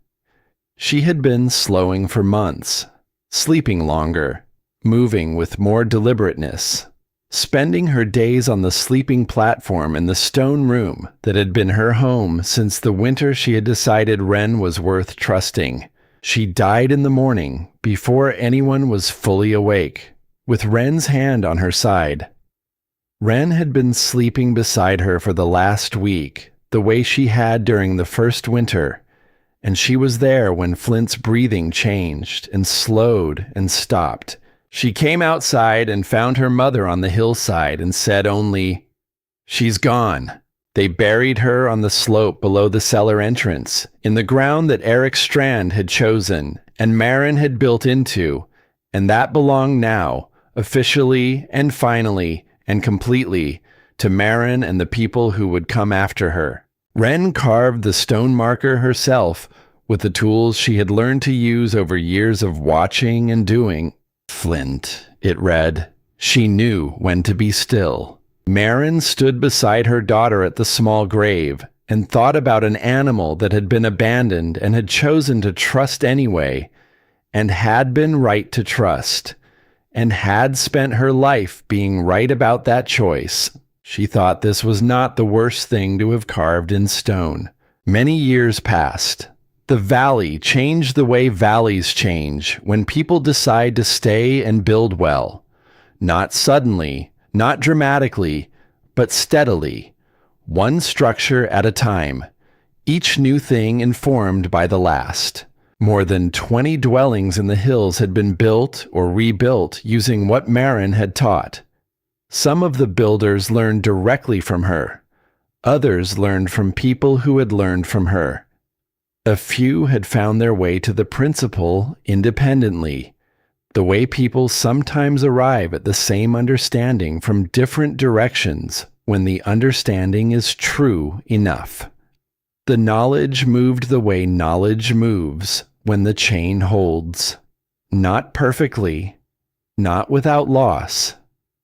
She had been slowing for months, sleeping longer, moving with more deliberateness, spending her days on the sleeping platform in the stone room that had been her home since the winter she had decided Wren was worth trusting. She died in the morning, before anyone was fully awake, with Wren's hand on her side. Wren had been sleeping beside her for the last week, the way she had during the first winter, and she was there when Flint's breathing changed and slowed and stopped. She came outside and found her mother on the hillside and said only, "She's gone." They buried her on the slope below the cellar entrance, in the ground that Eric Strand had chosen and Marin had built into, and that belonged now, officially and finally and completely, to Marin and the people who would come after her. Wren carved the stone marker herself with the tools she had learned to use over years of watching and doing. "Flint," it read. She knew when to be still. Marin stood beside her daughter at the small grave and thought about an animal that had been abandoned and had chosen to trust anyway, and had been right to trust, and had spent her life being right about that choice. She thought this was not the worst thing to have carved in stone. Many years passed. The valley changed the way valleys change when people decide to stay and build well. Not suddenly, not dramatically, but steadily, one structure at a time, each new thing informed by the last. More than 20 dwellings in the hills had been built or rebuilt using what Marin had taught. Some of the builders learned directly from her. Others learned from people who had learned from her. A few had found their way to the principle independently, the way people sometimes arrive at the same understanding from different directions when the understanding is true enough. The knowledge moved the way knowledge moves when the chain holds. Not perfectly, not without loss,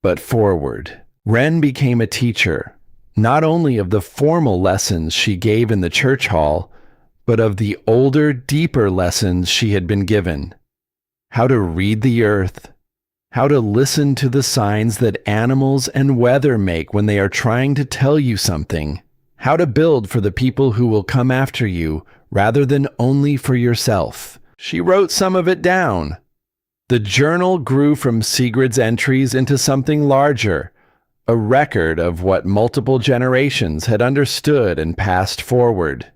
but forward. Wren became a teacher, not only of the formal lessons she gave in the church hall, but of the older, deeper lessons she had been given. How to read the earth, how to listen to the signs that animals and weather make when they are trying to tell you something, how to build for the people who will come after you rather than only for yourself. She wrote some of it down. The journal grew from Sigrid's entries into something larger, a record of what multiple generations had understood and passed forward.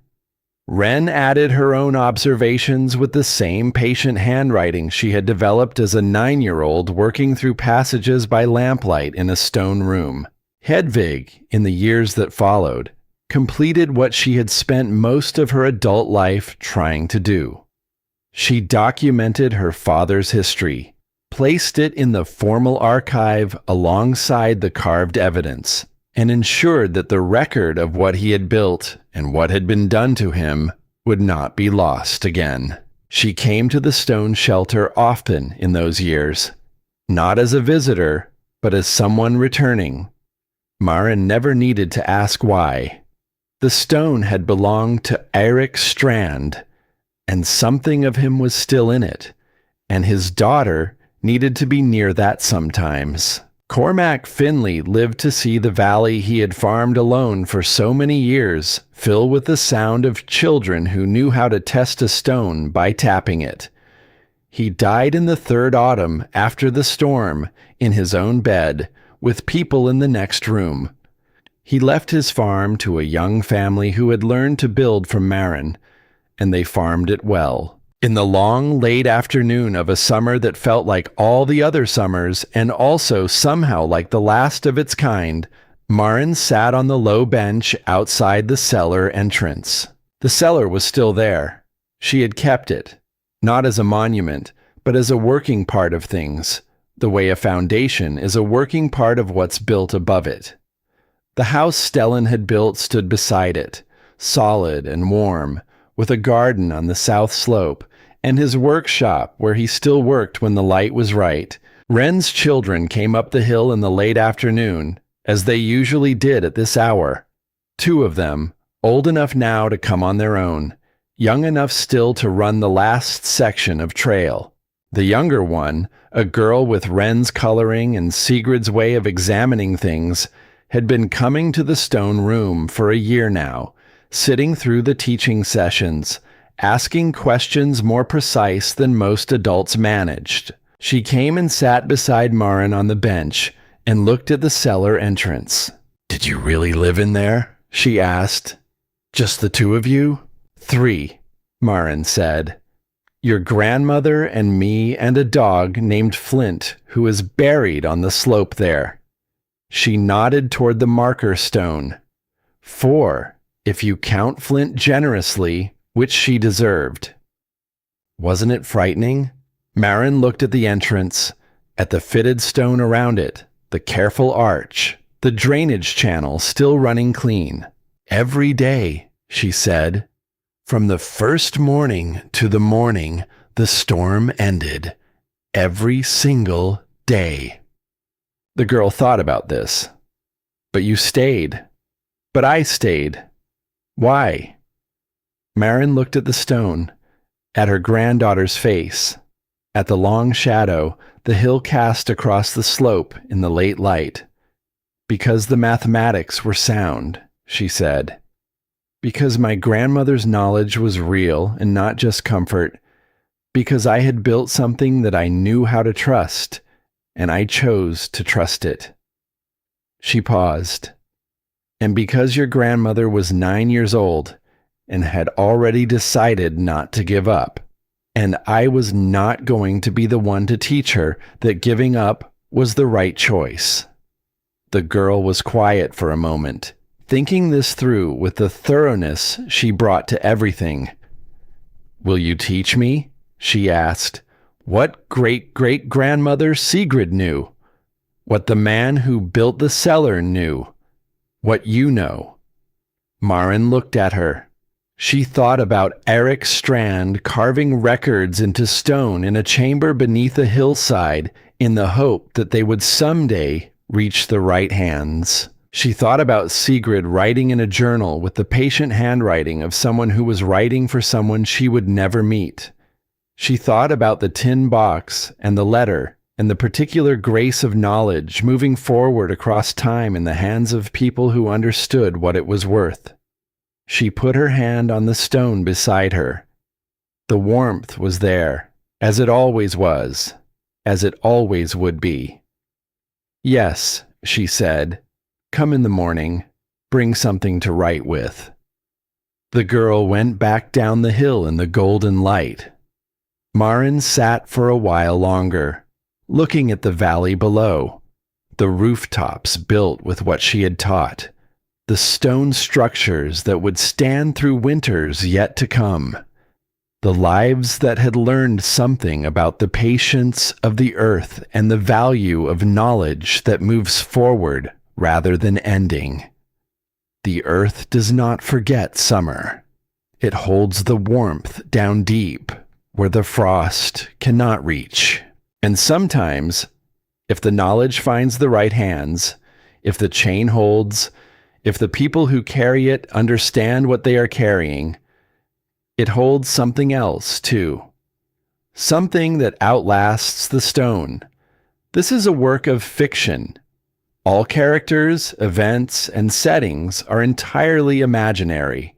Wren added her own observations with the same patient handwriting she had developed as a 9-year-old working through passages by lamplight in a stone room. Hedvig, in the years that followed, completed what she had spent most of her adult life trying to do. She documented her father's history, placed it in the formal archive alongside the carved evidence, and ensured that the record of what he had built and what had been done to him would not be lost again. She came to the stone shelter often in those years, not as a visitor, but as someone returning. Maren never needed to ask why. The stone had belonged to Eirik Strand, and something of him was still in it, and his daughter needed to be near that sometimes. Cormac Finlay lived to see the valley he had farmed alone for so many years fill with the sound of children who knew how to test a stone by tapping it. He died in the third autumn after the storm in his own bed, with people in the next room. He left his farm to a young family who had learned to build from Maren, and they farmed it well. In the long, late afternoon of a summer that felt like all the other summers, and also somehow like the last of its kind, Maren sat on the low bench outside the cellar entrance. The cellar was still there. She had kept it, not as a monument, but as a working part of things, the way a foundation is a working part of what's built above it. The house Stellan had built stood beside it, solid and warm, with a garden on the south slope, and his workshop where he still worked when the light was right. Wren's children came up the hill in the late afternoon, as they usually did at this hour. 2 of them, old enough now to come on their own, young enough still to run the last section of trail. The younger one, a girl with Wren's coloring and Sigrid's way of examining things, had been coming to the stone room for a year now, sitting through the teaching sessions, asking questions more precise than most adults managed. She came and sat beside Maren on the bench and looked at the cellar entrance. "Did you really live in there?" she asked. "Just the 2 of you?" "3, Maren said. "Your grandmother and me and a dog named Flint who is buried on the slope there." She nodded toward the marker stone. 4, if you count Flint generously, which she deserved. Wasn't it frightening? Maren looked at the entrance, at the fitted stone around it, the careful arch, the drainage channel still running clean. "Every day," she said. "From the first morning to the morning the storm ended. Every single day." The girl thought about this. "But you stayed." "But I stayed." "Why?" Maren looked at the stone, at her granddaughter's face, at the long shadow the hill cast across the slope in the late light. "Because the mathematics were sound," she said. "Because my grandmother's knowledge was real and not just comfort. Because I had built something that I knew how to trust, and I chose to trust it." She paused. "And because your grandmother was 9 years old and had already decided not to give up, and I was not going to be the one to teach her that giving up was the right choice." The girl was quiet for a moment, thinking this through with the thoroughness she brought to everything. "Will you teach me?" she asked. "What great-great-grandmother Sigrid knew? What the man who built the cellar knew? What you know?" Maren looked at her. She thought about Eirik Strand carving records into stone in a chamber beneath a hillside in the hope that they would someday reach the right hands. She thought about Sigrid writing in a journal with the patient handwriting of someone who was writing for someone she would never meet. She thought about the tin box and the letter and the particular grace of knowledge moving forward across time in the hands of people who understood what it was worth. She put her hand on the stone beside her. The warmth was there, as it always was, as it always would be. "Yes," she said. "Come in the morning. Bring something to write with." The girl went back down the hill in the golden light. Maren sat for a while longer, looking at the valley below, the rooftops built with what she had taught, the stone structures that would stand through winters yet to come. The lives that had learned something about the patience of the earth and the value of knowledge that moves forward rather than ending. The earth does not forget summer. It holds the warmth down deep where the frost cannot reach. And sometimes, if the knowledge finds the right hands, if the chain holds, if the people who carry it understand what they are carrying, it holds something else too. Something that outlasts the stone. This is a work of fiction. All characters, events, and settings are entirely imaginary.